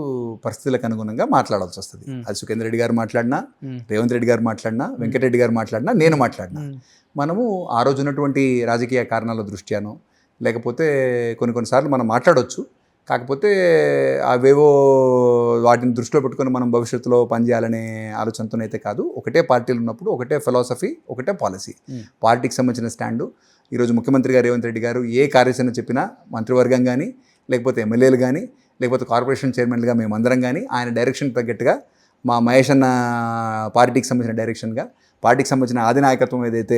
పరిస్థితులకు అనుగుణంగా మాట్లాడాల్సి వస్తుంది. అది సుఖేందర్ రెడ్డి గారు మాట్లాడినా, రేవంత్ రెడ్డి గారు మాట్లాడినా, వెంకటరెడ్డి గారు మాట్లాడినా, నేను మాట్లాడినా, మనము ఆ రోజు ఉన్నటువంటి రాజకీయ కారణాల దృష్ట్యానో లేకపోతే కొన్నిసార్లు మనం మాట్లాడవచ్చు. కాకపోతే అవేవో వాటిని దృష్టిలో పెట్టుకొని మనం భవిష్యత్తులో పనిచేయాలనే ఆలోచనతోనైతే కాదు. ఒకటే పార్టీలు ఉన్నప్పుడు ఒకటే ఫిలాసఫీ, ఒకటే పాలసీ, పార్టీకి సంబంధించిన స్టాండు. ఈరోజు ముఖ్యమంత్రి గారు రేవంత్ రెడ్డి గారు ఏ కార్యాచరణ చెప్పినా మంత్రివర్గం కానీ, లేకపోతే ఎమ్మెల్యేలు కానీ, లేకపోతే కార్పొరేషన్ చైర్మన్లుగా మేమందరం కానీ ఆయన డైరెక్షన్ తగ్గట్టుగా, మా మహేష్ అన్న పార్టీకి సంబంధించిన డైరెక్షన్గా, పార్టీకి సంబంధించిన అధినాయకత్వం ఏదైతే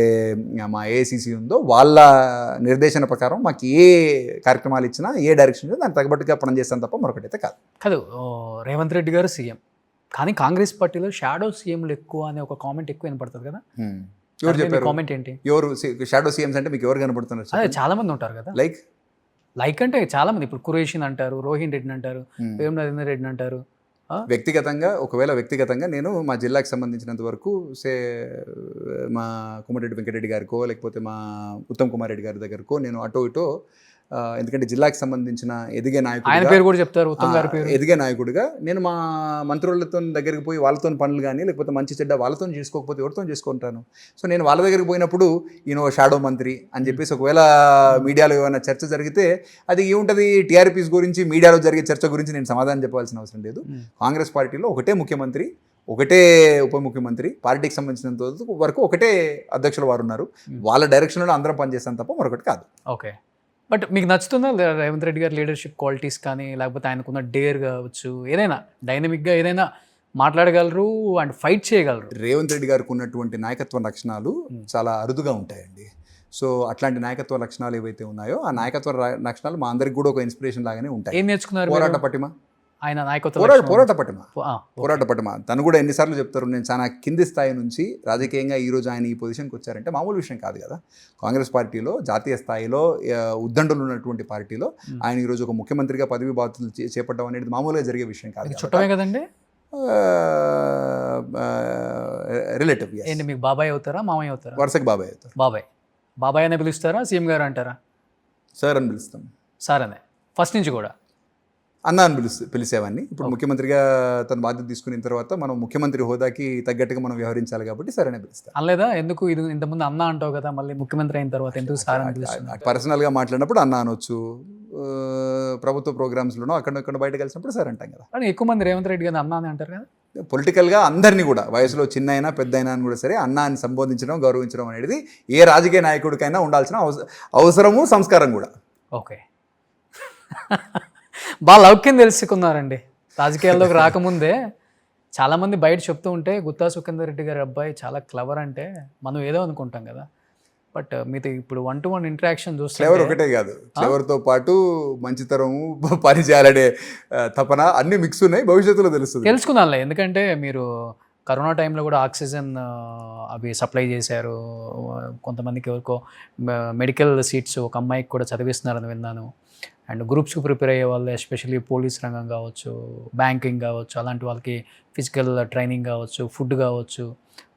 మా ఏఐసిసి ఉందో వాళ్ళ నిర్దేశన ప్రకారం మాకు ఏ కార్యక్రమాలు ఇచ్చినా, ఏ డైరెక్షన్ ఇచ్చినా దానికి తగ్గట్టుగా పనిచేస్తాను తప్ప మరొకటైతే కాదు. రేవంత్ రెడ్డి గారు సీఎం, కానీ కాంగ్రెస్ పార్టీలో షాడో సీఎంలు ఎక్కువ అనే ఒక కామెంట్ ఎక్కువ వినపడుతుంది కదా. ఎవరు చెప్పారు? కామెంట్ ఏంటి? ఎవరు షాడో సీఎంస్ అంటే మీకు ఎవరు కనబడుతున్నారు? అదే చాలా మంది ఉంటారు కదా. లైక్ అంటే చాలా మంది, ఇప్పుడు కురేషిన్ అంటారు, రోహిన్ రెడ్డిని అంటారు, వేం నరేందర్ రెడ్డిని అంటారు. వ్యక్తిగతంగా నేను మా జిల్లాకు సంబంధించినంత వరకు మా కోమటిరెడ్డి వెంకటరెడ్డి గారికో లేకపోతే మా ఉత్తమ్ కుమార్ రెడ్డి గారి దగ్గరకో నేను అటో ఇటో, ఎందుకంటే జిల్లాకు సంబంధించిన ఎదిగే నాయకుడు, ఆయన పేరు కూడా చెప్తారు, ఉత్తమ్ గారి పేరు, ఎదిగే నాయకుడిగా నేను మా మంత్రులతో దగ్గరికి పోయి వాళ్ళతో పనులు కానీ లేకపోతే మంచి చెడ్డ వాళ్ళతో చేసుకోకపోతే ఎవరితో చేసుకుంటాను. సో నేను వాళ్ళ దగ్గరికి పోయినప్పుడు ఈయన షాడో మంత్రి అని చెప్పేసి ఒకవేళ మీడియాలో ఏమైనా చర్చ జరిగితే అది ఏముంటుంది, టీఆర్పీస్ గురించి మీడియాలో జరిగే చర్చ గురించి నేను సమాధానం చెప్పాల్సిన అవసరం లేదు. కాంగ్రెస్ పార్టీలో ఒకటే ముఖ్యమంత్రి, ఒకటే ఉప ముఖ్యమంత్రి, పార్టీకి సంబంధించినంత వరకు ఒకటే అధ్యక్షులు వారు ఉన్నారు. వాళ్ళ డైరెక్షన్లో అందరం పనిచేస్తాం తప్ప మరొకటి కాదు. ఓకే, బట్ మీకు నచ్చుతుందా రేవంత్ రెడ్డి గారి లీడర్షిప్ క్వాలిటీస్ కానీ, లేకపోతే ఆయనకున్న డేర్ కావచ్చు, ఏదైనా డైనమిక్గా ఏదైనా మాట్లాడగలరు అండ్ ఫైట్ చేయగలరు? రేవంత్ రెడ్డి గారికి ఉన్నటువంటి నాయకత్వ లక్షణాలు చాలా అరుదుగా ఉంటాయండి. సో అట్లాంటి నాయకత్వ లక్షణాలు ఏవైతే ఉన్నాయో ఆ నాయకత్వ లక్షణాలు మా అందరికి కూడా ఒక ఇన్స్పిరేషన్ లాగానే ఉంటాయి. ఏం నేర్చుకున్నారు? పోరాట పటిమ, ఆయన నాయకత్వ పోరాట పటిమ. తను కూడా ఎన్నిసార్లు చెప్తారు, నేను చాలా కింది స్థాయి నుంచి రాజకీయంగా ఈరోజు ఆయన ఈ పొజిషన్కి వచ్చారంటే మామూలు విషయం కాదు కదా. కాంగ్రెస్ పార్టీలో జాతీయ స్థాయిలో ఉద్దండులు ఉన్నటువంటి పార్టీలో ఆయన ఈరోజు ఒక ముఖ్యమంత్రిగా పదవి బాధ్యతలు చేపట్టడం అనేది మామూలుగా జరిగే విషయం కాదు. చుట్టమే కదండి, రిలేటివ్. ఏంటి మీకు బాబాయ్ అవుతారా, మామయ్య అవుతారా? వరుసకి బాబాయ్ అవుతారు. బాబాయ్ అనే పిలుస్తారా, సీఎం గారు అంటారా? సార్ అని పిలుస్తాం. సార్ అనే ఫస్ట్ నుంచి కూడా అన్న అని పిలిచేవాడిని. ఇప్పుడు ముఖ్యమంత్రిగా తన బాధ్యత తీసుకున్న తర్వాత మనం ముఖ్యమంత్రి హోదాకి తగ్గట్టుగా మనం వ్యవహరించాలి కాబట్టి సరే అని పిలుస్తాను. అనలేదా? ఎందుకు ఇది ఇంతకుముందు అన్న అంటావు కదా, మళ్ళీ ముఖ్యమంత్రి అయిన తర్వాత ఎందుకు సార్ అని పిలుస్తాను? పర్సనల్గా మాట్లాడినప్పుడు అన్న అనొచ్చు, ప్రభుత్వ ప్రోగ్రామ్స్లోనో అక్కడ బయట కలిసినప్పుడు సార్ అంటాం కదా. కానీ ఎక్కువ మంది రేవంత్ రెడ్డి గారు అన్న అని అంటారు కదా. పొలిటికల్గా అందరినీ కూడా వయసులో చిన్న అయినా పెద్ద అయినా అని కూడా సరే అన్న అని సంబోధించడం, గౌరవించడం అనేది ఏ రాజకీయ నాయకుడికైనా ఉండాల్సిన అవసరము, సంస్కారం కూడా. ఓకే, బాగా లౌక్యం తెలుసుకున్నారండి. రాజకీయాల్లోకి రాకముందే చాలామంది బయట చెప్తూ ఉంటే గుత్తా సుఖేందర్ రెడ్డి గారి అబ్బాయి చాలా క్లవర్ అంటే మనం ఏదో అనుకుంటాం కదా. బట్ మీతో ఇప్పుడు 1-to-1 ఇంటరాక్షన్ చూస్తే క్లవర్ ఒకటే కాదు, క్లవర్తో పాటు మంచితనము, పని చేయాలనే తపన అన్ని మిక్స్ ఉన్నాయి. భవిష్యత్తులో తెలుసుకుందాంలే. ఎందుకంటే మీరు కరోనా టైంలో కూడా ఆక్సిజన్ అవి సప్లై చేశారు, కొంతమందికి ఎవరికో మెడికల్ సీట్స్ ఒక అమ్మాయికి కూడా చదివిస్తున్నారని విన్నాను. అండ్ గ్రూప్స్కి ప్రిపేర్ అయ్యే వాళ్ళు, ఎస్పెషల్లీ పోలీస్ రంగం కావచ్చు, బ్యాంకింగ్ కావచ్చు, అలాంటి వాళ్ళకి ఫిజికల్ ట్రైనింగ్ కావచ్చు, ఫుడ్ కావచ్చు,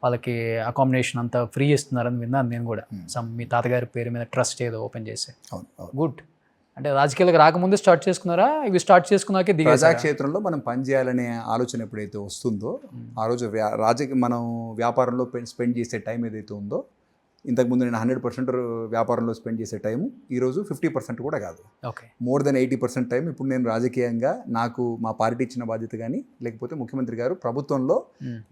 వాళ్ళకి అకామిడేషన్ అంతా ఫ్రీ ఇస్తున్నారని విన్నాను నేను కూడా. మీ తాతగారి పేరు మీద ట్రస్ట్ ఏదో ఓపెన్ చేసి. గుడ్. అంటే రాజకీయాలకు రాకముందే స్టార్ట్ చేసుకున్నారా, ఇవి స్టార్ట్ చేసుకున్నాకే ప్రజాక్షేత్రంలో మనం పనిచేయాలనే ఆలోచన ఎప్పుడైతే వస్తుందో ఆ రోజు మనం వ్యాపారంలో స్పెండ్ చేసే టైం ఏదైతే ఉందో, ఇంతకుముందు నేను 100% వ్యాపారంలో స్పెండ్ చేసే టైము ఈరోజు 50% కూడా కాదు. ఓకే, మోర్ దెన్ 80% టైం ఇప్పుడు నేను రాజకీయంగా నాకు మా పార్టీ ఇచ్చిన బాధ్యత కానీ, లేకపోతే ముఖ్యమంత్రి గారు ప్రభుత్వంలో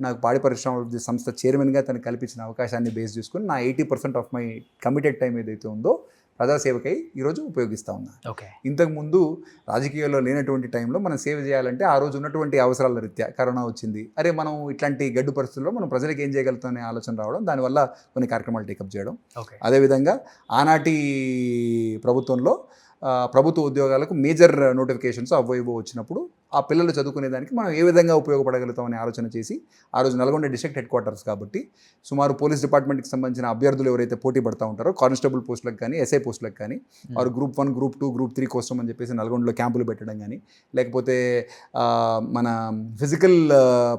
నాకు పాడి పరిశ్రమ సంస్థ చైర్మన్గా తనకు కల్పించిన అవకాశాన్ని బేస్ చేసుకుని నా 80% ఆఫ్ మై కమిటెడ్ టైం ఏదైతే ఉందో ప్రజాసేవకై ఈరోజు ఉపయోగిస్తూ ఉన్నా. ఓకే, ఇంతకుముందు రాజకీయాల్లో లేనటువంటి టైంలో మనం సేవ చేయాలంటే ఆ రోజు ఉన్నటువంటి అవసరాల రీత్యా కరోనా వచ్చింది, అరే మనం ఇట్లాంటి గడ్డు పరిస్థితుల్లో మనం ప్రజలకు ఏం చేయగలుగుతాం అనే ఆలోచన రావడం, దానివల్ల కొన్ని కార్యక్రమాలు టేకప్ చేయడం. అదేవిధంగా ఆనాటి ప్రభుత్వంలో ప్రభుత్వ ఉద్యోగాలకు మేజర్ నోటిఫికేషన్స్ అవైవో వచ్చినప్పుడు ఆ పిల్లలు చదువుకునేదానికి మనం ఏ విధంగా ఉపయోగపడగలుగుతామని ఆలోచన చేసి ఆ రోజు నల్గొండ డిస్ట్రిక్ట్ హెడ్ క్వార్టర్స్ కాబట్టి సుమారు పోలీస్ డిపార్ట్మెంట్కి సంబంధించిన అభ్యర్థులు ఎవరైతే పోటీ పడుతూ ఉంటారో కానిస్టేబుల్ పోస్టులకు కానీ, ఎస్ఐ పోస్టులకు కానీ, వారు గ్రూప్ 1, గ్రూప్ 2, గ్రూప్ 3 కోసం అని చెప్పేసి నల్గొండలో క్యాంపులు పెట్టడం కానీ, లేకపోతే మన ఫిజికల్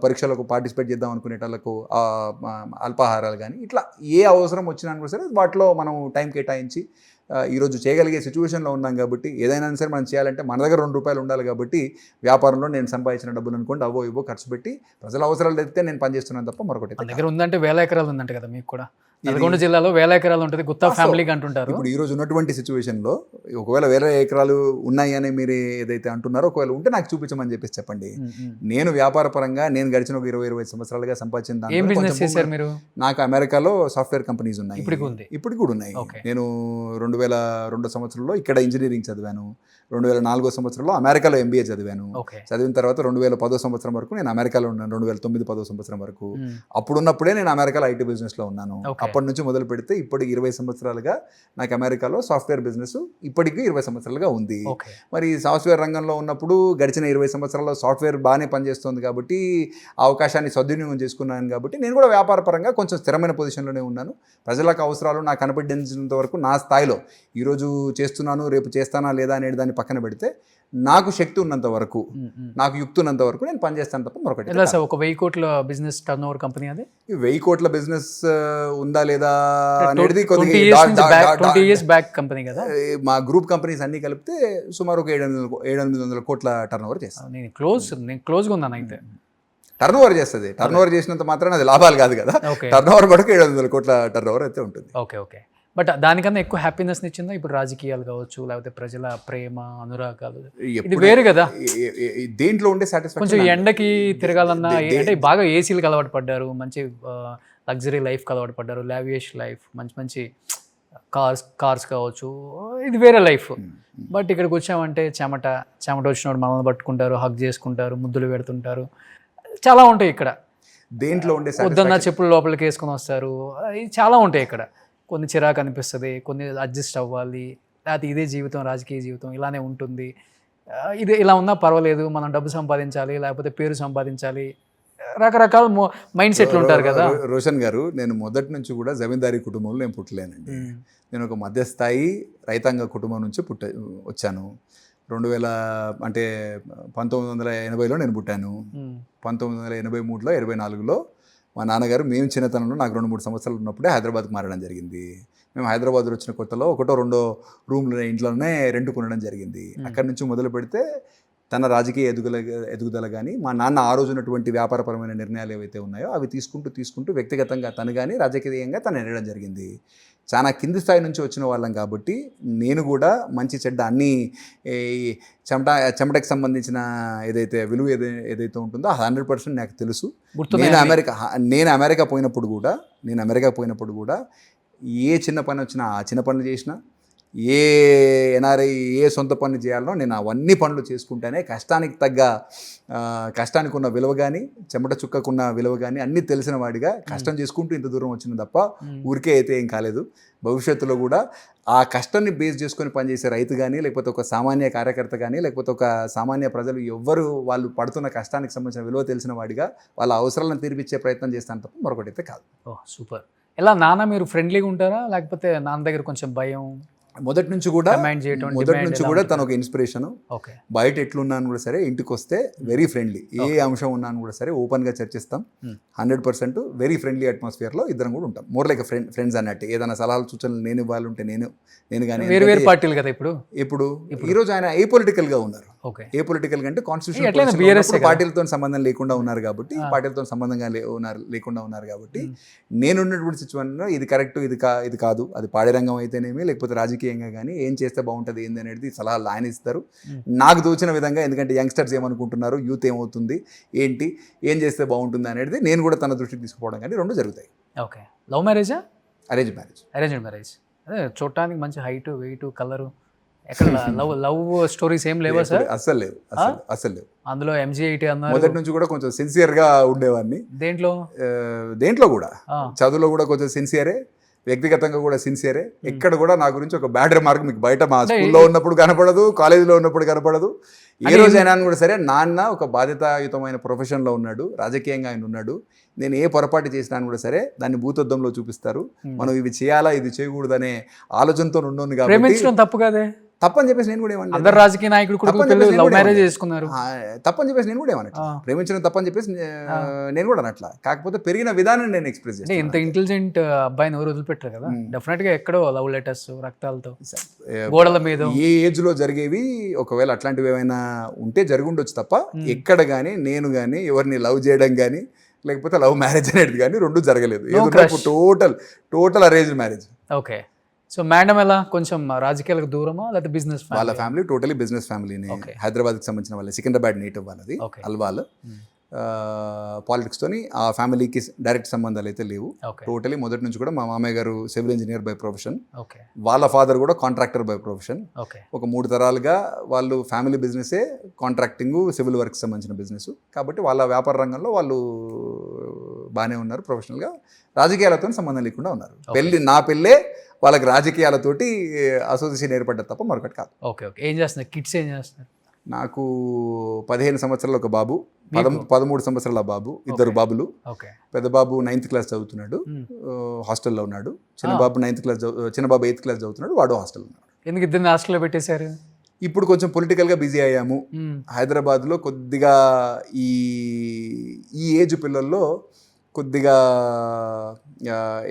పరీక్షలకు పార్టిసిపేట్ చేద్దాం అనుకునే వాళ్ళకు అల్పాహారాలు కానీ, ఇట్లా ఏ అవసరం వచ్చినా కూడా సరే వాటిలో మనం టైం కేటాయించి ఈరోజు చేయగలిగే సిచ్యువేషన్లో ఉన్నాం కాబట్టి ఏదైనా సరే మనం చేయాలంటే మన దగ్గర ₹2 ఉండాలి కాబట్టి వ్యాపారంలో నేను సంపాదించిన డబ్బులు అనుకోండి అవో ఇవో ఖర్చు పెట్టి ప్రజల అవసరాలు ఎత్తే నేను పనిచేస్తున్నాను తప్ప మరొకటి మన దగ్గర ఉందంటే 1000 ఎకరాలు ఉందంట కదా మీకు కూడా. నల్గొండ జిల్లాలో 1000 ఎకరాలు ఉంటుంది, గుత్తా ఫ్యామిలీకి అంటుంటారు. ఇప్పుడు ఈ రోజు ఉన్నటువంటి సిచ్యువేషన్లో ఒకవేళ 1000 ఎకరాలు ఉన్నాయి అని మీరు ఏదైతే అంటున్నారో ఒకవేళ ఉంటే నాకు చూపించమని చెప్పేసి చెప్పండి. నేను వ్యాపార పరంగా నేను గడిచిన ఒక 20-25 సంవత్సరాలుగా సంపాదించిన ఏం బిజినెస్ చేశారు మీరు? నాకు అమెరికాలో సాఫ్ట్వేర్ కంపెనీస్ ఉన్నాయి, ఇప్పుడు కూడా ఉన్నాయి. నేను 2002 సంవత్సరంలో ఇక్కడ ఇంజనీరింగ్ చదివాను, 2004 సంవత్సరంలో అమెరికాలో MBA చదివాను. చదివిన తర్వాత 2010 సంవత్సరం వరకు నేను అమెరికాలో ఉన్నాను, 2009-10 సంవత్సరం వరకు. అప్పుడున్నప్పుడే నేను అమెరికాలో IT బిజినెస్లో ఉన్నాను. అప్పటి నుంచి మొదలు పెడితే ఇప్పటికి 20 సంవత్సరాలుగా నాకు అమెరికాలో సాఫ్ట్వేర్ బిజినెస్ ఇప్పటికీ 20 సంవత్సరాలుగా ఉంది. మరి సాఫ్ట్వేర్ రంగంలో ఉన్నప్పుడు గడిచిన 20 సంవత్సరాల్లో సాఫ్ట్వేర్ బాగానే పనిచేస్తుంది కాబట్టి ఆ అవకాశాన్ని సద్వినియోగం చేసుకున్నాను కాబట్టి నేను కూడా వ్యాపార పరంగా కొంచెం స్థిరమైన పొజిషన్లోనే ఉన్నాను. ప్రజలకు అవసరాలు నాకు కనిపించినంత వరకు నా స్థాయిలో ఈరోజు చేస్తున్నాను, రేపు చేస్తానా లేదా అనేది దాన్ని పక్కన పెడితే నాకు శక్తి ఉన్నంత వరకు, నాకు యుక్తి ఉన్నంత వరకు నేను పనిచేస్తాను తప్ప మరొకటి. ఒక 1000 కోట్ల బిజినెస్ టర్న్ ఓవర్ కంపెనీ అది. 1000 కోట్ల బిజినెస్ ఉందా లేదా అనేది 20 years బ్యాక్ కంపెనీ కదా. మా గ్రూప్ కంపెనీస్ అన్ని కలిపితే సుమారు ఒక 700-800 కోట్ల టర్న్ ఓవర్ చేస్తాను. నేను క్లోజ్గా ఉన్నాను అయితే. టర్న్ ఓవర్ చేస్తుంది, టర్న్ ఓవర్ చేసినంత మాత్రం అది లాభాలు కాదు కదా. టర్న్ ఓవర్ పడక 700 కోట్ల టర్న్ ఓవర్ అయితే ఉంటుంది. ఓకే. బట్ దానికన్నా ఎక్కువ హ్యాపీనెస్ ఇచ్చిందా ఇప్పుడు రాజకీయాలు కావచ్చు, లేకపోతే ప్రజల ప్రేమ అనురాగాలు? ఇది వేరు కదా. దేంట్లో ఉండే సాటిస్ఫాక్షన్. కొంచెం ఎండకి తిరగాలన్నా అంటే బాగా ఏసీలకు అలవాటు పడ్డారు, మంచి లగ్జరీ లైఫ్ అలవాటు పడ్డారు, లావియష్ లైఫ్, మంచి కార్స్ కావచ్చు, ఇది వేరే లైఫ్. బట్ ఇక్కడికి వచ్చామంటే చెమట వచ్చినప్పుడు మనల్ని పట్టుకుంటారు, హగ్ చేసుకుంటారు, ముద్దులు పెడుతుంటారు, చాలా ఉంటాయి ఇక్కడ. దేంట్లో ఉండే వద్దన్న చెప్పులు లోపలికి వేసుకొని వస్తారు, చాలా ఉంటాయి ఇక్కడ. కొన్ని చిరాకు అనిపిస్తుంది, కొన్ని అడ్జస్ట్ అవ్వాలి, లేకపోతే ఇదే జీవితం, రాజకీయ జీవితం ఇలానే ఉంటుంది, ఇది ఇలా ఉన్నా పర్వాలేదు, మనం డబ్బు సంపాదించాలి లేకపోతే పేరు సంపాదించాలి, రకరకాల మైండ్ సెట్లు ఉంటారు కదా. రోషన్ గారు, నేను మొదటి నుంచి కూడా జమీందారీ కుటుంబంలో నేను పుట్టలేనండి. నేను ఒక మధ్యస్థాయి రైతాంగ కుటుంబం నుంచి వచ్చాను. 1980లో నేను పుట్టాను. 1983లో 24లో మా నాన్నగారు మేము చిన్నతనంలో నాకు 2-3 సంవత్సరాలు ఉన్నప్పుడే హైదరాబాద్కి మారడం జరిగింది. మేము హైదరాబాద్లో వచ్చిన కొత్తలో 1-2 రూమ్లు ఇంట్లోనే రెంట్ కొనడం జరిగింది. అక్కడి నుంచి మొదలు పెడితే తన రాజకీయ ఎదుగుదల కానీ, మా నాన్న ఆ రోజు ఉన్నటువంటి వ్యాపారపరమైన నిర్ణయాలు ఏవైతే ఉన్నాయో అవి తీసుకుంటూ వ్యక్తిగతంగా తను కానీ రాజకీయంగా తను ఎదగడం జరిగింది. చాలా కింది స్థాయి నుంచి వచ్చిన వాళ్ళం కాబట్టి నేను కూడా మంచి చెడ్డ అన్నీ చెమటకి సంబంధించిన ఏదైతే విలువ ఏదైతే ఉంటుందో 100% నాకు తెలుసు. నేను అమెరికా పోయినప్పుడు కూడా ఏ చిన్న పని వచ్చినా ఆ చిన్న పనులు చేసినా, ఏ ఎన్ఆర్ఐ ఏ సొంత పనులు చేయాలనో నేను అవన్నీ పనులు చేసుకుంటేనే కష్టానికి ఉన్న విలువ కానీ, చెమట చుక్కకున్న విలువ కానీ అన్నీ తెలిసిన వాడిగా కష్టం చేసుకుంటూ ఇంత దూరం వచ్చింది తప్ప ఊరికే అయితే ఏం కాలేదు. భవిష్యత్తులో కూడా ఆ కష్టాన్ని బేస్ చేసుకొని పనిచేసే రైతు కానీ, లేకపోతే ఒక సామాన్య కార్యకర్త కానీ, లేకపోతే ఒక సామాన్య ప్రజలు ఎవ్వరు వాళ్ళు పడుతున్న కష్టానికి సంబంధించిన విలువ తెలిసిన వాడిగా వాళ్ళ అవసరాలను తీర్పిచ్చే ప్రయత్నం చేస్తాను తప్ప మరొకటి అయితే కాదు. సూపర్. ఎలా నాన్న మీరు ఫ్రెండ్లీగా ఉంటారా, లేకపోతే నాన్న దగ్గర కొంచెం భయం? మొదటి నుంచి కూడా తను ఒక ఇన్స్పిరేషన్. బయట ఎట్లున్నాను కూడా సరే, ఇంటికి వస్తే వెరీ ఫ్రెండ్లీ, ఏ అంశం ఉన్నాను కూడా సరే ఓపెన్గా చర్చిస్తాం. 100% వెరీ ఫ్రెండ్లీ అట్మాస్ఫియర్లో ఇద్దరం కూడా ఉంటాం. మోర్ లైక్ ఫ్రెండ్స్ అన్నట్టు. ఏదైనా సలహాలు సూచనలు నేను ఇవ్వాలి ఉంటే నేను కానీ. వేరు పార్టీలు కదా ఇప్పుడు ఈరోజు ఆయన ఏ పొలిటికల్గా ఉన్నారు. ఏ పొలిటికల్ అంటే కాన్స్టిట్యూషన్ పార్టీలతో సంబంధం లేకుండా ఉన్నారు కాబట్టి, పార్టీలతో సంబంధంగా లేకుండా ఉన్నారు కాబట్టి నేనున్నటువంటి సిచ్యువేషన్లో ఇది కరెక్ట్, ఇది కాదు, అది పాడే రంగం అయితేనేమి లేకపోతే రాజకీయంగా కానీ ఏం చేస్తే బాగుంటుంది ఏంది అనేది సలహాలు ఆయన ఇస్తారు నాకు తోచిన విధంగా. ఎందుకంటే యంగ్స్టర్స్ ఏమనుకుంటున్నారు, యూత్ ఏమవుతుంది, ఏం చేస్తే బాగుంటుంది అనేది నేను కూడా తన దృష్టికి తీసుకుపోవడం కానీ 2 జరుగుతాయి. ఓకే. లవ్ మ్యారేజా? Arrange marriage. అదే చూడటానికి మంచి హైట్, వెయిట్, కలరు. ఎక్కడ లవ్ స్టోరీస్ ఏం లేవా సార్? అస్సలు లేవు. అందులో MG80 అన్నారు. మొదటి నుంచి కూడా కొంచెం సిన్సియర్గా ఉండేవాడిని. దేంట్లో కూడా చదువులో కూడా కొంచెం సిన్సియరే, వ్యక్తిగతంగా కూడా సిన్సియరే. ఎక్కడ కూడా నా గురించి ఒక బ్యాడ్ రిమార్క్ మీకు బయట మా స్కూల్లో ఉన్నప్పుడు కనపడదు, కాలేజీలో ఉన్నప్పుడు కనపడదు. ఏ రోజైనా కూడా సరే నాన్న ఒక బాధ్యతాయుతమైన ప్రొఫెషన్లో ఉన్నాడు, రాజకీయంగా ఆయన ఉన్నాడు. నేను ఏ పొరపాటు చేసినాను కూడా సరే దాన్ని భూతద్దంలో చూపిస్తారు. మనం ఇవి చేయాలా, ఇది చేయకూడదనే ఆలోచనతో ఉండను కాబట్టి. తప్పు కాదే. తప్పని చెప్పేసి నేను కూడా ఏమన్నా అందరు రాజకీయ నాయకులు కూడా లవ్ మ్యారేజ్ చేసుకున్నారు. తప్పని చెప్పేసి నేను కూడా ఏమన్నట్లా, ప్రేమించడం తప్పని చెప్పేసి నేను కూడా అనట్లా. కాకపోతే పెరిగిన విధానం నేను ఎక్స్ప్రెస్ అంటే ఇంత ఇంటెలిజెంట్ అబ్బాయిని ఎవరు వదిలిపెట్టారు కదా, డెఫినెట్ గా ఎక్కడో లవ్ లెటర్స్ రక్తాలతో గోడల మీద ఏ ఏజ్ లో జరిగేవి ఒకవేళ అట్లాంటివి ఏమైనా ఉంటే జరిగి ఉండొచ్చు తప్ప ఎక్కడ కానీ నేను కానీ ఎవరిని లవ్ చేయడం కానీ లేకపోతే లవ్ మ్యారేజ్ అనేది కానీ రెండు జరగలేదు. Total arrange marriage. Okay. So madam ఎలా కొంచెం రాజకీయాలకు దూరమా లేకపోతే బిజినెస్? వాళ్ళ ఫ్యామిలీ టోటలీ బిజినెస్ ఫ్యామిలీని, హైదరాబాద్కి సంబంధించిన వాళ్ళే, సికింద్రాబాద్ నేటివ్ వాళ్ళది, అల్వాల్. పాలిటిక్స్తోని ఆ ఫ్యామిలీకి డైరెక్ట్ సంబంధాలు అయితే లేవు. టోటలీ మొదటి నుంచి కూడా మా మామయ్య గారు సివిల్ ఇంజనీర్ బై ప్రొఫెషన్, వాళ్ళ ఫాదర్ కూడా కాంట్రాక్టర్ బై ప్రొఫెషన్. ఒక 3 తరాలుగా వాళ్ళు ఫ్యామిలీ బిజినెసే, కాంట్రాక్టింగ్, సివిల్ వర్క్ సంబంధించిన బిజినెస్. కాబట్టి వాళ్ళ వ్యాపార రంగంలో వాళ్ళు బాగానే ఉన్నారు, ప్రొఫెషనల్గా. రాజకీయాలతో సంబంధం లేకుండా ఉన్నారు. నా పెళ్ళే వాళ్ళకి రాజకీయాలతోటి అసోసియేషన్ ఏర్పడ్డది తప్ప మరొకటి కాదు. ఓకే. ఏం చేస్తున్నారు కిడ్స్? ఏం చేస్తున్నారు? నాకు 15 సంవత్సరాల ఒక బాబు, 13 సంవత్సరాల బాబు, 2 బాబులు. పెద్ద బాబు 9th క్లాస్ చదువుతున్నాడు, హాస్టల్లో ఉన్నాడు. చిన్న బాబు 8th క్లాస్ చదువుతున్నాడు, వాడు హాస్టల్లో ఉన్నాడు. ఎందుకు ఇద్దరిని హాస్టల్లో పెట్టేశారు? ఇప్పుడు కొంచెం పొలిటికల్గా బిజీ అయ్యాము. హైదరాబాద్లో కొద్దిగా ఈ ఏజ్ పిల్లల్లో కొద్దిగా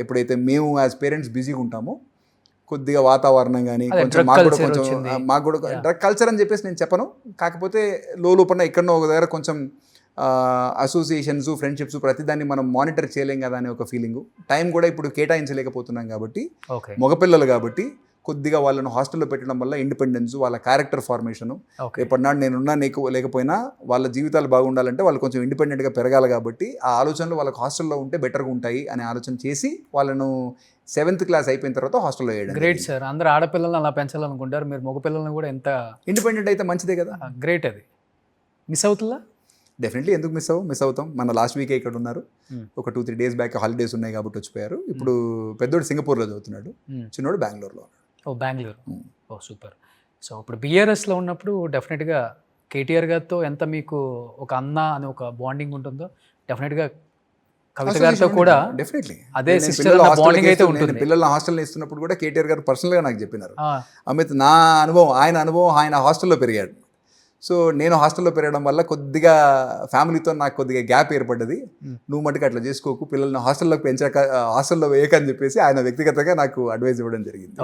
ఎప్పుడైతే మేము యాజ్ పేరెంట్స్ బిజీగా ఉంటామో కొద్దిగా వాతావరణం కానీ కొంచెం మాకు కూడా డ్రగ్ కల్చర్ అని చెప్పేసి నేను చెప్పను. కాకపోతే లోపల ఎక్కడనో ఒక దగ్గర కొంచెం అసోసియేషన్స్, ఫ్రెండ్షిప్స్, ప్రతిదాన్ని మనం మానిటర్ చేయలేం కదా అనే ఒక ఫీలింగ్. టైం కూడా ఇప్పుడు కేటాయించలేకపోతున్నాం కాబట్టి, మగపిల్లలు కాబట్టి కొద్దిగా వాళ్ళను హాస్టల్లో పెట్టడం వల్ల ఇండిపెండెన్స్, వాళ్ళ క్యారెక్టర్ ఫార్మేషను, ఎప్పటినాడు నేనున్నా లేకపోయినా వాళ్ళ జీవితాలు బాగుండాలంటే వాళ్ళు కొంచెం ఇండిపెండెంట్గా పెరగాలి. కాబట్టి ఆ ఆలోచనలు వాళ్ళకి హాస్టల్లో ఉంటే బెటర్గా ఉంటాయి అనే ఆలోచన చేసి వాళ్ళను 7th క్లాస్ అయిపోయిన తర్వాత హాస్టల్లో వేయడం. Great sir. అందరూ ఆడపిల్లలను అలా పెంచాలనుకుంటారు, మీరు మగపిల్లలను కూడా ఎంత ఇండిపెండెంట్ అయితే మంచిదే కదా. గ్రేట్. అది మిస్ అవుతుందా? డెఫినెట్లీ. ఎందుకు మిస్ అవుతాం? మన లాస్ట్ వీకే ఇక్కడ ఉన్నారు. ఒక 2-3 డేస్ బ్యాక్ హాలిడేస్ ఉన్నాయి కాబట్టి వచ్చిపోయారు. ఇప్పుడు పెద్దోడు సింగపూర్లో చదువుతున్నాడు, చిన్నోడు బెంగళూరులో ఉన్నాడు. బెంగళూరు. సూపర్. సో ఇప్పుడు బీఆర్ఎస్లో ఉన్నప్పుడు డెఫినెట్గా కేటీఆర్ గారితో ఎంత మీకు ఒక అన్న అని ఒక బాండింగ్ ఉంటుందో, డెఫినెట్గా కవిత గారితో కూడా డెఫినెట్లీ అదే సిస్టర్ బాండింగ్ అయితే ఉంటుంది. పిల్లల హాస్టల్లో ఇస్తున్నప్పుడు కూడా కేటీఆర్ గారు పర్సనల్గా నాకు చెప్పినారు, అమిత్ నా అనుభవం, ఆయన హాస్టల్లో పెరిగాడు. సో నేను హాస్టల్లో పెరగడం వల్ల కొద్దిగా ఫ్యామిలీతో నాకు కొద్దిగా గ్యాప్ ఏర్పడ్డది. నువ్వు మటుకు అట్లా చేసుకోకు, పిల్లల్ని హాస్టల్లోకి హాస్టల్లో వేయకని చెప్పేసి ఆయన వ్యక్తిగతంగా నాకు అడ్వైజ్ ఇవ్వడం జరిగింది.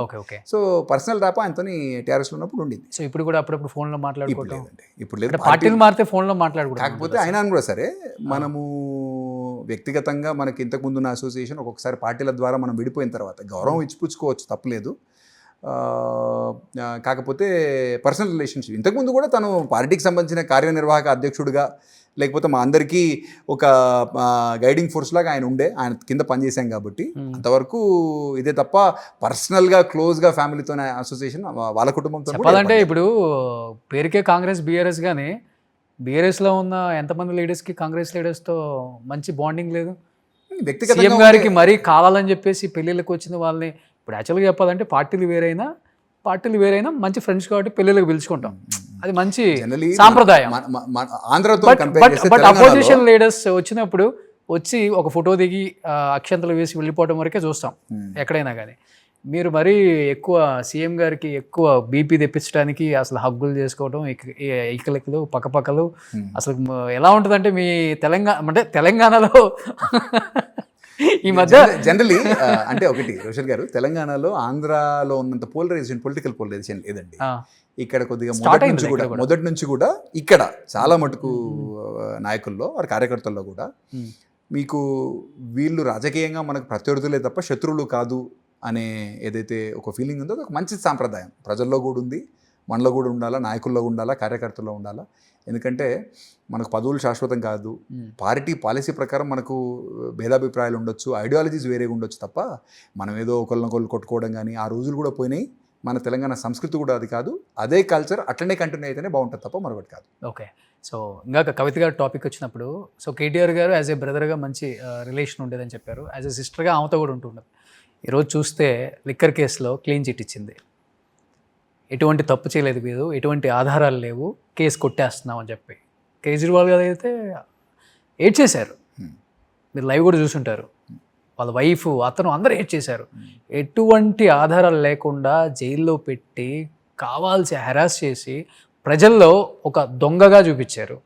సో పర్సనల్ ర్యాప్ ఆయనతో టీఆర్ఎస్లో ఉన్నప్పుడు ఉండింది. సో ఇప్పుడు కూడా అప్పుడప్పుడు ఫోన్లో మాట్లాడుకుంటాం. ఇప్పుడు లేదు, పార్టీలు మారితే ఫోన్లో మాట్లాడుకుంటాం. కాకపోతే అయినా కూడా సరే మనము వ్యక్తిగతంగా మనకి ఇంతకుముందు ఉన్న అసోసియేషన్ ఒక్కొక్కసారి పార్టీల ద్వారా మనం విడిపోయిన తర్వాత గౌరవం ఇచ్చిపుచ్చుకోవచ్చు, తప్పలేదు. కాకపోతే పర్సనల్ రిలేషన్షిప్ ఇంతకుముందు కూడా తను పార్టీకి సంబంధించిన కార్యనిర్వాహక అధ్యక్షుడిగా లేకపోతే మా అందరికీ ఒక గైడింగ్ ఫోర్స్ లాగా ఆయన ఉండే, ఆయన కింద పనిచేసాం కాబట్టి అంతవరకు ఇదే తప్ప పర్సనల్గా క్లోజ్గా ఫ్యామిలీతో అసోసియేషన్ వాళ్ళ కుటుంబంతో. చెప్పాలంటే ఇప్పుడు పేరుకే కాంగ్రెస్ బీఆర్ఎస్ కానీ బీఆర్ఎస్లో ఉన్న ఎంతమంది లీడర్స్కి కాంగ్రెస్ లీడర్స్తో మంచి బాండింగ్ లేదు. వ్యక్తిగత సీఎం గారికి మరీ కావాలని చెప్పేసి పెళ్ళిళ్ళకి వచ్చిన వాళ్ళని, ఇప్పుడు యాక్చువల్గా చెప్పాలంటే పార్టీలు వేరైనా మంచి ఫ్రెండ్స్ కాబట్టి పెళ్ళిళ్ళకి పిలుచుకుంటాం, అది మంచి సాంప్రదాయం. బట్ అపోజిషన్ లీడర్స్ వచ్చినప్పుడు వచ్చి ఒక ఫోటో దిగి అక్షంతలు వేసి వెళ్ళిపోవడం వరకే చూస్తాం ఎక్కడైనా కానీ. మీరు మరీ ఎక్కువ సీఎం గారికి ఎక్కువ బీపీ తెప్పించడానికి అసలు హగ్గులు చేసుకోవడం, ఈకలెక్కలు పక్కపక్కలు, అసలు ఎలా ఉంటుందంటే మీ తెలంగాణలో ఈ మధ్య జనరలీ అంటే ఒకటి రోషన్ గారు, తెలంగాణలో ఆంధ్రాలో ఉన్నంత పొలిటికల్ పోలరైజేషన్ లేదండి. ఇక్కడ కొద్దిగా మొదటి నుంచి కూడా ఇక్కడ చాలా మటుకు నాయకుల్లో వారి కార్యకర్తల్లో కూడా మీకు వీళ్ళు రాజకీయంగా మనకు ప్రత్యర్థులే తప్ప శత్రువులు కాదు అనే ఏదైతే ఒక ఫీలింగ్ ఉందో ఒక మంచి సాంప్రదాయం ప్రజల్లో కూడా ఉంది, మనలో కూడా ఉండాలా, నాయకుల్లో ఉండాలా, కార్యకర్తల్లో ఉండాలా. ఎందుకంటే మనకు పదవులు శాశ్వతం కాదు, పాలసీ ప్రకారం మనకు భేదాభిప్రాయాలు ఉండొచ్చు, ఐడియాలజీస్ వేరేగా ఉండొచ్చు తప్ప మనం ఏదో ఒకళ్ళనొకళ్ళు కొట్టుకోవడం కానీ ఆ రోజులు కూడా పోయినాయి. మన తెలంగాణ సంస్కృతి కూడా అది కాదు, అదే కల్చర్ అట్లనే కంటిన్యూ అయితేనే బాగుంటుంది తప్ప మరొకటి కాదు. ఓకే. సో ఇందాక కవిత గారు టాపిక్ వచ్చినప్పుడు, సో కేటీఆర్ గారు యాజ్ ఏ బ్రదర్గా మంచి రిలేషన్ ఉండేదని చెప్పారు, యాజ్ ఏ సిస్టర్గా ఆమెతో కూడా ఉంటుండదు. ఈరోజు చూస్తే లిక్కర్ కేసులో క్లీన్ చిట్ ఇచ్చింది, ఎటువంటి తప్పు చేయలేదు మీరు, ఎటువంటి ఆధారాలు లేవు, కేసు కొట్టేస్తున్నాం అని చెప్పి. కేజ్రీవాల్ గారు అయితే ఏడ్ చేశారు, మీరు లైవ్ కూడా చూసుంటారు, వాళ్ళ వైఫ్ అతను అందరూ ఏడ్ చేశారు. ఎటువంటి ఆధారాలు లేకుండా జైల్లో పెట్టి కావాల్సి హెరాస్ చేసి ప్రజల్లో ఒక దొంగగా చూపించారు.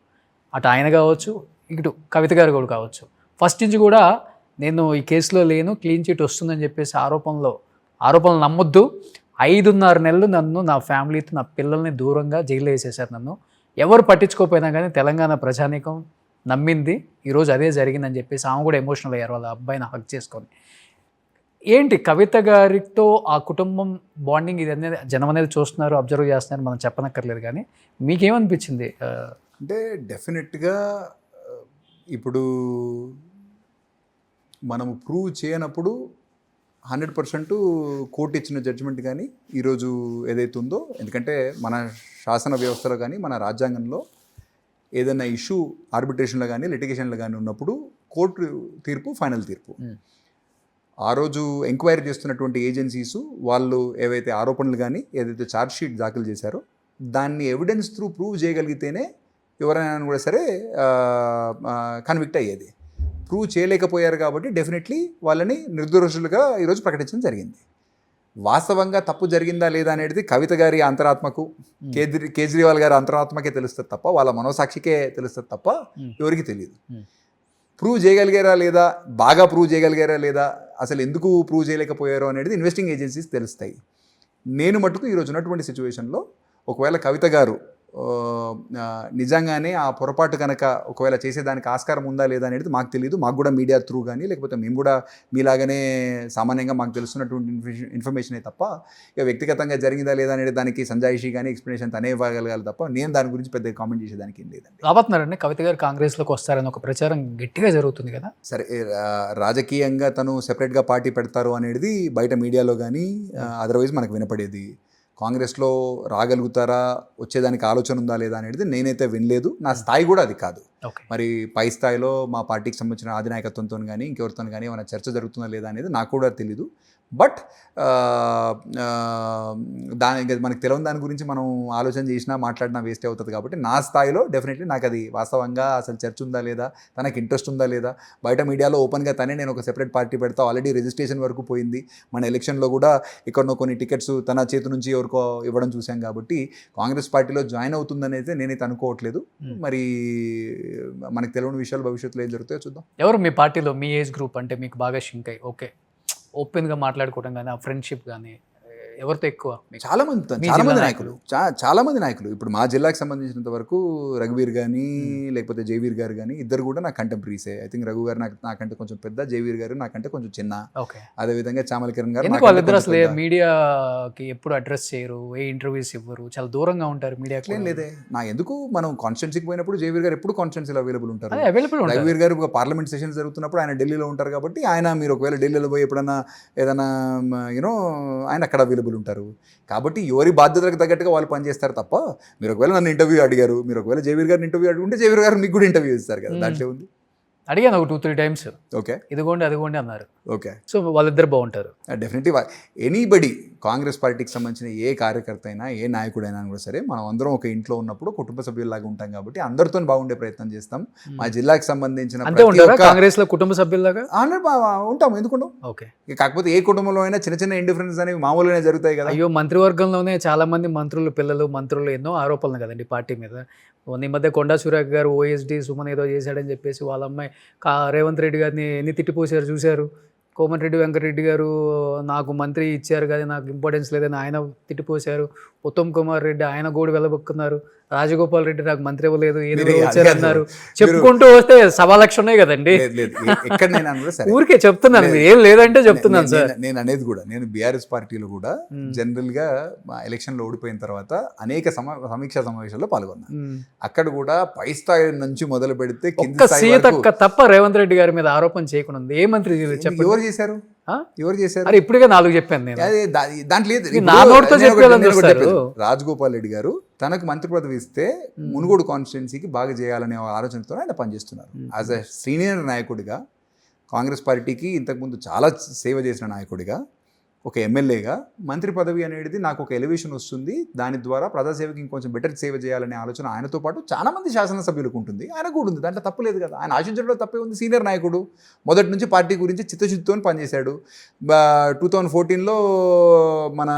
అటు ఆయన కావచ్చు, ఇటు కవిత గారు కూడా కావచ్చు. ఫస్ట్ నుంచి కూడా నేను ఈ కేసులో లేను, క్లీన్ చిట్ వస్తుందని చెప్పేసి ఆరోపణలు నమ్మొద్దు. 5.5 నెలలు నన్ను, నా ఫ్యామిలీతో, నా పిల్లల్ని దూరంగా జైల్లో వేసేసారు. నన్ను ఎవరు పట్టించుకోకపోయినా కానీ తెలంగాణ ప్రజానీకం నమ్మింది. ఈరోజు అదే జరిగిందని చెప్పేసి ఆమె కూడా ఎమోషనల్ అయ్యారు వాళ్ళ అబ్బాయిని హక్ చేసుకొని. ఏంటి కవిత గారితో ఆ కుటుంబం బాండింగ్ ఇది అనేది జనం అనేది చూస్తున్నారు, అబ్జర్వ్ చేస్తున్నారు, మనం చెప్పనక్కర్లేదు. కానీ మీకేమనిపించింది? అంటే డెఫినెట్గా ఇప్పుడు మనము ప్రూవ్ చేయనప్పుడు 100% కోర్టు ఇచ్చిన జడ్జిమెంట్ కానీ ఈరోజు ఏదైతే ఉందో, ఎందుకంటే మన శాసన వ్యవస్థలో కానీ మన రాజ్యాంగంలో ఏదైనా ఇష్యూ ఆర్బిట్రేషన్లో కానీ లిటిగేషన్లో కానీ ఉన్నప్పుడు కోర్టు తీర్పు ఫైనల్ తీర్పు. ఆ రోజు ఎంక్వైరీ చేస్తున్నటువంటి ఏజెన్సీస్ వాళ్ళు ఏవైతే ఆరోపణలు కానీ ఏదైతే ఛార్జ్ షీట్ దాఖలు చేశారో దాన్ని ఎవిడెన్స్ త్రూ ప్రూవ్ చేయగలిగితేనే ఎవరైనా కూడా సరే కన్విక్ట్ అయ్యేది. ప్రూవ్ చేయలేకపోయారు కాబట్టి డెఫినెట్లీ వాళ్ళని నిర్దోషులుగా ఈరోజు ప్రకటించడం జరిగింది. వాస్తవంగా తప్పు జరిగిందా లేదా అనేది కవిత గారి అంతరాత్మకు, కేజ్రీవాల్ గారి అంతరాత్మకే తెలుస్తుంది తప్ప, వాళ్ళ మనోసాక్షికే తెలుస్తుంది తప్ప ఎవరికి తెలియదు. ప్రూవ్ చేయగలిగారా లేదా, బాగా ప్రూవ్ చేయగలిగారా లేదా, అసలు ఎందుకు ప్రూవ్ చేయలేకపోయారో అనేది ఇన్వెస్టింగ్ ఏజెన్సీస్ తెలుస్తాయి. నేను మటుకు ఈరోజు ఉన్నటువంటి సిచ్యువేషన్లో ఒకవేళ కవిత గారు నిజంగానే ఆ పొరపాటు కనుక ఒకవేళ చేసేదానికి ఆస్కారం ఉందా లేదా అనేది మాకు తెలియదు. మాకు కూడా మీడియా త్రూ కానీ లేకపోతే మేము కూడా మీలాగానే సామాన్యంగా మాకు తెలుస్తున్నటువంటి ఇన్ఫర్మేషనే తప్ప ఇక వ్యక్తిగతంగా జరిగిందా లేదా అనేది దానికి సంజాయిషి కానీ ఎక్స్ప్లెనేషన్ తనే ఇవ్వగలగాలి తప్ప నేను దాని గురించి పెద్దగా కామెంట్ చేసేదానికి ఏం లేదండి. రాబోతున్నారండి కవిత గారు కాంగ్రెస్లోకి వస్తారని ఒక ప్రచారం గట్టిగా జరుగుతుంది కదా. సరే, రాజకీయంగా తను సెపరేట్గా పార్టీ పెడతారు అనేది బయట మీడియాలో కానీ అదర్వైజ్ మనకు వినపడేది. కాంగ్రెస్లో రాగలుగుతారా, వచ్చేదానికి ఆలోచన ఉందా లేదా అనేది నేనైతే వినలేదు. నా స్థాయి కూడా అది కాదు. మరి పై స్థాయిలో మా పార్టీకి సంబంధించిన అధినాయకత్వంతో కానీ ఇంకెవరితో కానీ ఏమైనా చర్చ జరుగుతుందా లేదా అనేది నాకు కూడా తెలీదు. బట్ మనకు తెలియని దాని గురించి మనం ఆలోచన చేసినా మాట్లాడినా వేస్ట్ అవుతుంది. కాబట్టి నా స్థాయిలో డెఫినెట్లీ నాకు అది వాస్తవంగా అసలు చర్చ ఉందా లేదా, తనకి ఇంట్రెస్ట్ ఉందా లేదా, బయట మీడియాలో ఓపెన్గా తనే నేను ఒక సెపరేట్ పార్టీ పెడతా, ఆల్రెడీ రిజిస్ట్రేషన్ వరకు పోయింది. మన ఎలక్షన్లో కూడా ఎక్కడనో కొన్ని టికెట్స్ తన చేతి నుంచి ఎవరికో ఇవ్వడం చూసాం. కాబట్టి కాంగ్రెస్ పార్టీలో జాయిన్ అవుతుందనేది నేనైతే అనుకోవట్లేదు. మరి మనకు తెలియని విషయాలు భవిష్యత్తులో ఏం జరుగుతాయో చూద్దాం. ఎవరు మీ పార్టీలో మీ ఏజ్ గ్రూప్ అంటే మీకు బాగా షింక్ అయ్యి ఓకే ఓపెన్గా మాట్లాడుకోవడం కానీ, ఆ ఫ్రెండ్షిప్ కానీ ఎవరితో ఎక్కువ? చాలా మంది నాయకులు ఇప్పుడు మా జిల్లాకు సంబంధించినంత వరకు రఘువీర్ కానీ లేకపోతే జయవీర్ గారు కానీ ఇద్దరు కూడా నా కంటెంపరీసే. ఐ థింక్ రఘు గారు నాకంటే కొంచెం పెద్ద, జయవీర్ గారు నాకంటే కొంచెం చిన్న. అదేవిధంగా చామల కిరణ్ గారు. వాళ్ళిద్దరు అసలు మీడియాకి ఎప్పుడు అడ్రస్ చేయరు, ఏ ఇంటర్వ్యూస్ ఇవ్వరు, చాలా దూరంగా ఉంటారు మీడియాకి. ఏం లేదే, నా ఎందుకు మనం కాన్స్టిట్యున్సీకి పోయినప్పుడు జయవీర్ గారు ఎప్పుడు కాన్స్టిట్యున్సీలో అవైలబుల్ ఉంటారు. రఘువీర్ గారు పార్లమెంట్ సెషన్స్ జరుగుతున్నప్పుడు ఆయన ఢిల్లీలో ఉంటారు. కాబట్టి ఆయన మీరు ఒకవేళ ఢిల్లీలో పోయి ఎప్పుడన్నా ఏదైనా ఆయన అక్కడ అవైలబుల్ ఉంటారు. కాబట్టి ఎవరి బాధ్యతలకు తగ్గట్టుగా వాళ్ళు పనిచేస్తారు తప్ప, మీరు ఒకవేళ నన్ను ఇంటర్వ్యూ అడిగారు, మీరు ఒకవేళ జయవీర్ గారిని ఇంటర్వ్యూ అడుగుంటే జయవీర్ గారు మీకు కూడా ఇంటర్వ్యూ ఇస్తారు కదా, దాంట్లో ఉంది. అడిగాను ఒక 2-3 టైమ్స్. ఓకే, ఇదిగోండి అదిగోండి అన్నారు. ఓకే, సో వాళ్ళిద్దరు బాగుంటారు. డెఫినెట్లీ ఎనీబడి కాంగ్రెస్ పార్టీకి సంబంధించిన ఏ కార్యకర్త అయినా ఏ నాయకుడైనా కూడా సరే మనం అందరం ఒక ఇంట్లో ఉన్నప్పుడు కుటుంబ సభ్యుల్లాగా ఉంటాం. కాబట్టి అందరితో బాగుండే ప్రయత్నం చేస్తాం. మా జిల్లాకి సంబంధించిన కాంగ్రెస్ లో కుటుంబ సభ్యుల్లాగా ఉంటాం. ఎందుకుంటాం? ఓకే, కాకపోతే ఏ కుటుంబంలో అయినా చిన్న చిన్న ఇండిఫరెన్స్ అనేవి మామూలుగానే జరుగుతాయి కదా. అయ్యో, మంత్రివర్గంలోనే చాలా మంది మంత్రులు ఎన్నో ఆరోపణలు కదండి పార్టీ మీద. ఈ మధ్య కొండా సురేఖ గారు ఓఎస్డి సుమన్ ఏదో చేశాడని చెప్పేసి వాళ్ళ అమ్మాయి రేవంత్ రెడ్డి గారిని ఎన్ని తిట్టిపోసారు చూశారు. కోమటిరెడ్డి వెంకటరెడ్డి గారు నాకు మంత్రి ఇచ్చారు కానీ నాకు ఇంపార్టెన్స్ లేదని ఆయన తిట్టిపోశారు. ఉత్తమ్ కుమార్ రెడ్డి ఆయన గోడు వెళ్ళబొక్కున్నారు. రాజగోపాల్ రెడ్డి నాకు మంత్రి ఇవ్వలేదు, ఏదో వచ్చారన్నారు. చెప్పుకుంటూ వస్తే 1,00,000 ఉన్నాయి కదండి. ఊరికే చెప్తున్నాను, ఏం లేదంటే చెప్తున్నాను సార్. నేను అనేది కూడా, నేను బీఆర్ఎస్ పార్టీలో కూడా జనరల్ గా ఎలక్షన్ లో ఓడిపోయిన తర్వాత అనేక సమీక్షా సమావేశాల్లో పాల్గొన్నాను. అక్కడ కూడా పై స్థాయి నుంచి మొదలు పెడితే సీతక్క తప్ప రేవంత్ రెడ్డి గారి మీద ఆరోపణ చేయకుండా ఏ మంత్రి చెప్పండి, ఎవరు చేశారు? ఇప్పుడుగా 4 చెప్పాను నేను. దాంట్లో రాజగోపాల్ రెడ్డి గారు తనకు మంత్రి పదవి ఇస్తే మునుగోడు కాన్స్టిట్యున్సీకి బాగా చేయాలనే ఆలోచనతో ఆయన పనిచేస్తున్నారు. యాజ్ ఎ సీనియర్ నాయకుడిగా, కాంగ్రెస్ పార్టీకి ఇంతకుముందు చాలా సేవ చేసిన నాయకుడిగా ఒక ఎమ్మెల్యేగా మంత్రి పదవి అనేది నాకు ఒక ఎలివేషన్ వస్తుంది, దాని ద్వారా ప్రజాసేవకి ఇంకొంచెం బెటర్ సేవ చేయాలనే ఆలోచన ఆయనతో పాటు చాలా మంది శాసనసభ్యులకు ఉంటుంది, ఆయనకు కూడా ఉంది. దాంట్లో తప్పు లేదు కదా, ఆయన ఆశించడంలో తప్పే ఉంది. సీనియర్ నాయకుడు, మొదటి నుంచి పార్టీ గురించి చిత్తశుద్ధితో పనిచేశాడు. 2014లో మన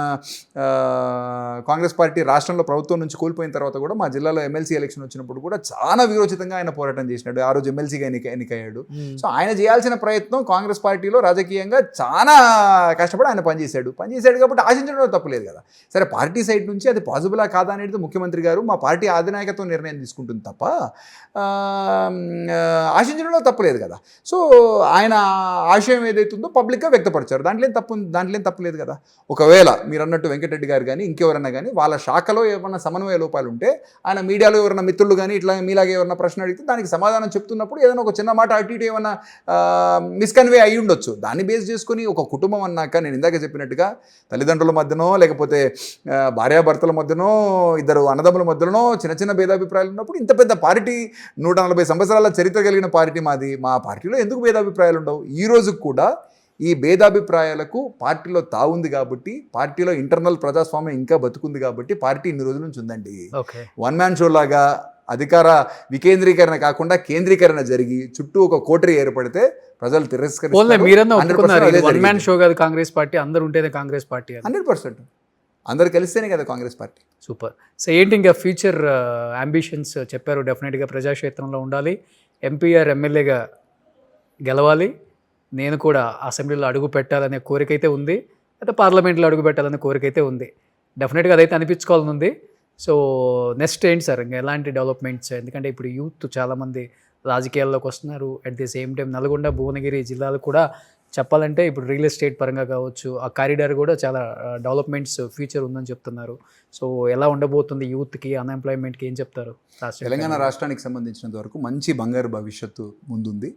కాంగ్రెస్ పార్టీ రాష్ట్రంలో ప్రభుత్వం నుంచి కోల్పోయిన తర్వాత కూడా మా జిల్లాలో ఎమ్మెల్సీ ఎలక్షన్ వచ్చినప్పుడు కూడా చాలా వీరోచితంగా ఆయన పోరాటం చేసినాడు. ఆ రోజు ఎమ్మెల్సీగా ఎన్నికయ్యాడు. సో ఆయన చేయాల్సిన ప్రయత్నం కాంగ్రెస్ పార్టీలో రాజకీయంగా చాలా కష్టపడి ఆయన పనిచేశాడు కాబట్టి ఆశించడంలో తప్పులేదు కదా. సరే, పార్టీ సైడ్ నుంచి అది పాసిబులా కాదా అనేది ముఖ్యమంత్రి గారు మా పార్టీ అధినాయకత్వం నిర్ణయం తీసుకుంటుంది తప్ప ఆశించడంలో తప్పులేదు కదా. సో ఆయన ఆశయం ఏదైతుందో పబ్లిక్గా వ్యక్తపరిచారు, దాంట్లో ఏం తప్పులేదు కదా. ఒకవేళ మీరు అన్నట్టు వెంకటరెడ్డి గారు కానీ ఇంకెవరన్నా కానీ వాళ్ళ శాఖలో ఏమన్నా సమన్వయ లోపాలు ఉంటే ఆయన మీడియాలో ఎవరన్నా మిత్రులు కానీ ఇట్లా మీలాగే ఎవరన్నా ప్రశ్న అడిగితే దానికి సమాధానం చెప్తున్నప్పుడు ఏదైనా ఒక చిన్న మాట అటు ఇటు ఏమన్నా మిస్కన్వే అయ్యి ఉండొచ్చు. దాన్ని బేస్ చేసుకుని ఒక కుటుంబం అన్నాక నేను ఇందాక చెప్పినట్టుగా తల్లిదండ్రుల మధ్యనో లేకపోతే భార్యాభర్తల మధ్యనో ఇద్దరు అన్నదమ్ముల మధ్యలోనో చిన్న చిన్న భేదాభిప్రాయాలు ఉన్నప్పుడు ఇంత పెద్ద పార్టీ 140 సంవత్సరాల చరిత్ర కలిగిన పార్టీ మాది, మా పార్టీలో ఎందుకు భేదాభిప్రాయాలు ఉండవు? ఈ రోజు కూడా ఈ భేదాభిప్రాయాలకు పార్టీలో తావుంది కాబట్టి, పార్టీలో ఇంటర్నల్ ప్రజాస్వామ్యం ఇంకా బతుకుంది కాబట్టి పార్టీ ఇన్ని రోజుల నుంచి ఉందండి. వన్ మ్యాన్ షో లాగా అధికార వికేంద్రీకరణ కాకుండా కేంద్రీకరణ జరిగి చుట్టూ ఒక కోటరీ ఏర్పడితే ప్రజలు తిరస్కరిస్తారు. 100% అందరు కలిస్తేనే కదా కాంగ్రెస్ పార్టీ. సూపర్. సో ఏంటి ఇంకా ఫ్యూచర్ అంబిషన్స్ చెప్పారు? డెఫినెట్గా ప్రజాక్షేత్రంలో ఉండాలి, ఎంపీఆర్ ఎమ్మెల్యేగా గెలవాలి, నేను కూడా అసెంబ్లీలో అడుగు పెట్టాలనే కోరిక అయితే ఉంది, అయితే పార్లమెంట్లో అడుగు పెట్టాలనే కోరిక అయితే ఉంది. డెఫినెట్గా అదైతే అనిపించుకోవాలని ఉంది. సో నెక్స్ట్ ఏంటి సార్ ఇంకా ఎలాంటి డెవలప్మెంట్స్? ఎందుకంటే ఇప్పుడు యూత్ చాలామంది రాజకీయాల్లోకి వస్తున్నారు. At the same time Nalgonda, Bhuvanagiri జిల్లాలు కూడా చెప్పాలంటే ఇప్పుడు రియల్ ఎస్టేట్ పరంగా కావచ్చు, ఆ కారిడార్ కూడా చాలా డెవలప్మెంట్స్ ఫ్యూచర్ ఉందని చెప్తున్నారు. సో ఎలా ఉండబోతుంది యూత్కి, అన్ఎంప్లాయ్మెంట్కి ఏం చెప్తారు? తెలంగాణ రాష్ట్రానికి సంబంధించినంత వరకు మంచి బంగారు భవిష్యత్తు ముందుంది.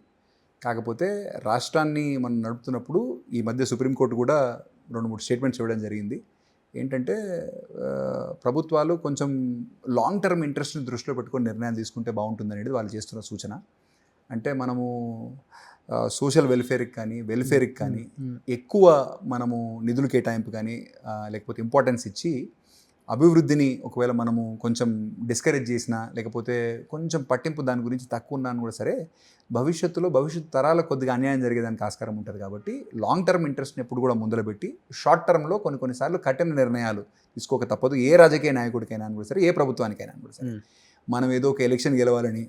కాకపోతే రాష్ట్రాన్ని మనం నడుపుతున్నప్పుడు ఈ మధ్య సుప్రీంకోర్టు కూడా 2-3 స్టేట్మెంట్స్ ఇవ్వడం జరిగింది. ఏంటంటే ప్రభుత్వాలు కొంచెం లాంగ్ టర్మ్ ఇంట్రెస్ట్ని దృష్టిలో పెట్టుకొని నిర్ణయాలు తీసుకుంటే బాగుంటుంది అనేది వాళ్ళు చేస్తున్న సూచన. అంటే మనము సోషల్ వెల్ఫేర్కి కానీ ఎక్కువ మనము నిధులు కేటాయింపు కానీ లేకపోతే ఇంపార్టెన్స్ ఇచ్చి అభివృద్ధిని ఒకవేళ మనము కొంచెం డిస్కరేజ్ చేసినా లేకపోతే కొంచెం పట్టింపు దాని గురించి తక్కువ ఉన్నాను కూడా సరే, భవిష్యత్తు తరాలకు కొద్దిగా అన్యాయం జరిగేదానికి ఆస్కారం ఉంటుంది. కాబట్టి లాంగ్ టర్మ్ ఇంట్రెస్ట్ని ఎప్పుడు కూడా ముందర పెట్టి షార్ట్ టర్మ్లో కొన్నిసార్లు కఠిన నిర్ణయాలు తీసుకోక తప్పదు. ఏ రాజకీయ నాయకుడికైనా కూడా సరే, ఏ ప్రభుత్వానికైనా కూడా సరే, మనం ఏదో ఒక ఎలక్షన్ గెలవాలని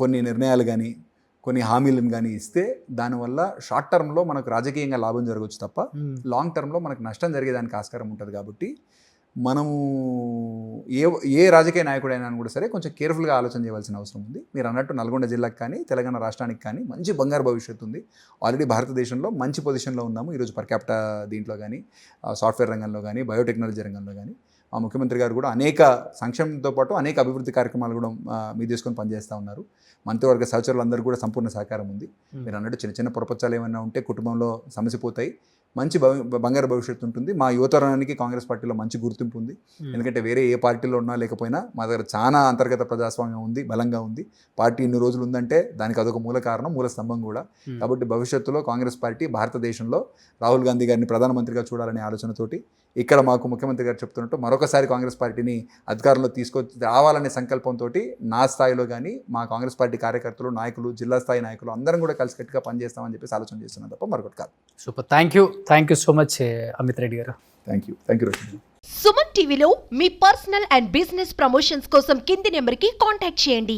కొన్ని నిర్ణయాలు కానీ కొన్ని హామీలను కానీ ఇస్తే దానివల్ల షార్ట్ టర్మ్లో మనకు రాజకీయంగా లాభం జరగవచ్చు తప్ప లాంగ్ టర్మ్లో మనకు నష్టం జరిగేదానికి ఆస్కారం ఉంటుంది. కాబట్టి మనము ఏ రాజకీయ నాయకుడైనా కూడా సరే కొంచెం కేర్ఫుల్గా ఆలోచన చేయవలసిన అవసరం ఉంది. మీరు అన్నట్టు నల్గొండ జిల్లాకు కానీ తెలంగాణ రాష్ట్రానికి కానీ మంచి బంగారు భవిష్యత్తు ఉంది. ఆల్రెడీ భారతదేశంలో మంచి పొజిషన్లో ఉన్నాము. ఈరోజు పర్ క్యాపిటా దీంట్లో కానీ, సాఫ్ట్వేర్ రంగంలో కానీ, బయోటెక్నాలజీ రంగంలో కానీ మా ముఖ్యమంత్రి గారు కూడా అనేక సంక్షేమంతో పాటు అనేక అభివృద్ధి కార్యక్రమాలు కూడా మీద తీసుకొని పనిచేస్తూ ఉన్నారు. మంత్రివర్గ సహచరులందరూ కూడా సంపూర్ణ సహకారం ఉంది. మీరు అన్నట్టు చిన్న చిన్న పొరపచ్చాలు ఏమైనా ఉంటే కుటుంబంలో సమస్య పోతాయి, మంచి బంగారు భవిష్యత్తు ఉంటుంది. మా యువతరానికి కాంగ్రెస్ పార్టీలో మంచి గుర్తింపు ఉంది. ఎందుకంటే వేరే ఏ పార్టీలో ఉన్నా లేకపోయినా మా దగ్గర చాలా అంతర్గత ప్రజాస్వామ్యం ఉంది, బలంగా ఉంది. పార్టీ ఇన్ని రోజులు ఉందంటే దానికి అదొక మూల కారణం, మూల స్తంభం కూడా. కాబట్టి భవిష్యత్తులో కాంగ్రెస్ పార్టీ భారతదేశంలో రాహుల్ గాంధీ గారిని ప్రధానమంత్రిగా చూడాలనే ఆలోచనతోటి ఇక్కడ మాకు ముఖ్యమంత్రి గారు చెప్తున్నట్టు మరొకసారి కాంగ్రెస్ పార్టీని అధికారంలో రావాలనే సంకల్పంతో నా స్థాయిలో కానీ మా కాంగ్రెస్ పార్టీ కార్యకర్తలు, నాయకులు, జిల్లా స్థాయి నాయకులు అందరం కూడా కలిసికట్టుగా పనిచేస్తామని చెప్పేసి ఆలోచన చేస్తున్నాం తప్ప మరొకటి కాదు. Super. Thank you so much Amit Reddy గారు. Thank you Roshan. సుమన్ టీవీలో మీ పర్సనల్ అండ్ బిజినెస్ ప్రమోషన్స్ కోసం కింది నెంబర్కి కాంటాక్ట్ చేయండి.